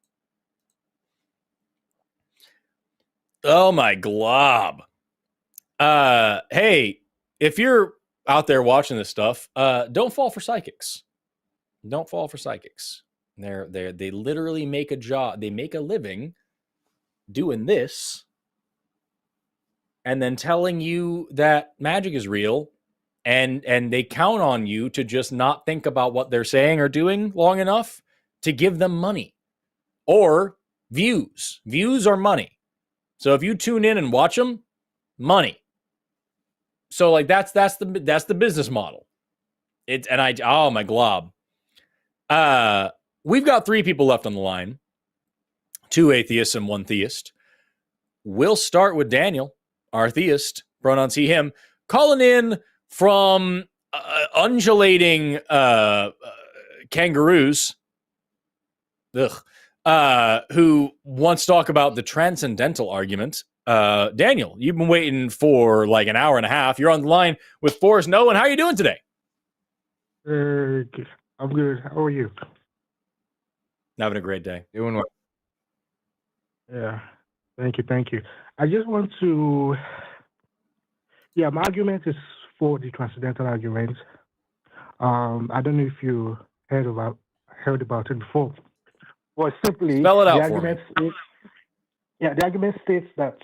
Oh my glob. Hey, if you're out there watching this stuff, don't fall for psychics. Don't fall for psychics. They literally make a job. They make a living doing this and then telling you that magic is real. And they count on you to just not think about what they're saying or doing long enough to give them money or views. Views are money. So if you tune in and watch them, money. So like that's the business model. Oh my glob. We've got 3 people left on the line. 2 atheists and 1 theist. We'll start with Daniel, our theist, pronouns he, him, calling in from undulating kangaroos, who wants to talk about the transcendental argument. Daniel, you've been waiting for like an hour and a half. You're on the line with Forrest and Owen. How are you doing today? I'm good. How are you? Having a great day. Doing well. Yeah. Thank you. I just want to... Yeah, my argument is for the transcendental argument. I don't know if you heard about it before. Well, simply, spell it out the argument the argument states that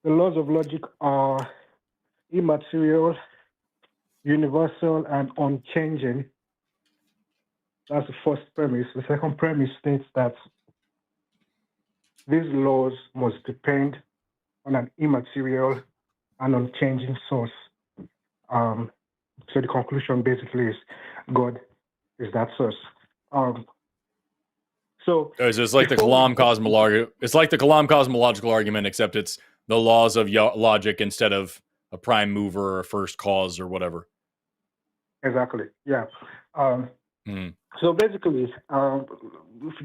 the laws of logic are immaterial, universal, and unchanging. That's the first premise. The second premise states that these laws must depend on an immaterial and unchanging source. So the conclusion basically is God is that source. So it's like the Kalam cosmological. It's like the Kalam cosmological argument, except it's the laws of logic instead of a prime mover or a first cause or whatever. Exactly. Yeah. So basically,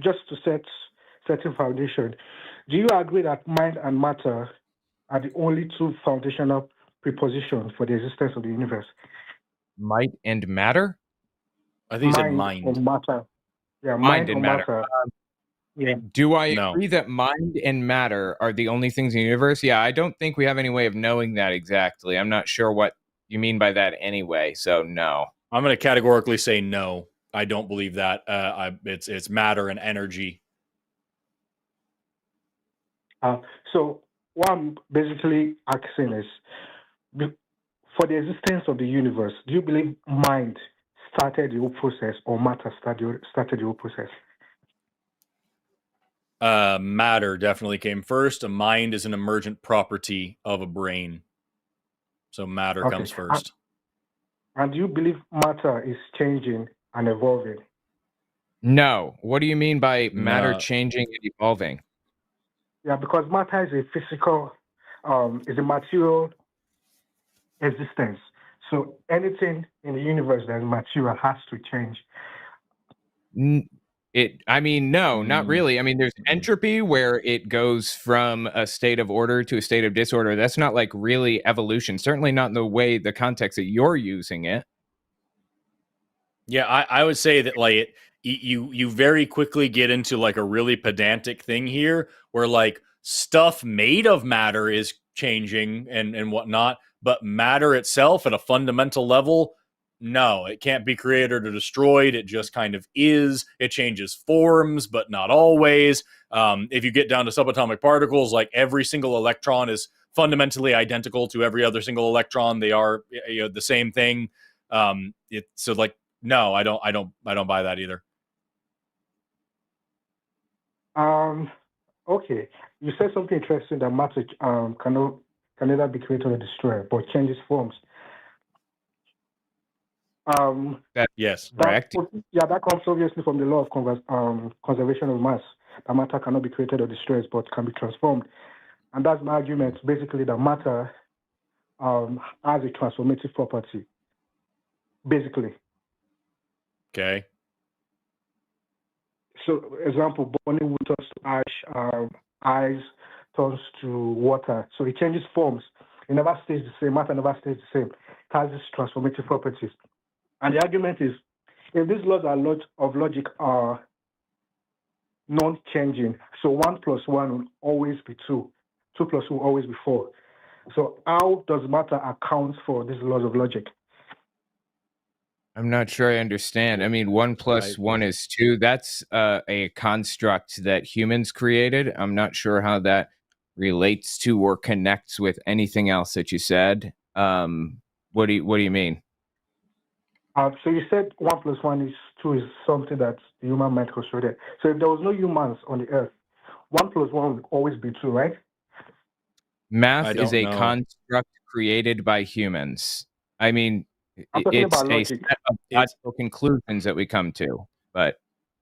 just to set a foundation, do you agree that mind and matter are the only 2 foundational prepositions for the existence of the universe? Might and matter? I think you said mind. Or matter. Yeah, mind and matter. Yeah. Do I agree that mind and matter are the only things in the universe? Yeah, I don't think we have any way of knowing that exactly. I'm not sure what you mean by that anyway, so no. I'm going to categorically say no. I don't believe that. It's matter and energy. So what I'm basically asking is, for the existence of the universe, do you believe mind started the whole process or matter started the whole process? Matter definitely came first. A mind is an emergent property of a brain. So matter comes first. And do you believe matter is changing and evolving? No. What do you mean by matter changing and evolving? Yeah, because matter is a physical, is a material existence. So anything in the universe that is material has to change. No, not really. I mean, there's entropy where it goes from a state of order to a state of disorder. That's not like really evolution. Certainly not in the context that you're using it. Yeah, I would say that like you very quickly get into like a really pedantic thing here where like stuff made of matter is changing and whatnot, but matter itself at a fundamental level, no, it can't be created or destroyed. It just kind of is. It changes forms, but not always. If you get down to subatomic particles, like every single electron is fundamentally identical to every other single electron. They are the same thing. So like, no, I don't buy that either. Okay. You said something interesting that matter can neither be created or destroyed, but changes forms. Yes, correct. That comes obviously from the law of conservation of mass. That matter cannot be created or destroyed, but can be transformed. And that's my argument, basically, that matter has a transformative property, basically. Okay. So, example, burning wood turns to ash, ice turns to water. So it changes forms. It never stays the same. Matter never stays the same. It has these transformative properties. And the argument is, if these laws of logic are non-changing, so 1 + 1 will always be 2. 2 + 2 will always be 4. So how does matter account for these laws of logic? I'm not sure I understand. I mean, 1 + 1 is 2. That's a construct that humans created. I'm not sure how that relates to or connects with anything else that you said. What do you mean? So you said 1 + 1 is 2 is something that the human mind constructed. So if there was no humans on the earth, 1 plus 1 would always be 2, right? Math is a construct created by humans. I mean, it's a set of logical conclusions that we come to, but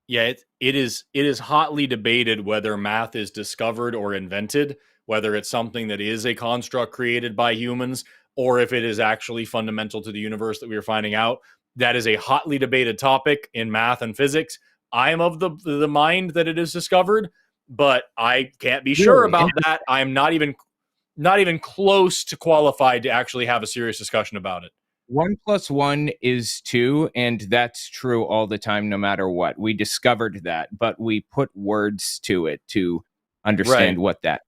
yeah, it is hotly debated whether math is discovered or invented, whether it's something that is a construct created by humans, or if it is actually fundamental to the universe that we are finding out. That is a hotly debated topic in math and physics. I am of the mind that it is discovered, but I can't be sure about that. I am not even close to qualified to actually have a serious discussion about it. 1 plus 1 is 2, and that's true all the time, no matter what. We discovered that, but we put words to it to understand what that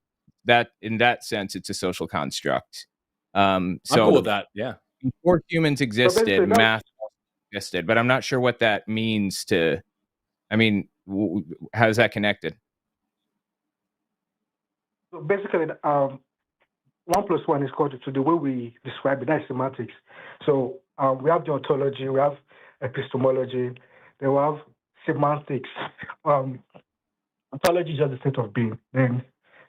in that sense, it's a social construct. So I'm cool with that. Yeah. Before humans existed, math existed, but I'm not sure what that means to. I mean, how is that connected? So basically, 1 plus 1 is called to the way we describe it. That's semantics. So we have the ontology, we have epistemology, then we have semantics. Ontology is just the state of being. Then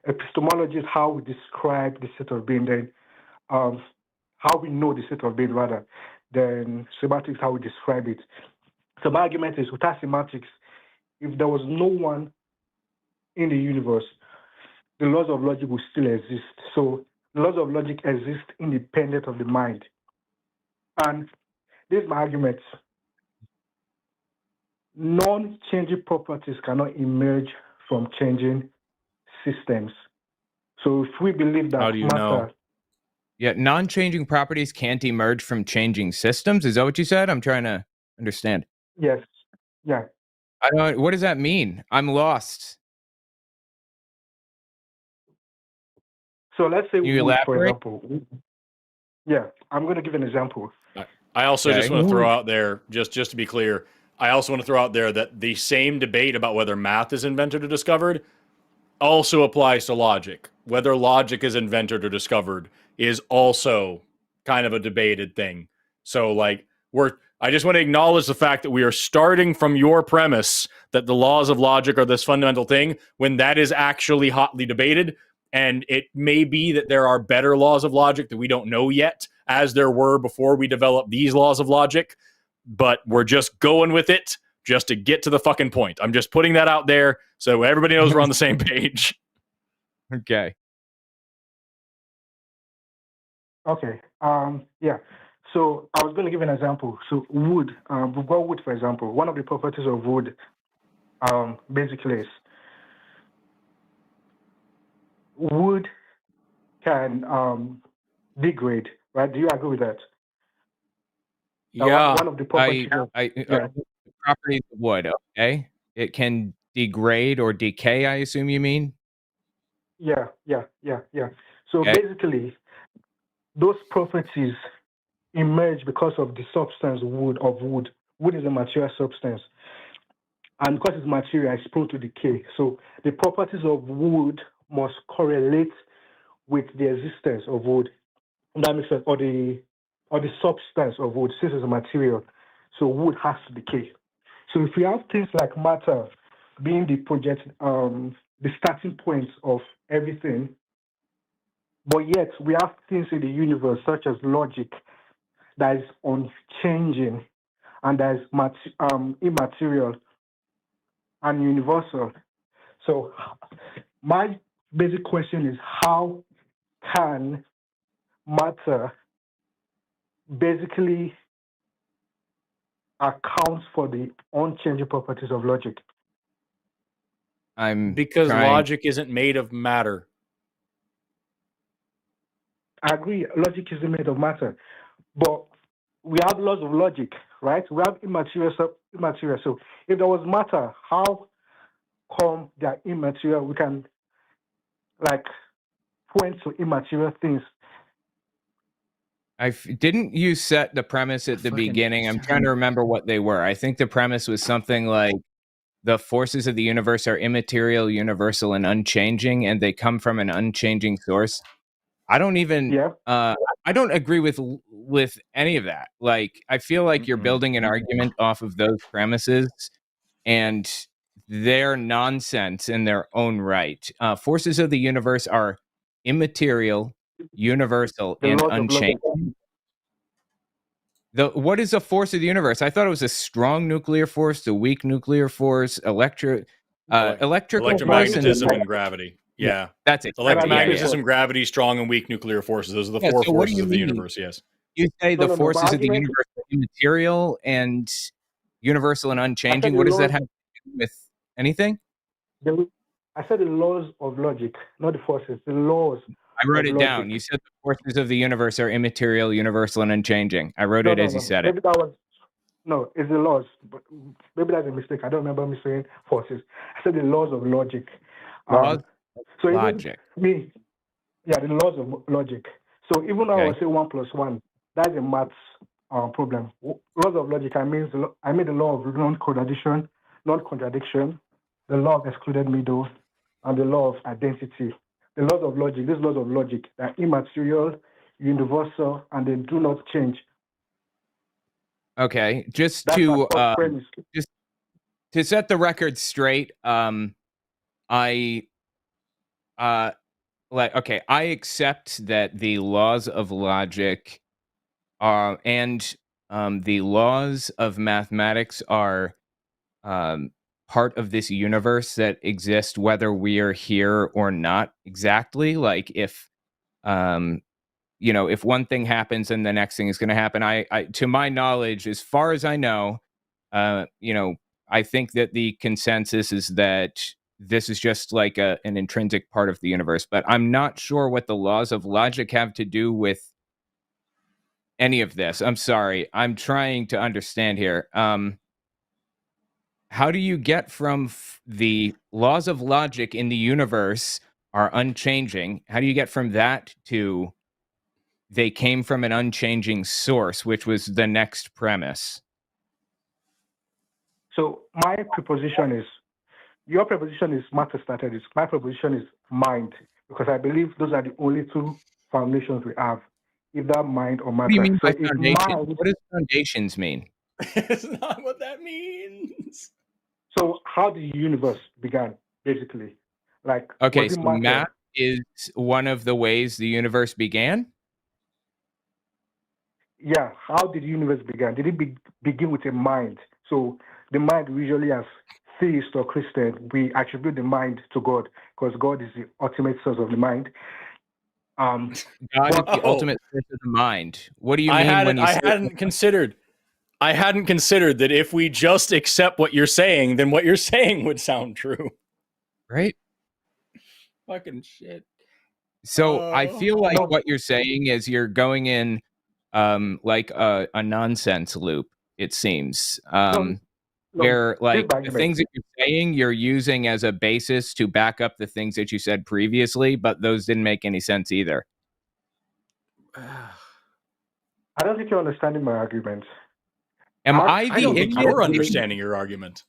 epistemology is how we describe the state of being. Then how we know the state of being, rather. Then semantics is how we describe it. So my argument is, without semantics, if there was no one in the universe, the laws of logic will still exist. So the laws of logic exist independent of the mind. And this is my argument. Non-changing properties cannot emerge from changing systems. So if we believe that how do you know? Yeah, non-changing properties can't emerge from changing systems. Is that what you said? I'm trying to understand. Yes. Yeah. I don't. What does that mean? I'm lost. So let's say wood, for example. Yeah, I'm going to give an example. I also just want to throw out there, just to be clear, I also want to throw out there that the same debate about whether math is invented or discovered also applies to logic. Whether logic is invented or discovered is also kind of a debated thing. So, like, I just want to acknowledge the fact that we are starting from your premise that the laws of logic are this fundamental thing, when that is actually hotly debated. And it may be that there are better laws of logic that we don't know yet, as there were before we developed these laws of logic. But we're just going with it just to get to the fucking point. I'm just putting that out there so everybody knows we're on the same page. Okay. Okay. Yeah. So I was going to give an example. So wood, we've got wood, for example. One of the properties of wood, basically, is wood can degrade, right? Do you agree with that? Yeah. One of the properties properties of wood, okay? It can degrade or decay, I assume you mean? Yeah. So basically, those properties emerge because of the substance wood. Wood is a material substance. And because it's material, it's prone to decay. So the properties of wood must correlate with the existence of wood. That makes sense. Or the substance of wood, since it's a material. So wood has to decay. So if we have things like matter being the the starting point of everything, but yet we have things in the universe such as logic that is unchanging and that is immaterial and universal. So my basic question is, how can matter basically account for the unchanging properties of logic? Because logic isn't made of matter. I agree, logic isn't made of matter. But we have laws of logic, right? We have immaterial. So if there was matter, how come they are immaterial? We can point to immaterial things. Didn't you set the premise at the beginning? I'm trying to remember what they were. I think the premise was something like the forces of the universe are immaterial, universal, and unchanging, and they come from an unchanging source. I don't even. I don't agree with with any of that. Like, I feel like you're building an argument off of those premises, and they're nonsense in their own right. Forces of the universe are immaterial, universal, and unchanging. What is a force of the universe? I thought it was a strong nuclear force, a weak nuclear force, electromagnetism and gravity. Yeah, that's it. Electromagnetism, gravity, strong and weak nuclear forces. Those are the four forces of the universe. Yes. You say the forces of the universe are immaterial and universal and unchanging. What does that have to do with anything? I said the laws of logic, not the forces. The laws. I wrote it down. You said the forces of the universe are immaterial, universal, and unchanging. I wrote it as you said it. Maybe that was no. It's the laws. But maybe that's a mistake. I don't remember me saying forces. I said the laws of logic. Laws of logic. The laws of logic. So even though I say 1 + 1, that's a maths problem. Laws of logic. I mean the law of non-contradiction, the law of excluded middle, and the law of identity. The laws of logic, these laws of logic, are immaterial, universal, and they do not change. Okay, just to set the record straight, I accept that the laws of logic and the laws of mathematics are part of this universe that exists whether we are here or not. Exactly. Like if if one thing happens and the next thing is going to happen, I to my knowledge, as far as I know, I think that the consensus is that this is just like an intrinsic part of the universe, but I'm not sure what the laws of logic have to do with any of this. I'm sorry. I'm trying to understand here. How do you get from the laws of logic in the universe are unchanging? How do you get from that to they came from an unchanging source, which was the next premise? So my preposition is, your preposition is matter started. My preposition is mind, because I believe those are the only two foundations we have, either mind or matter. What do you mean by foundation? What does foundations mean? It's not what that means. So how the universe began, basically. Like, okay, so math is one of the ways the universe began? Yeah, how did the universe begin? Did it begin with a mind? So the mind, usually as theist or Christian, we attribute the mind to God, because God is the ultimate source of the mind. God is the ultimate source of the mind. What do you mean when you say I hadn't considered that if we just accept what you're saying, then what you're saying would sound true. Right? Fucking shit. So I feel like what you're saying is you're going in like a nonsense loop, it seems. Where like the things that you're saying you're using as a basis to back up the things that you said previously, but those didn't make any sense either. I don't think you're understanding my argument. I don't think you're understanding your argument.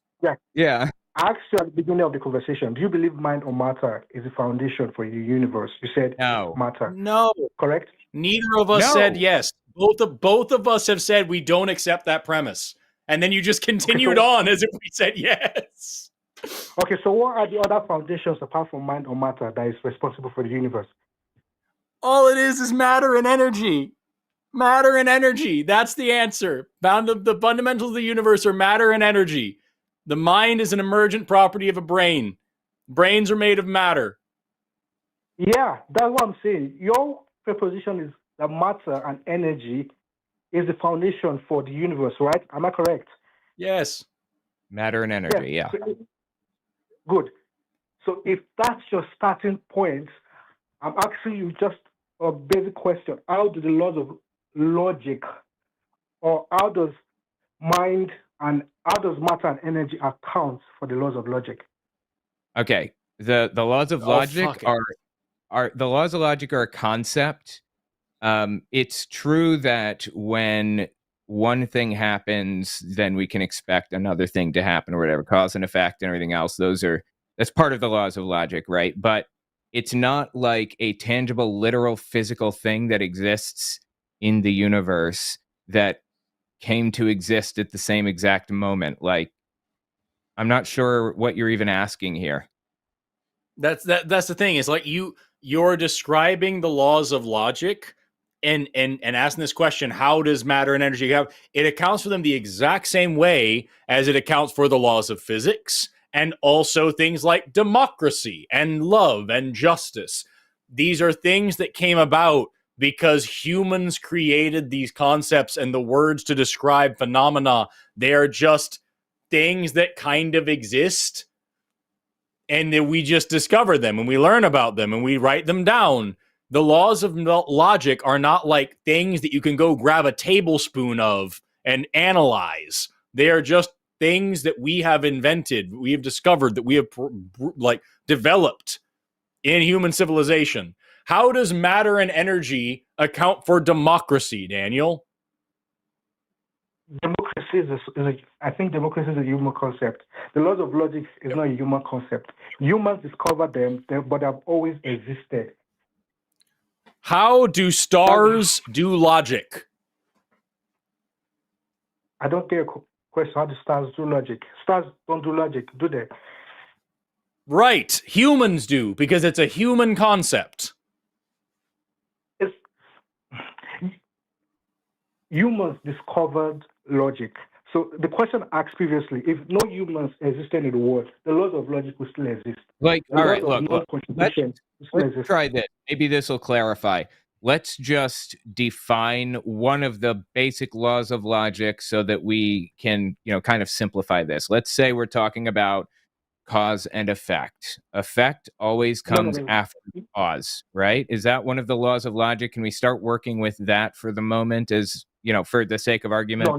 Yeah. I asked you at the beginning of the conversation, do you believe mind or matter is the foundation for the universe? You said no. Matter. No. Correct? Neither of us said yes. Both of us have said we don't accept that premise. And then you just continued on as if we said yes. Okay, so what are the other foundations apart from mind or matter that is responsible for the universe? All it is matter and energy. Matter and energy. That's the answer. The fundamentals of the universe are matter and energy. The mind is an emergent property of a brain. Brains are made of matter. Yeah, that's what I'm saying. Your proposition is that matter and energy is the foundation for the universe, right? Am I correct? Yes. Matter and energy, yeah. Good. So if that's your starting point, I'm asking you just a basic question. How do the laws of logic, or how does mind and how does matter and energy account for the laws of logic? Okay. The laws of logic are the laws of logic are a concept. It's true that when one thing happens, then we can expect another thing to happen or whatever, cause and effect and everything else. That's part of the laws of logic, right? But it's not like a tangible, literal, physical thing that exists in the universe that came to exist at the same exact moment? Like, I'm not sure what you're even asking here. That's the thing. Is like you're describing the laws of logic and asking this question, how does matter and energy have it accounts for them the exact same way as it accounts for the laws of physics and also things like democracy and love and justice. These are things that came about because humans created these concepts and the words to describe phenomena. They are just things that kind of exist, and then we just discover them and we learn about them and we write them down. The laws of logic are not like things that you can go grab a tablespoon of and analyze. They are just things that we have invented, we have discovered, that we have like developed in human civilization. How does matter and energy account for democracy, Daniel? Democracy I think democracy is a human concept. The laws of logic is not a human concept. Humans discovered them, but they have always existed. How do stars do logic? I don't get a question. How do stars do logic? Stars don't do logic, do they? Right. Humans do, because it's a human concept. Humans discovered logic. So the question asked previously, if no humans existed in the world, the laws of logic would still exist. Like, all right, look, let's try this. Maybe this will clarify. Let's just define one of the basic laws of logic so that we can, kind of simplify this. Let's say we're talking about cause and effect. Effect always comes after cause, right? Is that one of the laws of logic? Can we start working with that for the moment as, for the sake of argument?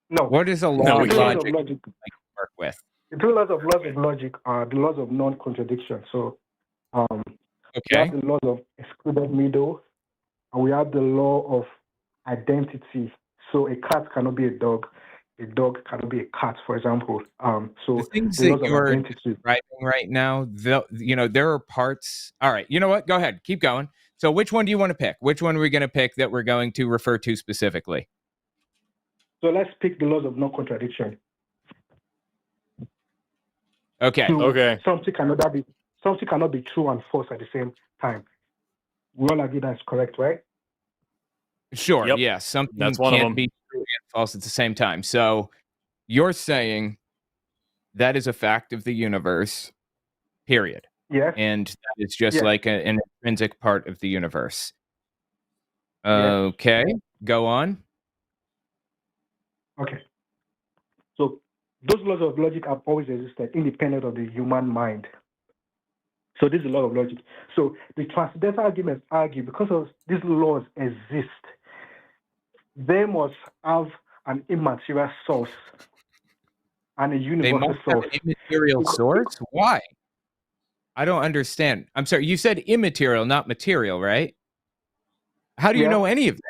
No. What is a law of logic work with? The two laws of logic are the laws of non-contradiction. So we have the laws of excluded middle, and we have the law of identity. So a cat cannot be a dog cannot be a cat, for example. So the things that you're describing right now, there are parts. All right, you know what? Go ahead, keep going. So which one do you want to pick? Which one are we going to pick that we're going to refer to specifically? So let's pick the laws of non-contradiction. Okay. Okay. Something cannot be true and false at the same time. We all agree that's correct, right? Sure. Yep. Yeah. Something that's one can't be true and false at the same time. So you're saying that is a fact of the universe, period. Yes. And that is just like an intrinsic part of the universe. Yes. Okay. Go on. Okay. So those laws of logic have always existed, independent of the human mind. So this is a law of logic. So the Transcendental arguments argue because of these laws exist, they must have an immaterial source and a universal source. Have an immaterial source? Why? I don't understand. I'm sorry, you said immaterial, not material, right? How do you know any of that?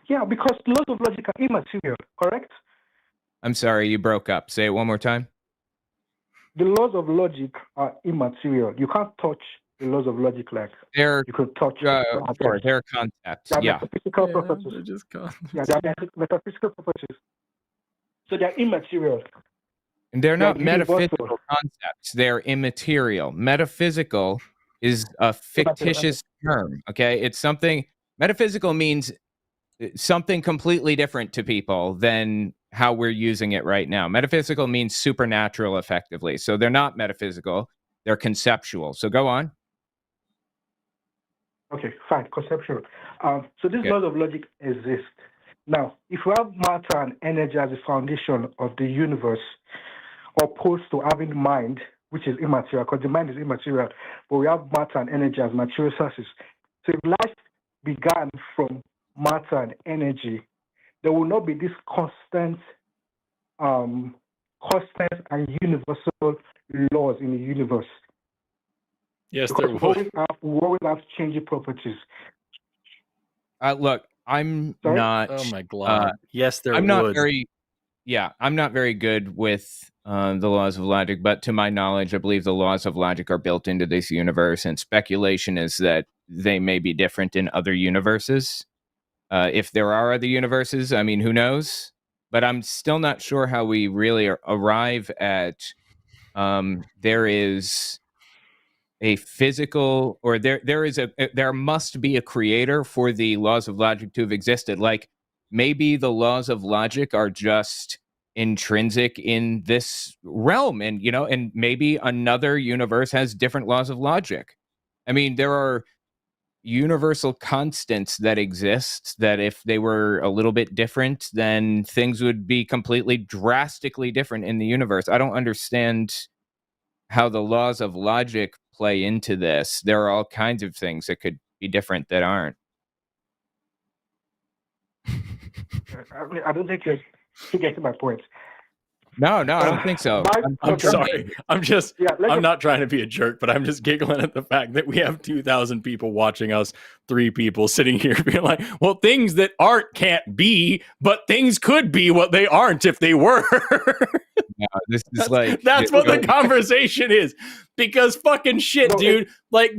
Yeah, because the laws of logic are immaterial, correct? I'm sorry, you broke up. Say it one more time. The laws of logic are immaterial. You can't touch the laws of logic like you could touch. Of course, they're concepts. They're metaphysical properties. They're just concepts. Yeah, they're metaphysical properties. So they're immaterial. And they're not metaphysical concepts. They're immaterial. Metaphysical is a fictitious term, okay? It's something... Metaphysical means something completely different to people than how we're using it right now. Metaphysical means supernatural, effectively. So they're not metaphysical. They're conceptual. So go on. Okay, fine. Conceptual. So these laws of logic exist. Now, if we have matter and energy as the foundation of the universe, opposed to having mind, which is immaterial, because the mind is immaterial, but we have matter and energy as material sources. So if life began from matter and energy, there will not be this constant and universal laws in the universe. Yes, because there would. We always have changing properties. Look, I'm not. Oh my God! Yes, there I'm would. not very. Yeah, I'm not very good with the laws of logic, but to my knowledge, I believe the laws of logic are built into this universe, and speculation is that they may be different in other universes. If there are other universes, I mean, who knows? But I'm still not sure how we really arrive at there is a physical, or there must be a creator for the laws of logic to have existed. Like, maybe the laws of logic are just intrinsic in this realm, and and maybe another universe has different laws of logic. I mean, there are universal constants that exist that if they were a little bit different, then things would be completely drastically different in the universe. I don't understand how the laws of logic play into this. There are all kinds of things that could be different that aren't. I don't think you're getting my point. No, I don't think so. I'm sorry. I'm not trying to be a jerk, but I'm just giggling at the fact that we have 2,000 people watching us, 3 people sitting here being like, well, things that aren't can't be, but things could be what they aren't if they were. No, this is that's what the conversation is. Because fucking shit, dude. Like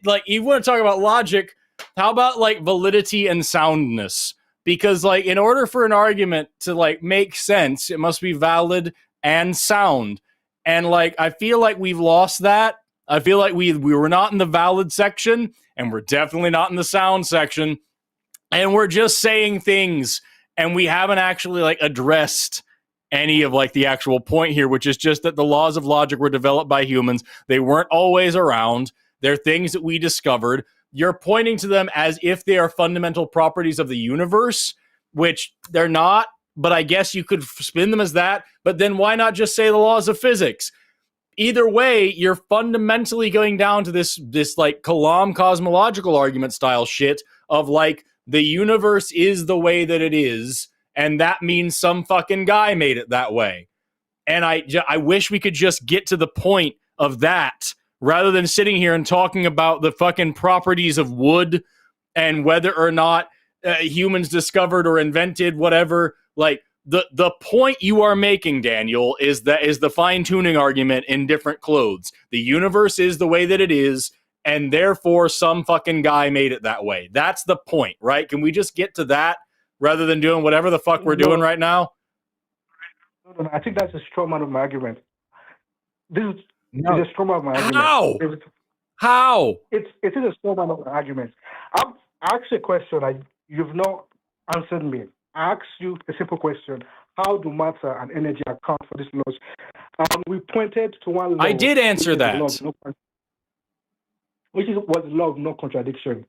like, you want to talk about logic, how about like validity and soundness? Because like, in order for an argument to like make sense, it must be valid and sound. And like, I feel like we've lost that. I feel like we were not in the valid section, and we're definitely not in the sound section. And we're just saying things, and we haven't actually like addressed any of like the actual point here, which is just that the laws of logic were developed by humans. They weren't always around. They're things that we discovered. You're pointing to them as if they are fundamental properties of the universe, which they're not, but I guess you could spin them as that. But then why not just say the laws of physics? Either way, you're fundamentally going down to this like Kalam cosmological argument style shit of like, the universe is the way that it is, and that means some fucking guy made it that way. And I wish we could just get to the point of that, rather than sitting here and talking about the fucking properties of wood and whether or not humans discovered or invented whatever. Like, the point you are making, Daniel, is the fine-tuning argument in different clothes. The universe is the way that it is, and therefore some fucking guy made it that way. That's the point, right? Can we just get to that rather than doing whatever the fuck we're doing right now? No, I think that's a straw man of my argument. This is a straw man of my argument. How? It is a straw man of my argument. I asked you a question. You've not answered me. I asked you a simple question. How do matter and energy account for these laws? We pointed to one law. I did answer that. Which was the law of no contradiction.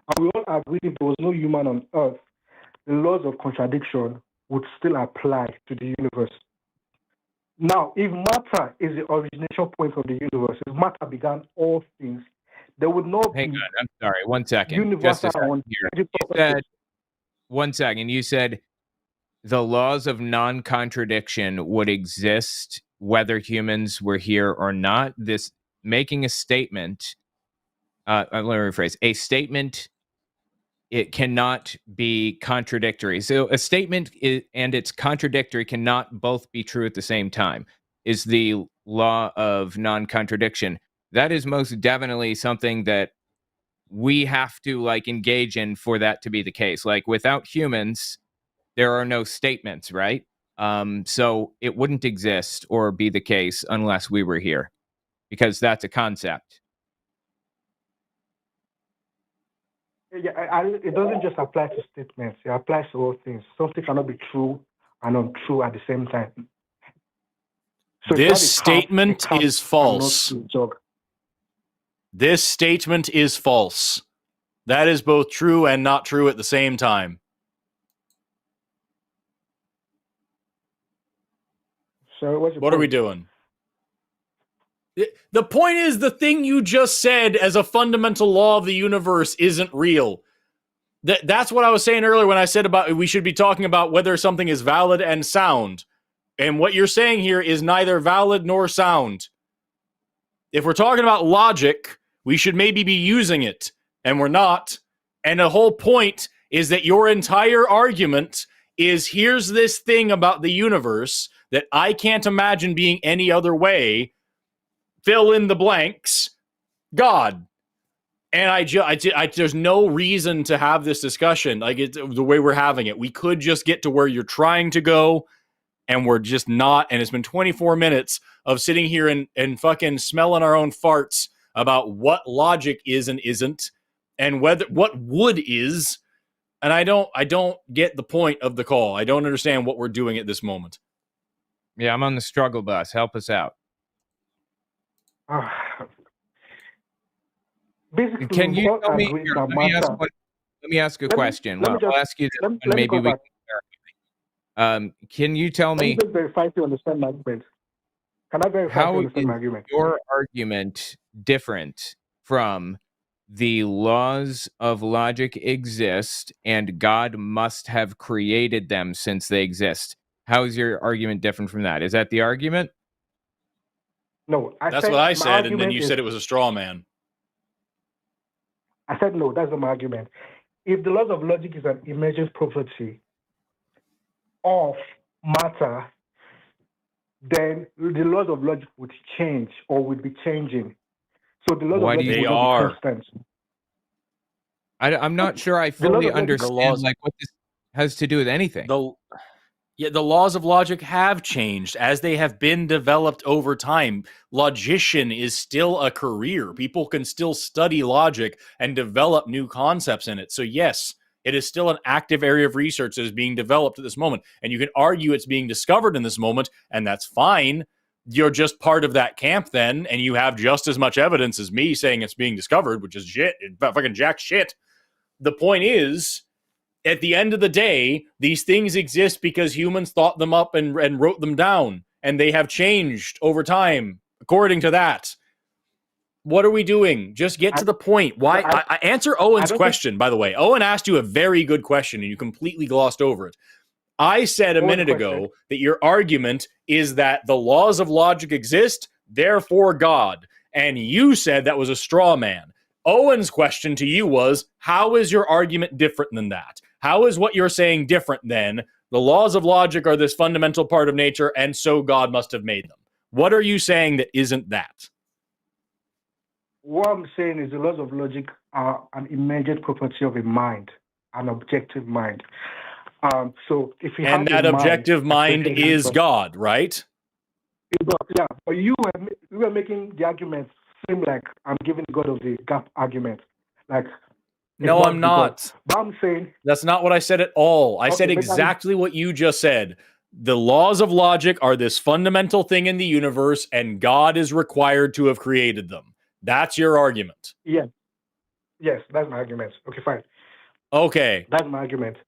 And we all agreed if there was no human on Earth, the laws of contradiction would still apply to the universe. Now, if matter is the origination point of the universe, if matter began all things, there would not Hang be... on, I'm sorry. 1 second. Just a second here. One second. You said the laws of non-contradiction would exist whether humans were here or not. This making a statement... let me rephrase. A statement, it cannot be contradictory. So a statement and its contradictory cannot both be true at the same time, is the law of non-contradiction. That is most definitely something that we have to like engage in for that to be the case. Like, without humans, there are no statements, right? So it wouldn't exist or be the case unless we were here, because that's a concept. Yeah, it doesn't just apply to statements. It applies to all things. Something cannot be true and untrue at the same time. So this statement is false. This statement is false. That is both true and not true at the same time. So what are we doing? The point is, the thing you just said as a fundamental law of the universe isn't real. That's what I was saying earlier when I said about we should be talking about whether something is valid and sound. And what you're saying here is neither valid nor sound. If we're talking about logic, we should maybe be using it, and we're not. And the whole point is that your entire argument is, here's this thing about the universe that I can't imagine being any other way. Fill in the blanks. God. And there's no reason to have this discussion like the way we're having it. We could just get to where you're trying to go, and we're just not. And it's been 24 minutes of sitting here and fucking smelling our own farts about what logic is and isn't, and what wood is. And I don't get the point of the call. I don't understand what we're doing at this moment. Yeah, I'm on the struggle bus. Help us out. Basically, can you tell me? Let me ask a question. I'll ask you this, and maybe we can. Can you tell me? Let me verify to understand my argument. Can I verify to understand my argument? How is your argument different from the laws of logic exist and God must have created them since they exist? How is your argument different from that? Is that the argument? No, that's what I said, and then you said it was a straw man. I said no, that's not my argument. If the laws of logic is an emergent property of matter, then the laws of logic would change or would be changing. So the laws of logic would not be constant. I'm not sure I fully understand like what this has to do with anything. The laws of logic have changed as they have been developed over time. Logician is still a career. People can still study logic and develop new concepts in it. So yes, it is still an active area of research that is being developed at this moment. And you can argue it's being discovered in this moment, and that's fine. You're just part of that camp then, and you have just as much evidence as me saying it's being discovered, which is shit, fucking jack shit. The point is, at the end of the day, these things exist because humans thought them up and wrote them down, and they have changed over time according to that. What are we doing? Just get to the point. Why? I answer Owen's question, by the way. Owen asked you a very good question, and you completely glossed over it. I said a minute ago that your argument is that the laws of logic exist, therefore God. And you said that was a straw man. Owen's question to you was, how is your argument different than that? How is what you're saying different than the laws of logic are this fundamental part of nature, and so God must have made them? What are you saying that isn't that? What I'm saying is the laws of logic are an emergent property of a mind, an objective mind. So if you and that objective mind is God, right? Yeah, but you were making the argument seem like I'm giving God of the gap argument. Like, no, I'm not. But I'm saying that's not what I said at all. I said exactly what you just said. The laws of logic are this fundamental thing in the universe, and God is required to have created them. That's your argument. Yes. Yes, that's my argument. Okay, fine. Okay. That's my argument.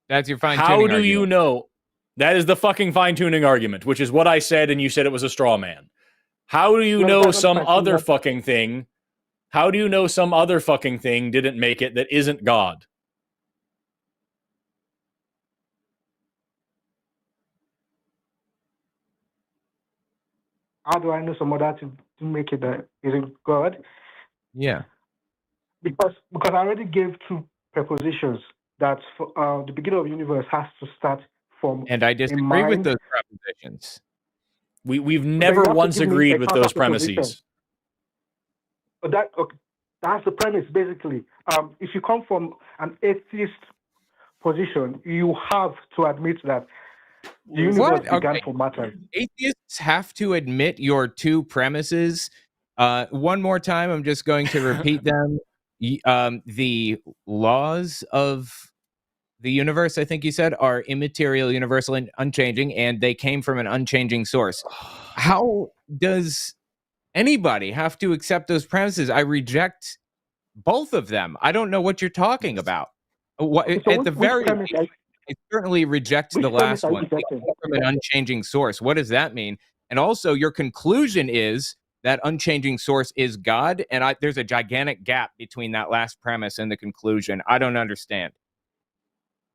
That's your fine-tuning argument. How do you know? That is the fucking fine-tuning argument, which is what I said, and you said it was a straw man. How do you know some other fucking thing? How do you know some other fucking thing didn't make it that isn't God? How do I know some other to make it that isn't God? Yeah. Because I already gave two prepositions that the beginning of the universe has to start from. And I disagree with those prepositions. We've never once agreed with those premises. But that's the premise, basically. If you come from an atheist position, you have to admit that the universe began from matter. Atheists have to admit your two premises. One more time, I'm just going to repeat them. The laws of the universe, I think you said, are immaterial, universal, and unchanging, and they came from an unchanging source. How does anybody have to accept those premises? I reject both of them. I don't know what you're talking about. At the very least, I certainly reject the last one. They come from an unchanging source. What does that mean? And also, your conclusion is that unchanging source is God, and there's a gigantic gap between that last premise and the conclusion. I don't understand.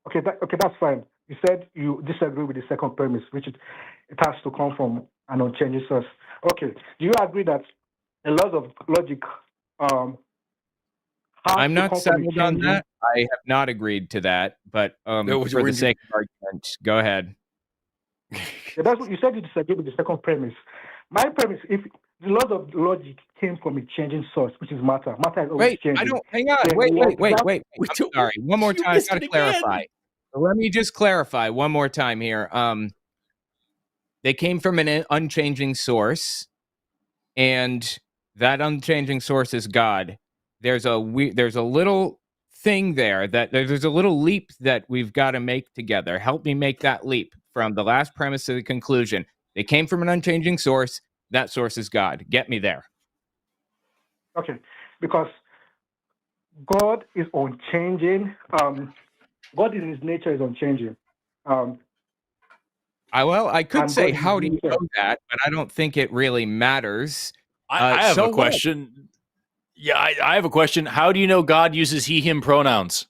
Okay, that's fine. You said you disagree with the second premise, which it has to come from an unchanging source. Okay, do you agree that the laws of logic I'm not settled on that. I have not agreed to that, but for the sake of argument, go ahead. Yeah, that's what you said. You disagree with the second premise. My premise: if the laws of logic came from a changing source, which is matter. Matter is always changing. I don't. Hang on. Wait. I'm sorry. One more time. I gotta clarify. Let me just clarify one more time here. They came from an unchanging source, and that unchanging source is God. There's a little thing there that there's a little leap that we've got to make together. Help me make that leap from the last premise to the conclusion. They came from an unchanging source. That source is God. Get me there. Okay, because God is unchanging. God in his nature is unchanging. I could say, how do you know that? But I don't think it really matters. I have a question. Yeah, I have a question. How do you know God uses he, him pronouns?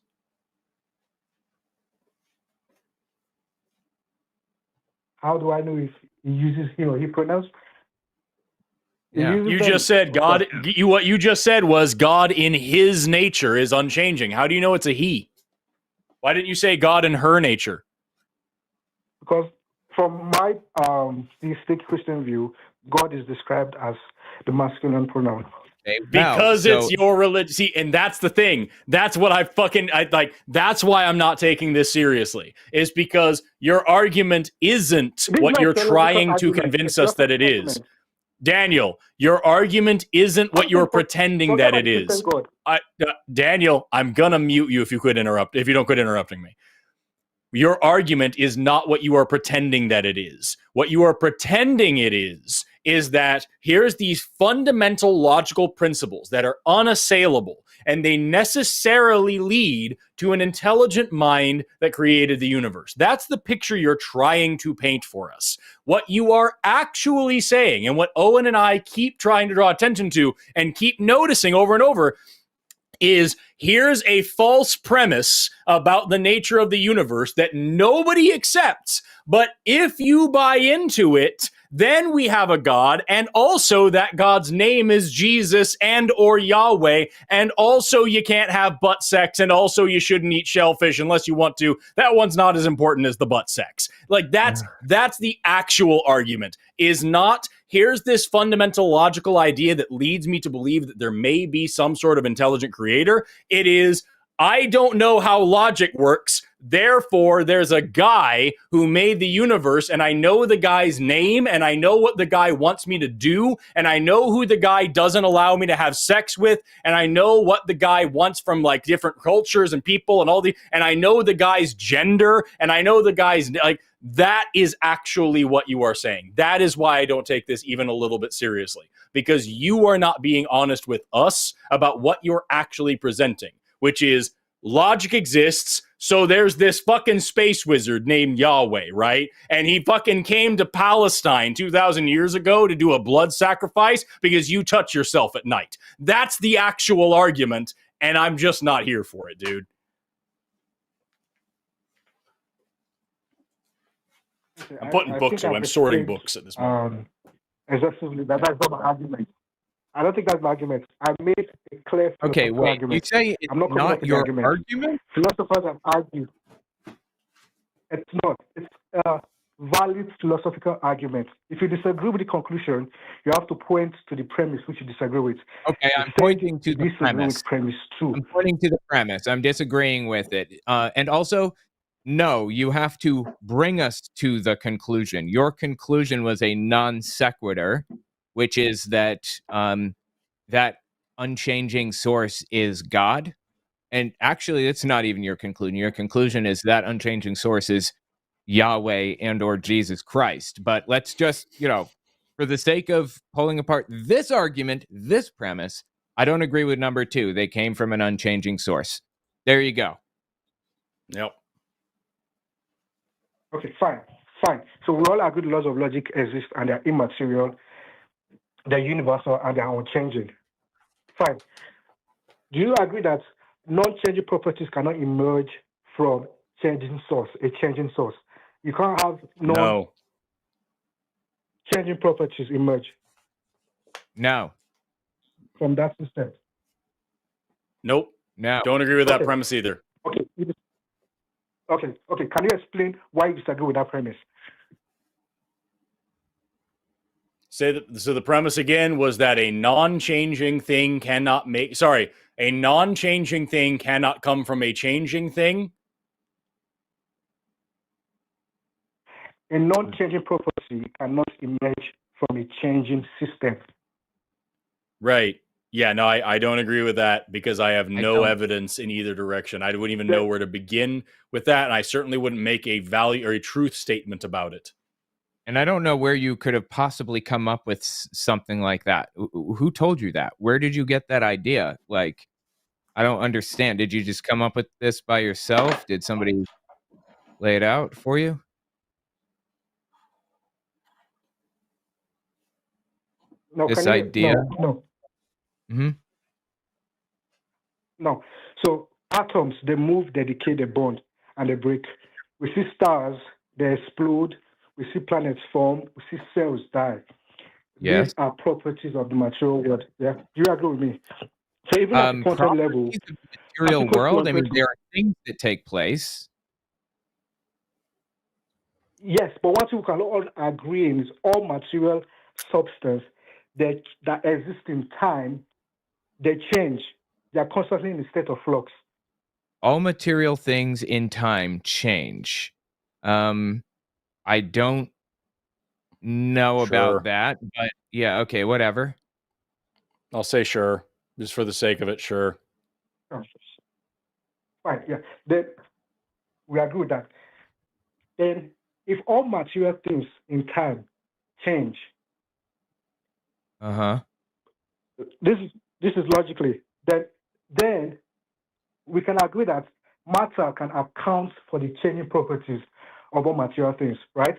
How do I know if he uses him or he pronouns? Yeah. You just said God. What you just said was God in his nature is unchanging. How do you know it's a he? Why didn't you say God in her nature? Because from my theistic Christian view, God is described as the masculine pronoun. Because it's your religion. See, and that's the thing. That's what I like. That's why I'm not taking this seriously. Is because your argument isn't what you're trying to convince us that it is. Daniel, your argument isn't what you're pretending that it is. Daniel, I'm gonna mute you if you don't quit interrupting me. Your argument is not what you are pretending that it is. What you are pretending it is that here's these fundamental logical principles that are unassailable, and they necessarily lead to an intelligent mind that created the universe. That's the picture you're trying to paint for us. What you are actually saying, and what Owen and I keep trying to draw attention to and keep noticing over and over, is here's a false premise about the nature of the universe that nobody accepts. But if you buy into it, then we have a God, and also that God's name is Jesus and or Yahweh, and also you can't have butt sex, and also you shouldn't eat shellfish unless you want to. That one's not as important as the butt sex. Like that's the actual argument, is not here's this fundamental logical idea that leads me to believe that there may be some sort of intelligent creator. It is, I don't know how logic works. Therefore, there's a guy who made the universe, and I know the guy's name, and I know what the guy wants me to do, and I know who the guy doesn't allow me to have sex with, and I know what the guy wants from like different cultures and people and and I know the guy's gender, and I know the guy's like. That is actually what you are saying. That is why I don't take this even a little bit seriously, because you are not being honest with us about what you're actually presenting, which is logic exists. So there's this fucking space wizard named Yahweh, right? And he fucking came to Palestine 2,000 years ago to do a blood sacrifice because you touch yourself at night. That's the actual argument, and I'm just not here for it, dude. Okay, I'm putting books away. I'm sorting books at this moment. Excessively, that's not my argument. I don't think that's my argument. I made a clear argument. You say it's not your argument? Philosophers have argued. It's not. It's a valid philosophical argument. If you disagree with the conclusion, you have to point to the premise which you disagree with. Okay, I'm pointing to the premise. Premise too. I'm pointing to the premise. I'm disagreeing with it. And also, no, you have to bring us to the conclusion. Your conclusion was a non sequitur, which is that that unchanging source is God. And actually, it's not even your conclusion. Your conclusion is that unchanging source is Yahweh and or Jesus Christ. But let's just, for the sake of pulling apart this argument, this premise, I don't agree with number 2. They came from an unchanging source. There you go. Yep. Okay, fine. So we all agree the laws of logic exist and they're immaterial, they're universal, and they're unchanging. Fine. Do you agree that non-changing non-changing cannot emerge from changing source, a changing source? You can't have changing properties emerge. No. From that system. Nope. No. Don't agree with that premise either. Okay. Can you explain why you disagree with that premise? So the premise again was that a non-changing thing cannot make... Sorry, a non-changing thing cannot come from a changing thing? A non-changing property cannot emerge from a changing system. Right. Yeah, no, I don't agree with that because I have no evidence in either direction. I wouldn't even know where to begin with that, and I certainly wouldn't make a value or a truth statement about it. And I don't know where you could have possibly come up with something like that. Who told you that? Where did you get that idea? Like, I don't understand. Did you just come up with this by yourself? Did somebody lay it out for you? No, this idea? No. Mm-hmm. No. So atoms, they move, they decay, they bond, and they break. We see stars, they explode. We see planets form. We see cells die. Yes. These are properties of the material world. Yeah. Do you agree with me? So even at the quantum level, the material world, I mean, there are things that take place. Yes, but what we can all agree in is all material substance that exist in time, they change. They are constantly in a state of flux. All material things in time change. I don't know about that, but yeah, okay, whatever. I'll say sure, just for the sake of it, sure. Fine, yeah. Then we agree with that. Then if all material things in time change, this is logically, then we can agree that matter can account for the changing properties of all material things, right?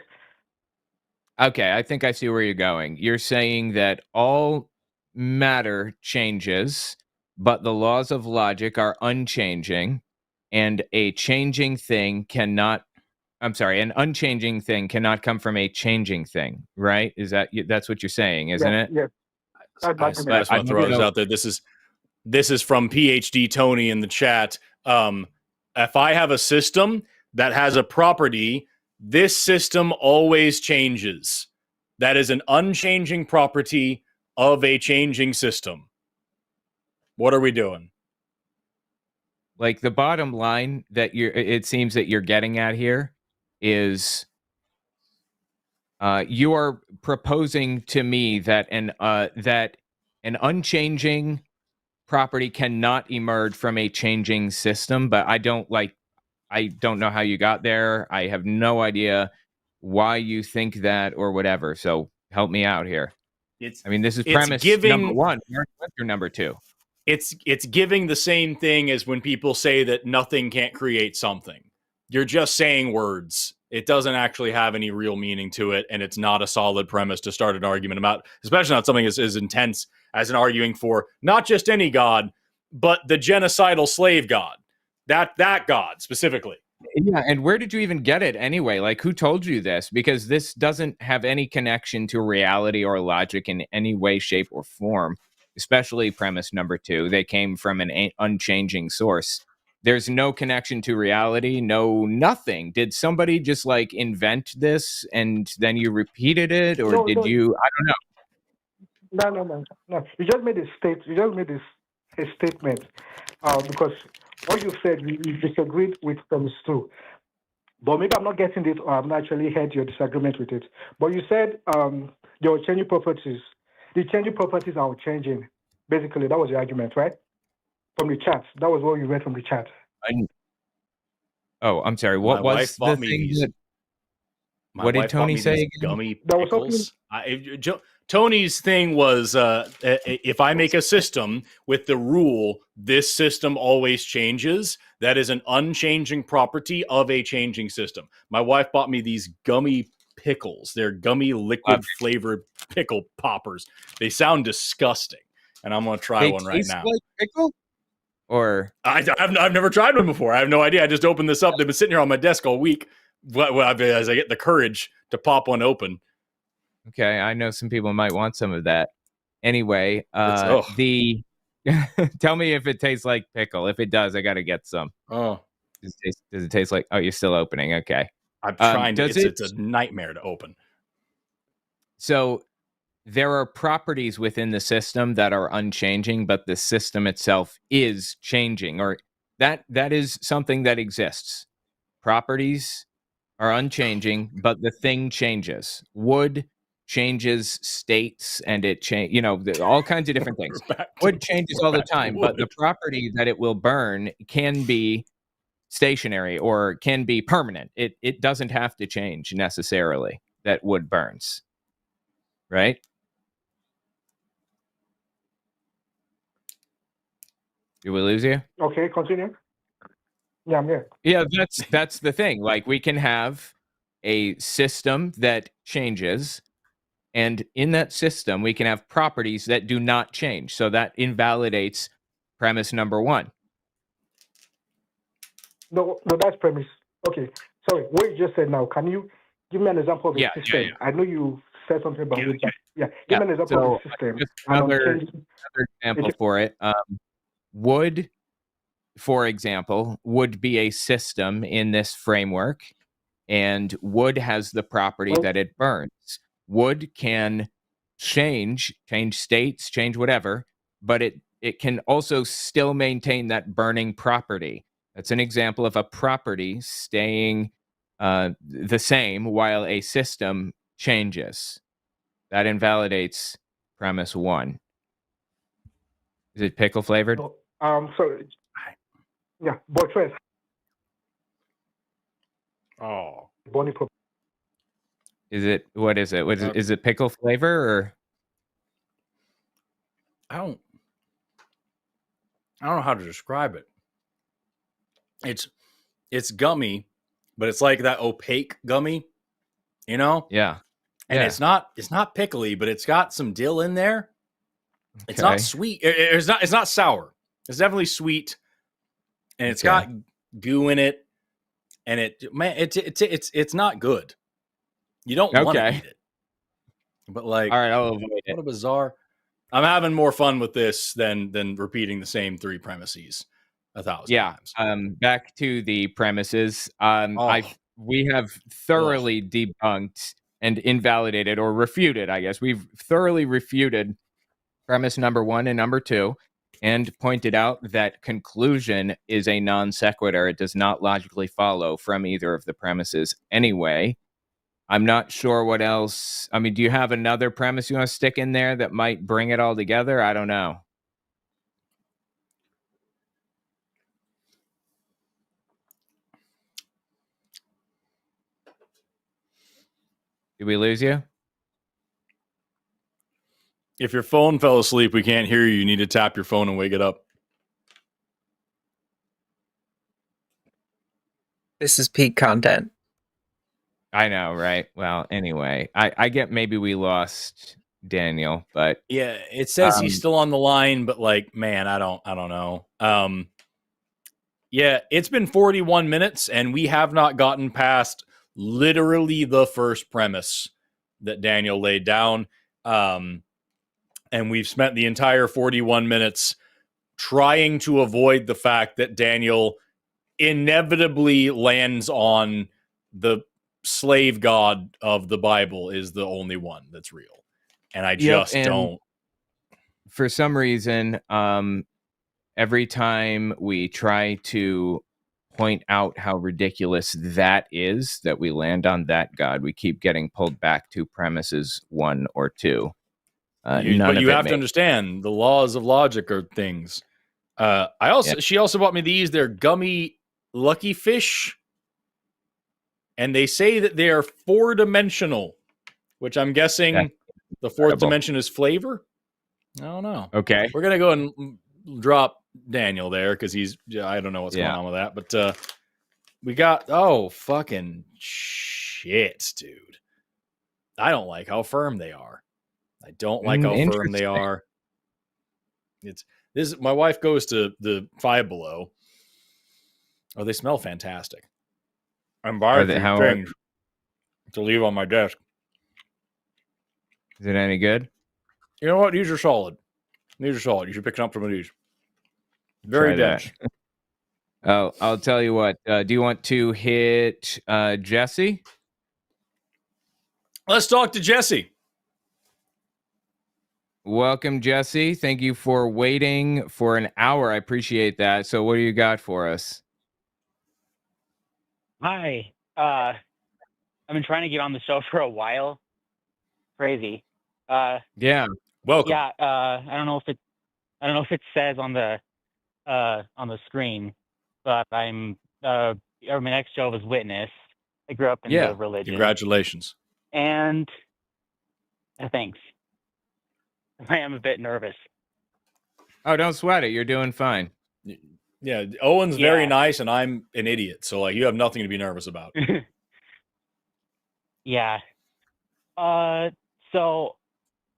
Okay, I think I see where you're going. You're saying that all matter changes, but the laws of logic are unchanging, and a changing thing cannot... I'm sorry, an unchanging thing cannot come from a changing thing, right? That's what you're saying, isn't it? Yeah. I just want to throw this out there. This is from PhD Tony in the chat. If I have a system that has a property, this system always changes. That is an unchanging property of a changing system. What are we doing? Like, the bottom line that it seems that you're getting at here is you are proposing to me that an unchanging property cannot emerge from a changing system, but I don't know how you got there. I have no idea why you think that or whatever. So help me out here. This is premise number one. What's your number two? It's giving the same thing as when people say that nothing can't create something. You're just saying words. It doesn't actually have any real meaning to it, and it's not a solid premise to start an argument about, especially not something as intense as an arguing for not just any god, but the genocidal slave god. That god specifically. Yeah, and where did you even get it anyway? Like, who told you this? Because this doesn't have any connection to reality or logic in any way, shape, or form, especially premise number two. They came from an unchanging source. There's no connection to reality, nothing. Did somebody just like invent this and then you repeated it, or did you? I don't know. No. You just made a statement because what you said, you disagreed with premise two. But maybe I'm not getting it, or I've not actually heard your disagreement with it. But you said there were changing properties. The changing properties are changing. Basically, that was the argument, right? From the chat. That was what you read from the chat. I'm sorry. What was the thing? What did Tony say? Gummy pickles. Tony's thing was, if I make a system with the rule, this system always changes, that is an unchanging property of a changing system. My wife bought me these gummy pickles. They're gummy liquid flavored pickle poppers. They sound disgusting, and I'm going to try one right now. Like pickle? Or I've never tried one before. I have no idea. I just opened this up. They've been sitting here on my desk all week as I get the courage to pop one open. Okay, I know some people might want some of that. Anyway, tell me if it tastes like pickle. If it does, I got to get some. Oh, does it taste like? Oh, you're still opening. Okay, I'm trying. It's a nightmare to open. So there are properties within the system that are unchanging, but the system itself is changing, or that is something that exists. Properties are unchanging, but the thing changes. Wood changes states, and it all kinds of different things. Wood changes all the time, but the property that it will burn can be stationary or can be permanent. It doesn't have to change necessarily that wood burns. Right? Did we lose you? Okay, continue. Yeah, I'm here. Yeah, that's the thing. Like, we can have a system that changes, and in that system, we can have properties that do not change. So that invalidates premise number one. No, that's premise. Okay, sorry. What you just said now, can you give me an example of a system? Yeah. I know you said something about it. Yeah, give me an example of a system. Another example for it. Wood, for example, would be a system in this framework, and wood has the property that it burns. Wood can change states, change whatever, but it can also still maintain that burning property. That's an example of a property staying the same while a system changes. That invalidates premise one. Is it pickle flavored? Sorry. Yeah, but first. Oh. Is it? What is it? Is it pickle flavor or? I don't know how to describe it. It's gummy, but it's like that opaque gummy, you know? Yeah. And it's not pickly, but it's got some dill in there. Okay. It's not sweet. It's not sour. It's definitely sweet, and it's got goo in it. And it's not good. You don't want to eat it. But like, all right, I'll avoid it. What a bizarre. I'm having more fun with this than repeating the same three premises 1,000 times. Back to the premises. We have thoroughly debunked and invalidated or refuted, I guess. We've thoroughly refuted premise number one and number two, and pointed out that conclusion is a non sequitur. It does not logically follow from either of the premises anyway. I'm not sure what else. I mean, do you have another premise you want to stick in there that might bring it all together? I don't know. Did we lose you? If your phone fell asleep, we can't hear you. You need to tap your phone and wake it up. This is peak content. I know, right? Well, anyway, I get maybe we lost Daniel, but yeah, it says he's still on the line, but like, man, I don't know. Yeah, it's been 41 minutes, and we have not gotten past literally the first premise that Daniel laid down. And we've spent the entire 41 minutes trying to avoid the fact that Daniel inevitably lands on the slave god of the Bible is the only one that's real. And I just don't. For some reason, every time we try to point out how ridiculous that is, that we land on that god, we keep getting pulled back to premises one or two. But you have to understand the laws of logic are things. She also bought me these. They're gummy Lucky Fish, and they say that they are 4-dimensional, which I'm guessing the fourth dimension is flavor. I don't know. Okay, we're gonna go and drop Daniel there because I don't know what's going on with that, but we got fucking shit, dude. I don't like how firm they are. I don't like how firm they are. My wife goes to the Five Below. Oh, they smell fantastic. I'm buying things to leave on my desk. Is it any good? You know what? These are solid. You should pick up some of these. Very dense. Oh, I'll tell you what. Do you want to hit Jesse? Let's talk to Jesse. Welcome, Jesse. Thank you for waiting for an hour. I appreciate that. So what do you got for us? Hi. I've been trying to get on the show for a while. Crazy. Yeah. Welcome. Yeah. I don't know if it says on the screen, but I'm my next Jehovah's Witness. I grew up in the religion. Congratulations. And thanks. I am a bit nervous. Oh, don't sweat it. You're doing fine. Yeah, Owen's very nice, and I'm an idiot. So, like, you have nothing to be nervous about. Yeah. So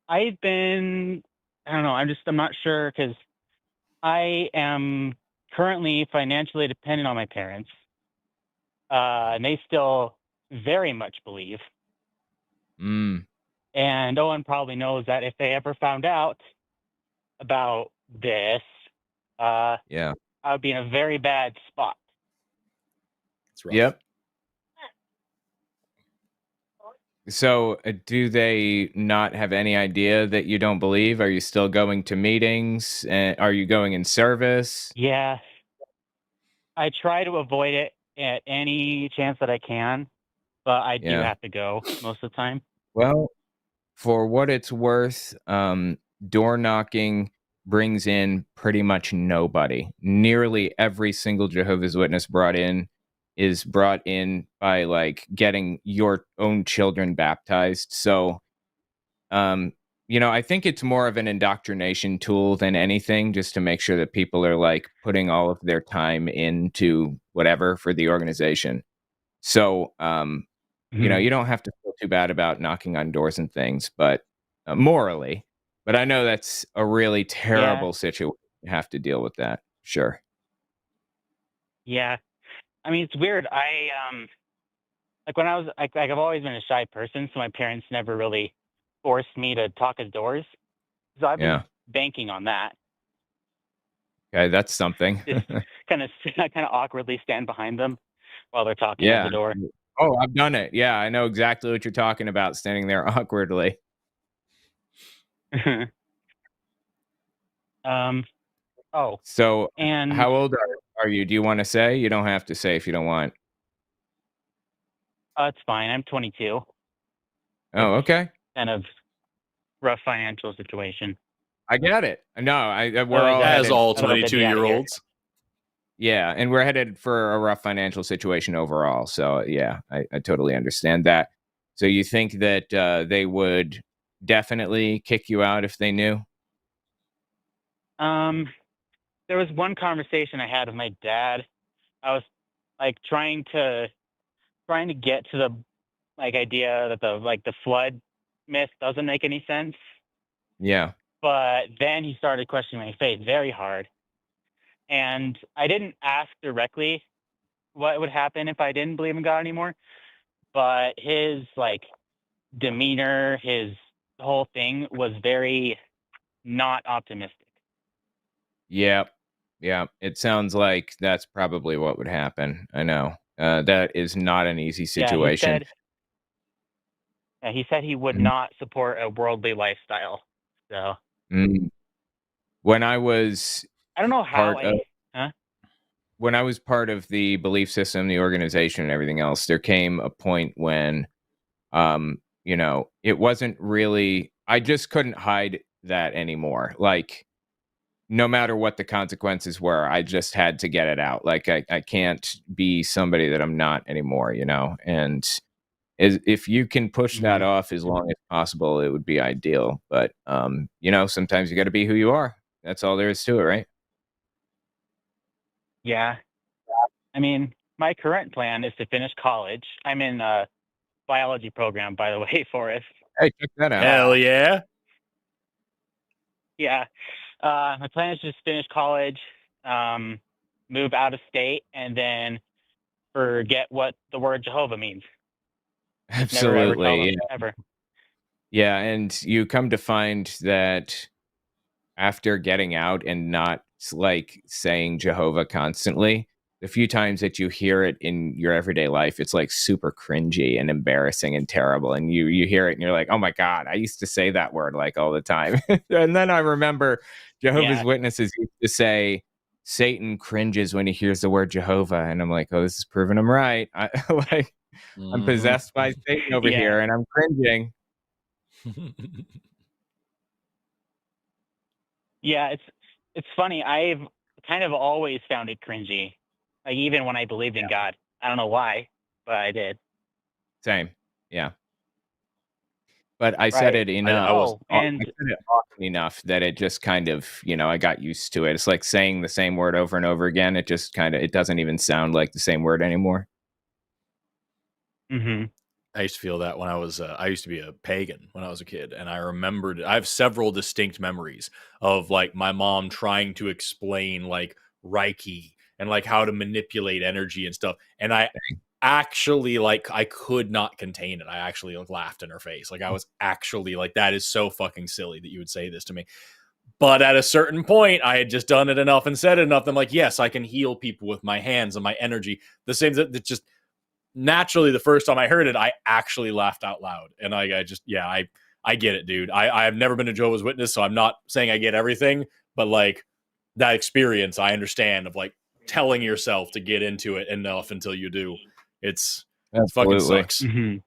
I've been, I don't know, I'm not sure because I am currently financially dependent on my parents. And they still very much believe. And Owen probably knows that if they ever found out about this, I would be in a very bad spot. That's right. Yep. So do they not have any idea that you don't believe? Are you still going to meetings? Are you going in service? Yeah. I try to avoid it at any chance that I can, but I do have to go most of the time. Well, for what it's worth, door knocking brings in pretty much nobody. Nearly every single Jehovah's Witness is brought in by like getting your own children baptized. So, I think it's more of an indoctrination tool than anything, just to make sure that people are like putting all of their time into whatever for the organization. So, you don't have to feel too bad about knocking on doors and things, but morally. But I know that's a really terrible situation. You have to deal with that. Sure. Yeah. I mean, it's weird. Like when I was, I've always been a shy person, so my parents never really forced me to talk at doors. So I've been banking on that. Okay, that's something. Just kind of awkwardly stand behind them while they're talking at the door. Oh, I've done it. Yeah, I know exactly what you're talking about, standing there awkwardly. So, and how old are you? Do you want to say? You don't have to say if you don't want. It's fine. I'm 22. Oh, okay. Kind of rough financial situation. I get it. No, we're all as all 22-year-olds. Yeah, and we're headed for a rough financial situation overall. So yeah, I totally understand that. So you think that they would definitely kick you out if they knew? There was one conversation I had with my dad. I was like trying to get to the like idea that the flood myth doesn't make any sense. Yeah. But then he started questioning my faith very hard. And I didn't ask directly what would happen if I didn't believe in God anymore. But his like demeanor, his whole thing was very not optimistic. Yeah. Yeah. It sounds like that's probably what would happen. I know. That is not an easy situation. He said he would not support a worldly lifestyle. So when I was I don't know how when I was part of the belief system, the organization and everything else, there came a point when it wasn't really, I just couldn't hide that anymore. Like no matter what the consequences were, I just had to get it out. Like I can't be somebody that I'm not anymore, and if you can push that off as long as possible, it would be ideal. But, sometimes you got to be who you are. That's all there is to it, right? Yeah. I mean, my current plan is to finish college. I'm in a biology program, by the way, Forrest. Hey, check that out. Hell yeah. Yeah. My plan is to just finish college, move out of state, and then forget what the word Jehovah means. Absolutely. Ever. Yeah, and you come to find that after getting out and not like saying Jehovah constantly, the few times that you hear it in your everyday life, it's like super cringy and embarrassing and terrible. And you hear it and you're like, oh my God, I used to say that word like all the time. And then I remember Jehovah's Witnesses used to say, Satan cringes when he hears the word Jehovah. And I'm like, oh, this is proving him right. I'm possessed by Satan over here and I'm cringing. Yeah, it's funny. I've kind of always found it cringy. Like even when I believed in God. I don't know why, but I did. Same. Yeah. But I said it enough. I said it often enough that it just kind of, I got used to it. It's like saying the same word over and over again. It just it doesn't even sound like the same word anymore. Mm-hmm. I used to feel that when I used to be a pagan when I was a kid. And I remembered, I have several distinct memories of like my mom trying to explain like Reiki and like how to manipulate energy and stuff. And I actually I could not contain it. I actually laughed in her face. Like I was actually like, that is so fucking silly that you would say this to me. But at a certain point, I had just done it enough and said it enough. I'm like, yes, I can heal people with my hands and my energy. The same that just naturally, the first time I heard it, I actually laughed out loud. And I get it, dude. I've never been a Jehovah's Witness, so I'm not saying I get everything, but like that experience, I understand of like telling yourself to get into it enough until you do. It fucking sucks. Mm-hmm.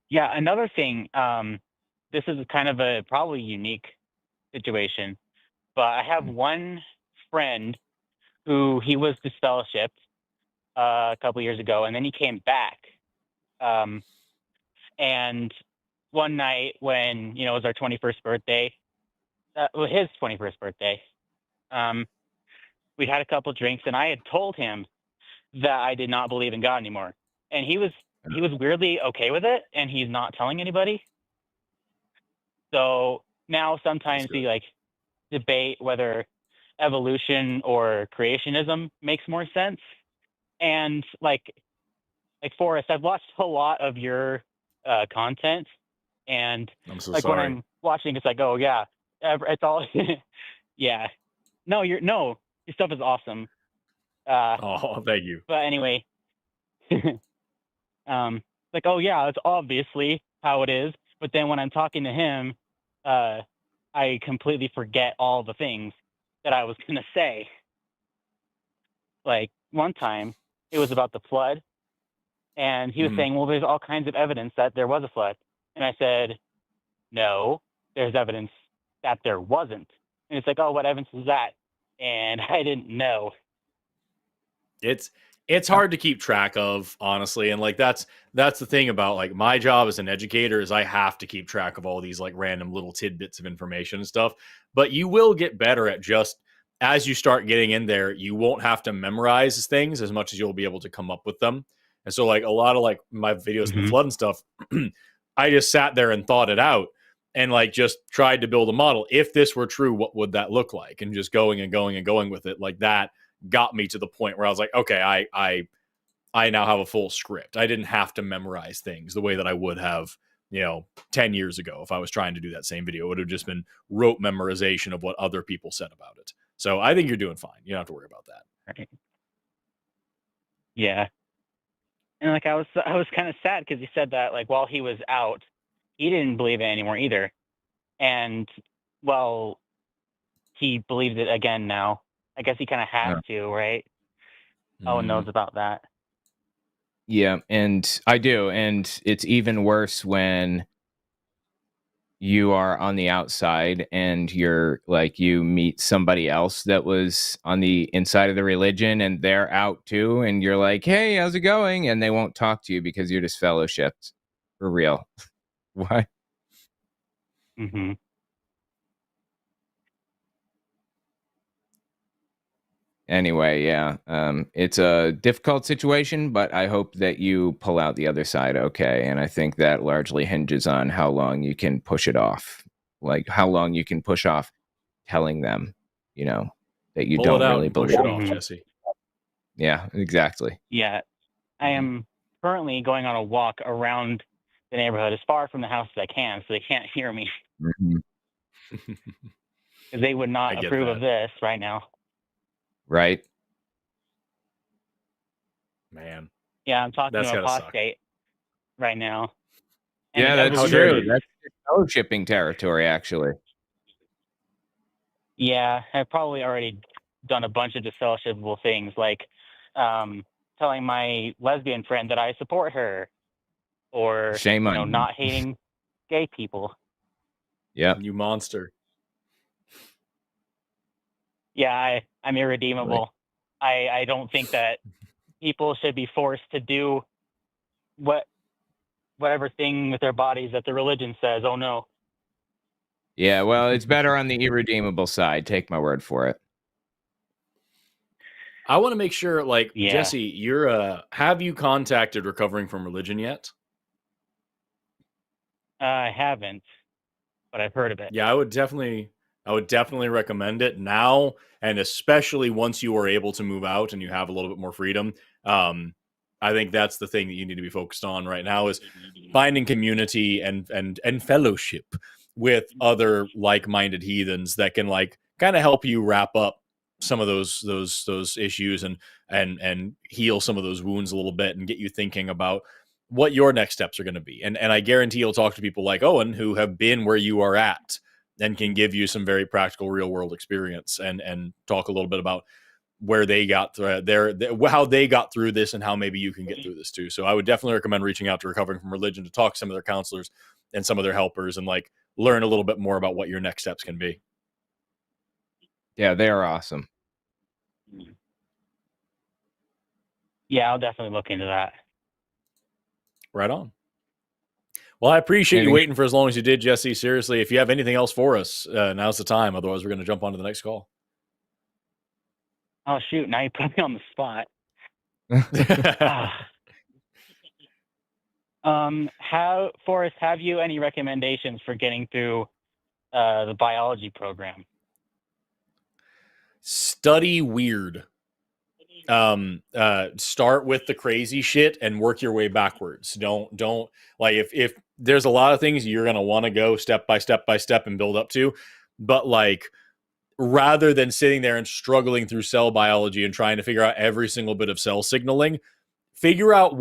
Yeah, another thing, this is kind of a probably unique situation, but I have one friend who he was disfellowshipped a couple years ago, and then he came back. And one night when, it was our 21st birthday, his 21st birthday, we'd had a couple drinks, and I had told him that I did not believe in God anymore. And he was weirdly okay with it, and he's not telling anybody. So now sometimes we debate whether evolution or creationism makes more sense. And like Forrest, I've watched a lot of your content, and I'm so sorry. When I'm watching, it's like, oh yeah, it's all yeah. No, your stuff is awesome. Oh, thank you. But anyway, like, oh yeah, it's obviously how it is. But then when I'm talking to him, I completely forget all the things that I was gonna say. Like one time, it was about the flood, and he was saying, well, there's all kinds of evidence that there was a flood. And I said, no, there's evidence that there wasn't. And it's like, oh, what evidence is that? And I didn't know. It's hard to keep track of, honestly. And like that's the thing about like my job as an educator is I have to keep track of all these like random little tidbits of information and stuff. But you will get better at just as you start getting in there, you won't have to memorize things as much as you'll be able to come up with them. And so like a lot of like my videos on the flood and stuff, I just sat there and thought it out and like just tried to build a model. If this were true, what would that look like? And just going and going and going with it like that got me to the point where I was like, okay, I now have a full script. I didn't have to memorize things the way that I would have, 10 years ago. If I was trying to do that same video, it would have just been rote memorization of what other people said about it. So I think you're doing fine. You don't have to worry about that. Right. Yeah. And like I was kind of sad because he said that like while he was out, he didn't believe it anymore either. And well, he believes it again now. I guess he kind of has to, right? Owen knows about that. Yeah, and I do. And it's even worse when you are on the outside and you're like you meet somebody else that was on the inside of the religion and they're out too, and you're like, hey, how's it going? And they won't talk to you because you're disfellowshipped. For real. Why? Mm-hmm. Anyway, yeah, it's a difficult situation, but I hope that you pull out the other side okay. And I think that largely hinges on how long you can push it off, like how long you can push off telling them, that you don't really believe. Push it off, Jesse. Yeah, exactly. Yeah, I am currently going on a walk around the neighborhood as far from the house as I can, so they can't hear me. Because they would not approve of this right now. right? Man. Yeah, I'm talking to apostate right now. And yeah, that's true. That's fellowshipping territory, actually. Yeah, I've probably already done a bunch of disfellowshipable things, like telling my lesbian friend that I support her, or shame on you, not hating gay people. Yeah, you monster. Yeah, I'm irredeemable. Right. I don't think that people should be forced to do whatever thing with their bodies that the religion says. Oh no. Yeah, well, it's better on the irredeemable side. Take my word for it. I want to make sure, like, Jesse, you're have you contacted Recovering from Religion yet? I haven't, but I've heard of it. Yeah, I would definitely recommend it now, and especially once you are able to move out and you have a little bit more freedom. I think that's the thing that you need to be focused on right now, is finding community and fellowship with other like-minded heathens that can, like, kind of help you wrap up some of those issues and heal some of those wounds a little bit and get you thinking about what your next steps are going to be. And I guarantee you'll talk to people like Owen who have been where you are at and can give you some very practical real world experience and talk a little bit about where they got how they got through this and how maybe you can get through this too. So I would definitely recommend reaching out to Recovering from Religion to talk to some of their counselors and some of their helpers and, like, learn a little bit more about what your next steps can be. Yeah, they are awesome. Yeah, I'll definitely look into that. Right on. Well, I appreciate you waiting for as long as you did, Jesse. Seriously, if you have anything else for us, now's the time. Otherwise, we're going to jump on to the next call. Oh, shoot. Now you put me on the spot. Forrest, have you any recommendations for getting through the biology program? Study weird. Start with the crazy shit and work your way backwards. Don't like, if there's a lot of things you're going to want to go step by step and build up to, but, like, rather than sitting there and struggling through cell biology and trying to figure out every single bit of cell signaling, figure out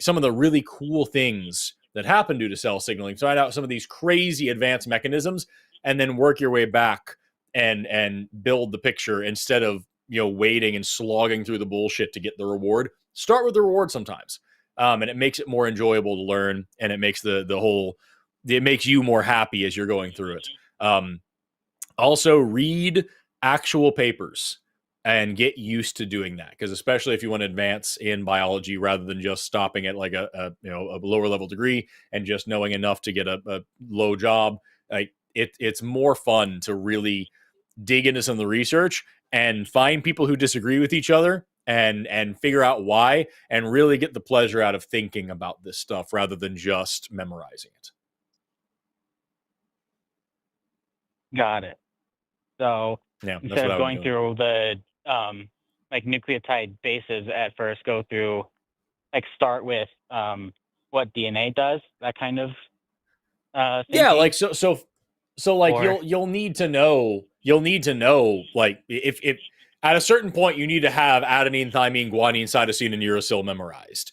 some of the really cool things that happen due to cell signaling, find out some of these crazy advanced mechanisms, and then work your way back and build the picture instead of, waiting and slogging through the bullshit to get the reward. Start with the reward sometimes. And it makes it more enjoyable to learn, and it makes it makes you more happy as you're going through it. Also, read actual papers and get used to doing that, because especially if you want to advance in biology rather than just stopping at like a lower level degree and just knowing enough to get a low job, like it's more fun to really dig into some of the research and find people who disagree with each other and figure out why, and really get the pleasure out of thinking about this stuff rather than just memorizing it. Got it. So instead of going through the like nucleotide bases at first, go through, like, start with what DNA does, that kind of thinking? Yeah, like so like you'll need to know like if at a certain point you need to have adenine, thymine, guanine, cytosine, and uracil memorized.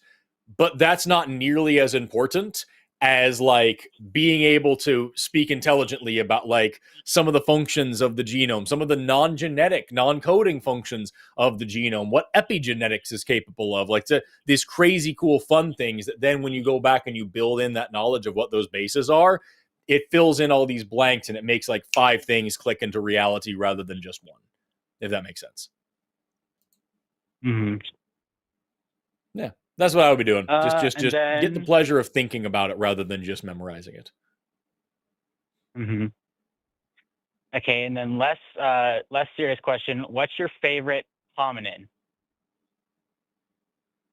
But that's not nearly as important as, like, being able to speak intelligently about, like, some of the functions of the genome, some of the non-genetic, non-coding functions of the genome, what epigenetics is capable of, like, these crazy cool fun things that then when you go back and you build in that knowledge of what those bases are, it fills in all these blanks and it makes, like, 5 things click into reality rather than just one, if that makes sense. Mm-hmm. Yeah. That's what I would be doing. Just get the pleasure of thinking about it rather than just memorizing it. Mm-hmm. Okay, and then less serious question. What's your favorite hominin?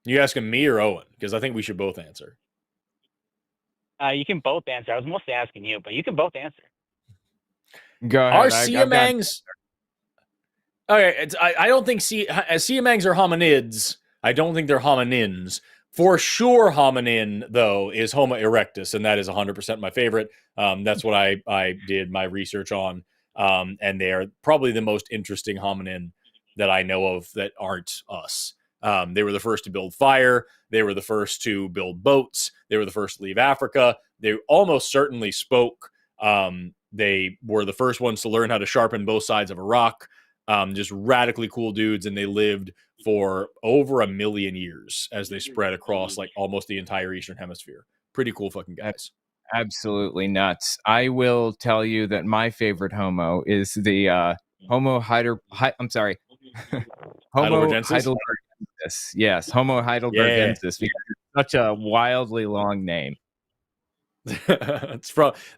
You asking me or Owen? Because I think we should both answer. You can both answer. I was mostly asking you, but you can both answer. Go ahead. Are siamangs... Okay, I don't think siamangs are hominids. I don't think they're hominins. For sure, hominin, though, is Homo erectus, and that is 100% my favorite. That's what I did my research on, and they are probably the most interesting hominin that I know of that aren't us. They were the first to build fire. They were the first to build boats. They were the first to leave Africa. They almost certainly spoke. They were the first ones to learn how to sharpen both sides of a rock. Just radically cool dudes, and they lived for over 1 million years as they spread across like almost the entire Eastern Hemisphere. Pretty cool fucking guys. Absolutely nuts. I will tell you that my favorite homo is the Homo Heidelbergensis. Yes, Homo Heidelbergensis. Yeah. Because it's such a wildly long name.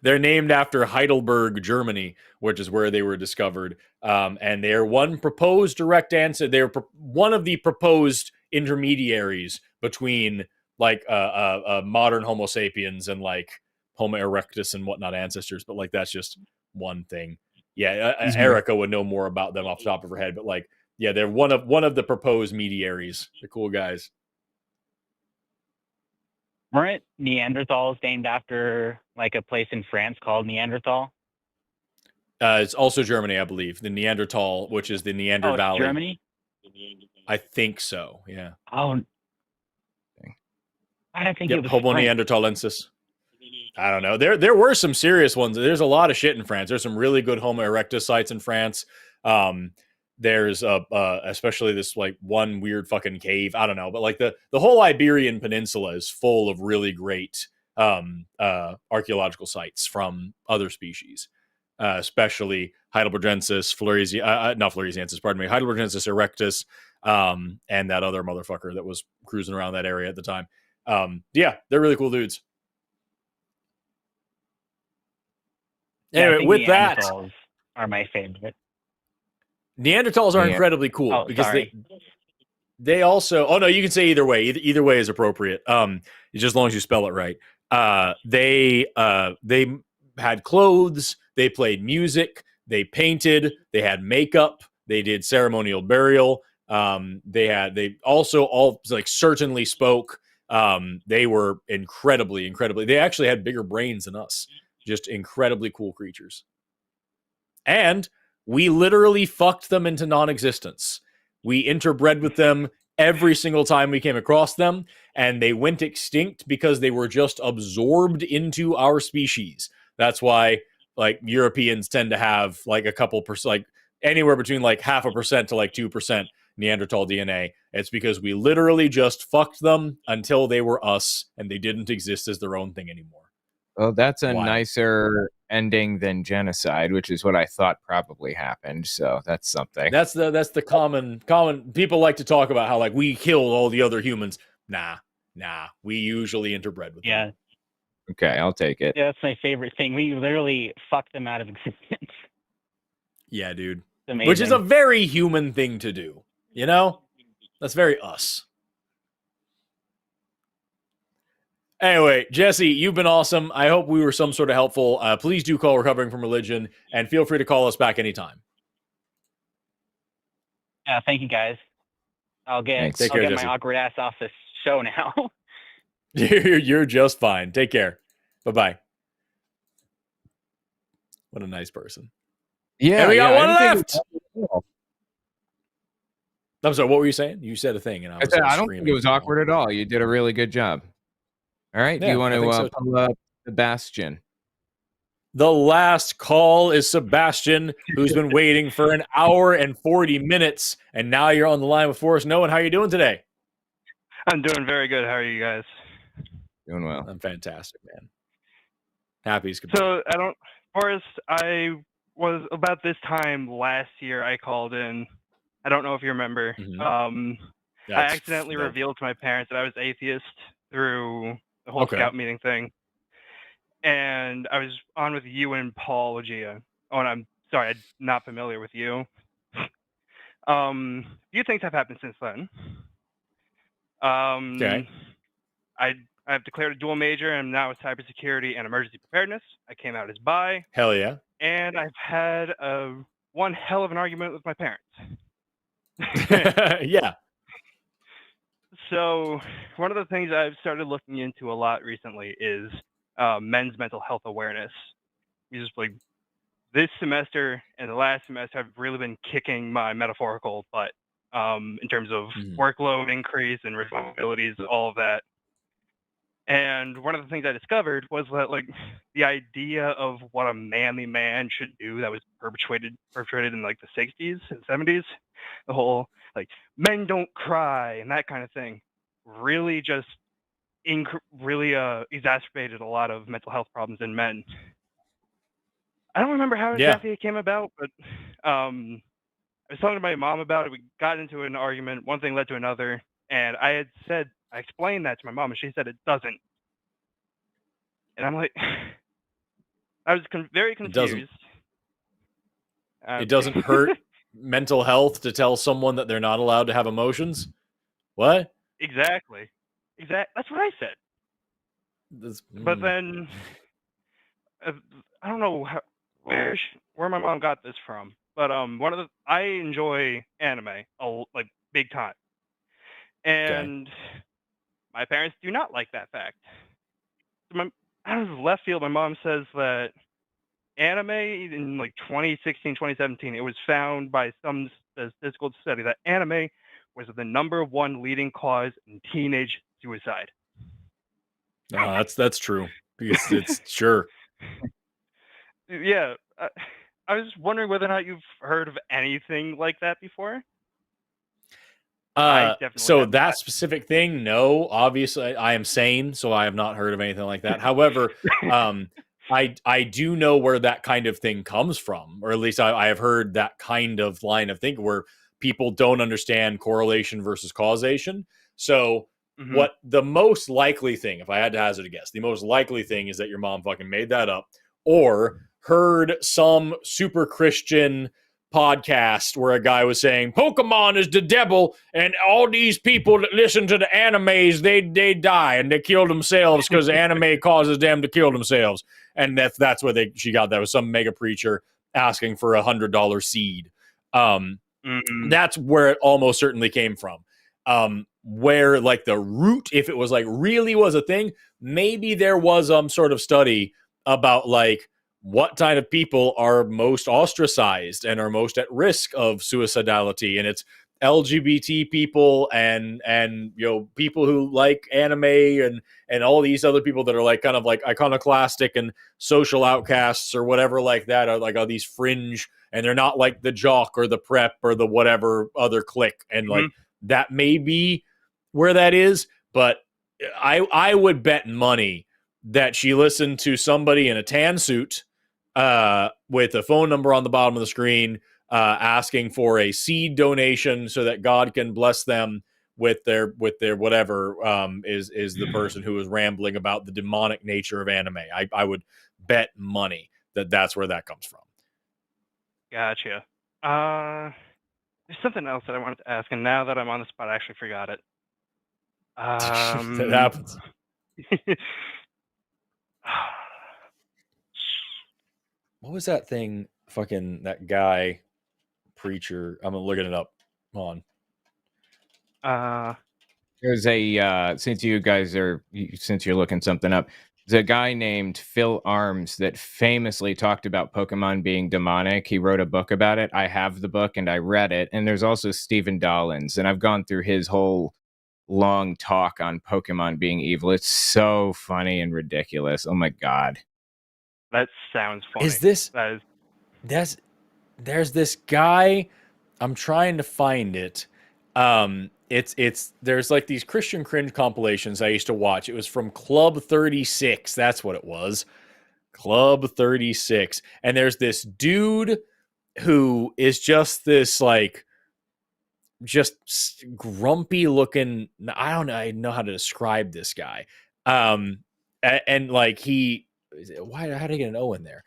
They're named after Heidelberg, Germany, which is where they were discovered. And they're one proposed direct answer. They're one of the proposed intermediaries between like modern Homo sapiens and like Homo erectus and whatnot ancestors. But like that's just one thing. Yeah, Erica would know more about them off the top of her head. But like, yeah, they're one of the proposed mediaries. They're cool guys. Weren't Neanderthals named after like a place in France called Neanderthal? It's also Germany, I believe. The Neanderthal, which is the Neander Valley. Germany? I think so. Yeah. Oh, I don't think it was Homo French. neanderthalensis. I don't know. There were some serious ones. There's a lot of shit in France. There's some really good Homo erectus sites in France. There's especially this like one weird fucking cave. I don't know, but like the whole Iberian Peninsula is full of really great archaeological sites from other species, especially Heidelbergensis, Heidelbergensis erectus, and that other motherfucker that was cruising around that area at the time. Yeah, they're really cool dudes. Anyway, with that, Neanderthals are my favorite. Neanderthals are incredibly cool because they also. Oh no, you can say either way. Either way is appropriate. Just as long as you spell it right. They had clothes. They played music. They painted. They had makeup. They did ceremonial burial. They also all like certainly spoke. They were incredibly. They actually had bigger brains than us. Just incredibly cool creatures. And we literally fucked them into non-existence. We interbred with them every single time we came across them, and they went extinct because they were just absorbed into our species. That's why, like, Europeans tend to have like a couple percent, like anywhere between like 0.5% to like 2% Neanderthal DNA. It's because we literally just fucked them until they were us, and they didn't exist as their own thing anymore. Well, that's a nicer ending than genocide, which is what I thought probably happened. So that's something. That's the common people like to talk about how like we killed all the other humans. Nah. We usually interbred with them. Okay, I'll take it. Yeah, that's my favorite thing. We literally fucked them out of existence. Yeah, dude. Which is a very human thing to do. You know? That's very us. Anyway, Jesse, you've been awesome. I hope we were some sort of helpful. Please do call Recovering from Religion, and feel free to call us back anytime. Yeah, thank you, guys. I'll get my awkward ass off this show now. You're just fine. Take care. Bye-bye. What a nice person. Yeah, and we got one left. I'm sorry, what were you saying? You said a thing, and I don't think it was awkward at all. You did a really good job. All right, do you want to pull up Sebastian? The last call is Sebastian, who's been waiting for 1 hour and 40 minutes, and now you're on the line with Forrest. Owen, how are you doing today? I'm doing very good. How are you guys? Doing well. I'm fantastic, man. Happy as could be. So Forrest, I was about this time last year. I called in. I don't know if you remember. Mm-hmm. I accidentally revealed to my parents that I was atheist through the whole scout meeting thing. And I was on with you and Paul Gia. Oh, and I'm sorry, I'm not familiar with you. A few things have happened since then. I've declared a dual major, and I'm now with cybersecurity and emergency preparedness. I came out as bi. Hell yeah. And I've had one hell of an argument with my parents. Yeah. So one of the things I've started looking into a lot recently is men's mental health awareness. Just like this semester and the last semester have really been kicking my metaphorical butt in terms of workload increase and responsibilities, all of that. And one of the things I discovered was that, like, the idea of what a manly man should do that was perpetrated in like the 60s and 70s, the whole like men don't cry and that kind of thing, really just exacerbated a lot of mental health problems in men. I don't remember how exactly it came about, but I was talking to my mom about it. We got into an argument. One thing led to another, and I explained that to my mom, and she said it doesn't. And I'm like, I was very confused. It doesn't hurt mental health to tell someone that they're not allowed to have emotions? What? Exactly. That's what I said. But then, I don't know where my mom got this from, but I enjoy anime like big time, and my parents do not like that fact. Out of left field, my mom says that anime in like 2016, 2017, it was found by some statistical study that anime was the #1 leading cause in teenage suicide. That's true. It's sure. Yeah, I was wondering whether or not you've heard of anything like that before. So that specific thing, no. Obviously, I am sane, so I have not heard of anything like that. However, I do know where that kind of thing comes from, or at least I have heard that kind of line of thinking where people don't understand correlation versus causation. So what the most likely thing, if I had to hazard a guess, the most likely thing is that your mom fucking made that up or heard some super Christian podcast where a guy was saying Pokemon is the devil and all these people that listen to the animes, they die and they kill themselves because the anime causes them to kill themselves. And that's where she got that. Was some mega preacher asking for $100 seed. That's where it almost certainly came from. Where like the root, if it was like really was a thing, maybe there was sort of study about like what kind of people are most ostracized and are most at risk of suicidality, and it's LGBT people and people who like anime and all these other people that are like kind of like iconoclastic and social outcasts or whatever like that, are these fringe, and they're not like the jock or the prep or the whatever other clique, and like that may be where that is, but I would bet money that she listened to somebody in a tan suit with a phone number on the bottom of the screen asking for a seed donation so that God can bless them with their whatever is the person who is rambling about the demonic nature of anime. I would bet money that that's where that comes from. Gotcha. There's something else that I wanted to ask, and now that I'm on the spot, I actually forgot it. That happens. What was that thing? Fucking that guy, preacher. I'm looking it up. Hold on. There's a since you're looking something up, there's a guy named Phil Arms that famously talked about Pokemon being demonic. He wrote a book about it. I have the book and I read it. And there's also Stephen Dollins, and I've gone through his whole long talk on Pokemon being evil. It's so funny and ridiculous. Oh my god. That sounds funny. Is this? There's this guy. I'm trying to find it. There's like these Christian cringe compilations I used to watch. It was from Club 36. That's what it was. Club 36. And there's this dude who is just this like just grumpy looking. I don't know how to describe this guy. And like how did I get an O in there?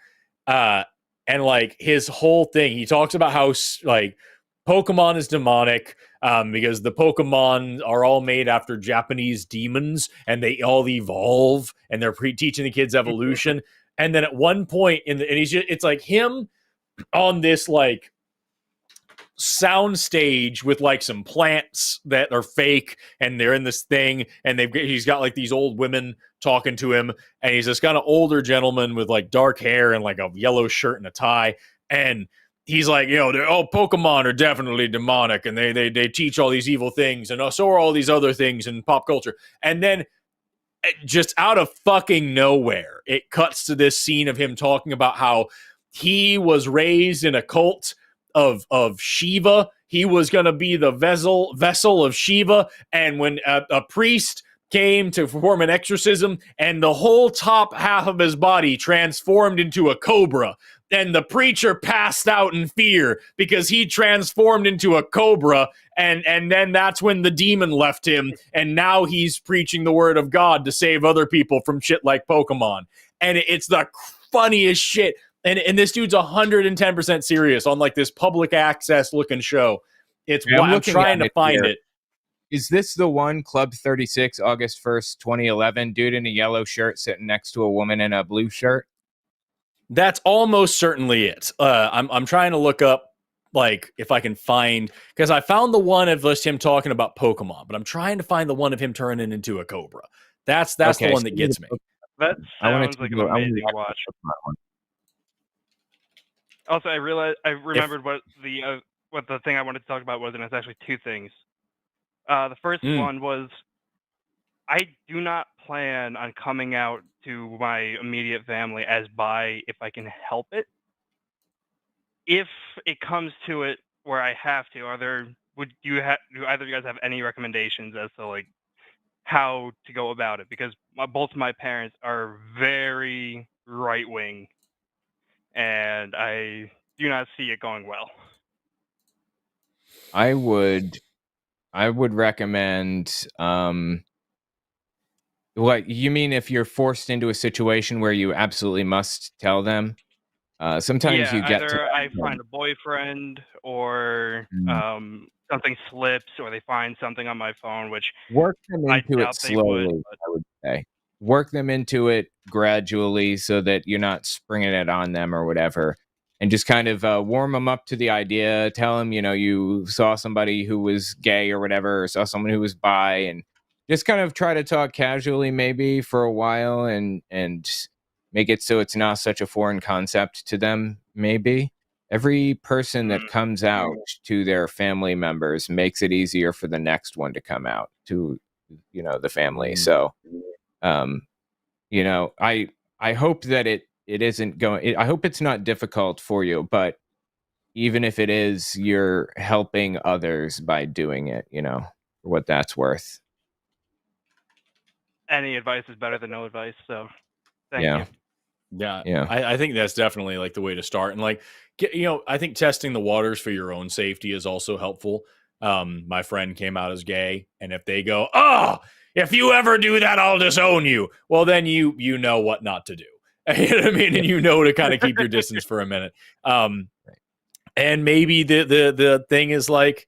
And like his whole thing, he talks about how like Pokemon is demonic because the Pokemon are all made after Japanese demons and they all evolve and they're teaching the kids evolution. And then at one point it's like him on this like sound stage with like some plants that are fake, and they're in this thing, and he's got like these old women talking to him, and he's this kind of older gentleman with like dark hair and like a yellow shirt and a tie, and he's like, Pokemon are definitely demonic, and they teach all these evil things, and so are all these other things in pop culture. And then just out of fucking nowhere, it cuts to this scene of him talking about how he was raised in a cult of Shiva. He was going to be the vessel of Shiva, and when a priest came to perform an exorcism, and the whole top half of his body transformed into a cobra, and the preacher passed out in fear because he transformed into a cobra, and then that's when the demon left him, and now he's preaching the word of God to save other people from shit like Pokemon. And it's the funniest shit. And this dude's 110% serious on like this public access looking show. It's I'm trying to find it. Is this the one, Club 36, August 1st, 2011, dude in a yellow shirt sitting next to a woman in a blue shirt? That's almost certainly it. I'm trying to look up, like, if I can find, because I found the one of just him talking about Pokemon, but I'm trying to find the one of him turning into a cobra. That's okay, the one that gets me. That sounds like an amazing watch. Also, I remembered what the thing I wanted to talk about was, and it's actually two things. The first one was, I do not plan on coming out to my immediate family as bi if I can help it. If it comes to it where I have to, do either of you guys have any recommendations as to like how to go about it? Because both of my parents are very right wing, and I do not see it going well. I would recommend, what you mean if you're forced into a situation where you absolutely must tell them? Sometimes you get either I find a boyfriend, or something slips, or they find something on my phone, which work them into it slowly. I would say work them into it gradually so that you're not springing it on them or whatever, and just kind of warm them up to the idea. Tell them, you saw somebody who was gay or whatever, or saw someone who was bi, and just kind of try to talk casually maybe for a while, and make it so it's not such a foreign concept to them. Maybe every person that comes out to their family members makes it easier for the next one to come out to, the family. So, I hope that it isn't going. I hope it's not difficult for you, but even if it is, you're helping others by doing it. For what that's worth. Any advice is better than no advice. So, thank you. Yeah. I think that's definitely like the way to start. And like, I think testing the waters for your own safety is also helpful. My friend came out as gay, and if they go, if you ever do that, I'll disown you. Well, then you know what not to do. You know what I mean? And to kind of keep your distance for a minute. And maybe the thing is like,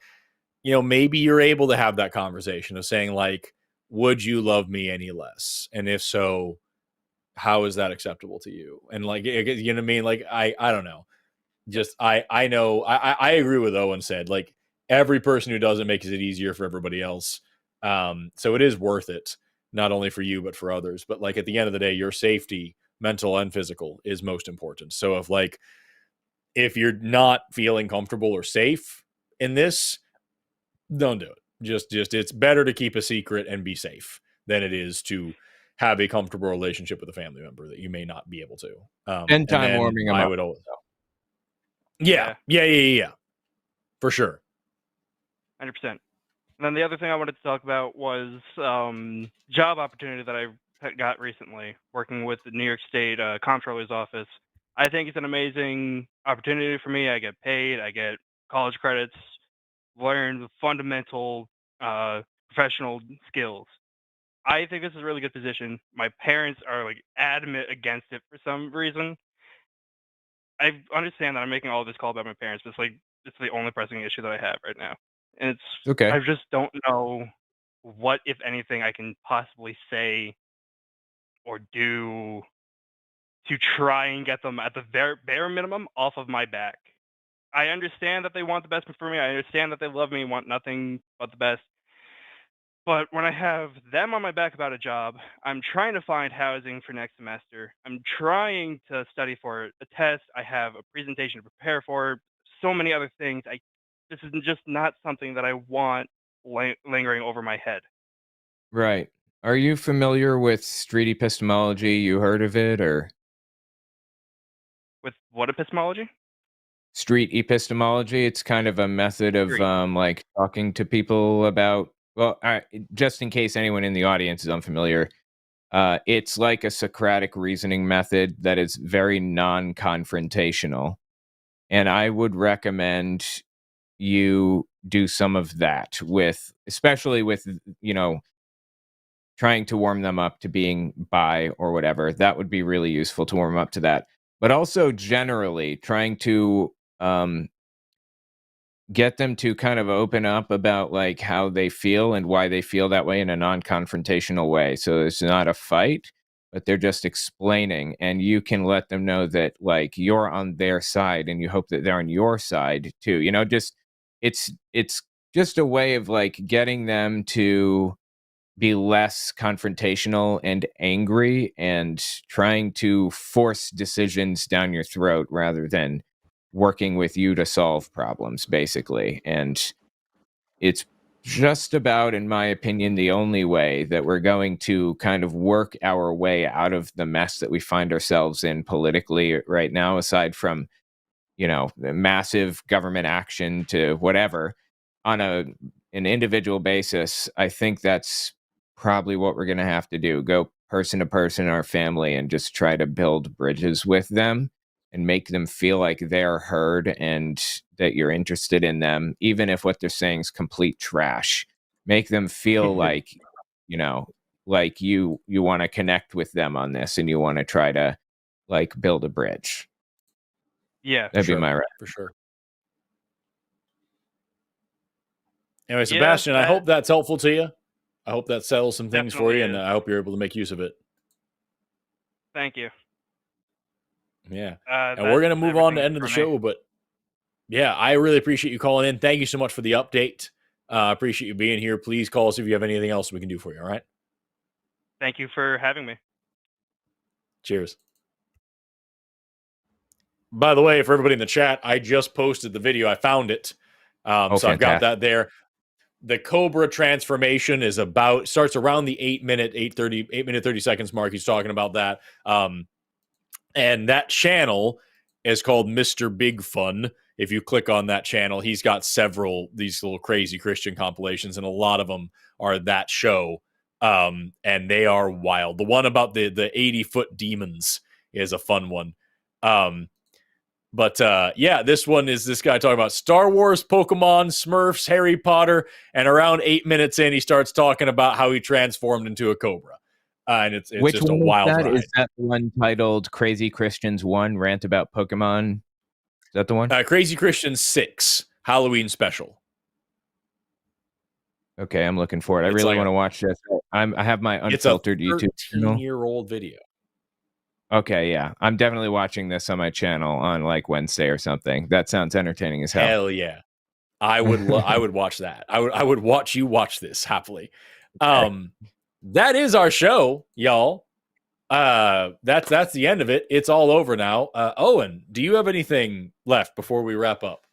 maybe you're able to have that conversation of saying like, would you love me any less? And if so, how is that acceptable to you? And like, you know what I mean? Like, I don't know. Just, I know, I agree with Owen said, like, every person who does it makes it easier for everybody else. So it is worth it, not only for you, but for others. But like, at the end of the day, your safety, mental and physical, is most important. So if you're not feeling comfortable or safe in this, don't do it. Just it's better to keep a secret and be safe than it is to have a comfortable relationship with a family member that you may not be able to. Spend time warming them up. Would always, yeah, for sure. 100%. And then the other thing I wanted to talk about was job opportunity that I got recently, working with the New York State Comptroller's Office. I think it's an amazing opportunity for me. I get paid, I get college credits, learn the fundamental professional skills. I think this is a really good position. My parents are like adamant against it for some reason. I understand that I'm making all this call about my parents, but it's the only pressing issue that I have right now. And it's okay. I just don't know what, if anything, I can possibly say or do to try and get them at the bare minimum off of my back. I understand that they want the best for me. I understand that they love me, want nothing but the best. But when I have them on my back about a job, I'm trying to find housing for next semester. I'm trying to study for a test. I have a presentation to prepare for. So many other things. This is just not something that I want lingering over my head. Right. Are you familiar with street epistemology? You heard of it, or? With what epistemology? Street epistemology. It's kind of a method of like talking to people about, well, just in case anyone in the audience is unfamiliar, it's like a Socratic reasoning method that is very non-confrontational. And I would recommend you do some of that especially with, trying to warm them up to being bi or whatever. That would be really useful to warm up to that. But also generally trying to get them to kind of open up about like how they feel and why they feel that way in a non-confrontational way. So it's not a fight, but they're just explaining, and you can let them know that like you're on their side and you hope that they're on your side too. It's just a way of like getting them to be less confrontational and angry and trying to force decisions down your throat rather than working with you to solve problems, basically. And it's just about, in my opinion, the only way that we're going to kind of work our way out of the mess that we find ourselves in politically right now, aside from, massive government action to whatever, on an individual basis. I think that's probably what we're going to have to do. Go person to person in our family and just try to build bridges with them and make them feel like they're heard and that you're interested in them, even if what they're saying is complete trash. Make them feel like, like you want to connect with them on this and you want to try to like build a bridge. Yeah, that'd be my for sure. Anyway, Sebastian, I hope that's helpful to you. I hope that settles some things for you, and I hope you're able to make use of it. Thank you. Yeah. And we're going to move on to end of the show, but yeah, I really appreciate you calling in. Thank you so much for the update. Appreciate you being here. Please call us if you have anything else we can do for you, all right? Thank you for having me. Cheers. By the way, for everybody in the chat, I just posted the video. I found it. So I've got that there. The Cobra transformation starts around the 8 minute 30 seconds mark. He's talking about that. And that channel is called Mr. Big Fun. If you click on that channel, he's got several these little crazy Christian compilations, and a lot of them are that show. And they are wild. The one about the 80-foot demons is a fun one. But this one is this guy talking about Star Wars, Pokemon, Smurfs, Harry Potter, and around 8 minutes in, he starts talking about how he transformed into a cobra. And it's Which just a wild ride. Is that the one titled Crazy Christians 1, Rant About Pokemon? Is that the one? Crazy Christians 6, Halloween special. Okay, I'm looking for it. I really want to watch this. I have my unfiltered YouTube channel. 13-year-old video. Okay, yeah. I'm definitely watching this on my channel on like Wednesday or something. That sounds entertaining as hell. Hell yeah. I would I would watch that. I would watch you watch this happily. Okay. That is our show, y'all. That's the end of it. It's all over now. Owen, do you have anything left before we wrap up?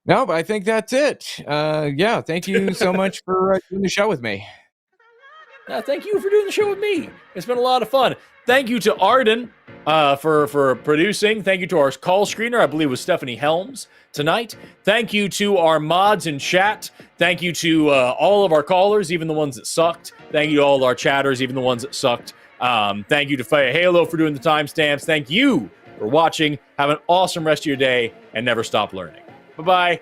No, but I think that's it. Yeah, thank you so much for doing the show with me. Thank you for doing the show with me. It's been a lot of fun. Thank you to Arden for producing. Thank you to our call screener, I believe it was Stephanie Helms tonight. Thank you to our mods in chat. Thank you to all of our callers, even the ones that sucked. Thank you to all our chatters, even the ones that sucked. Thank you to Fire Halo for doing the timestamps. Thank you for watching. Have an awesome rest of your day and never stop learning. Bye-bye.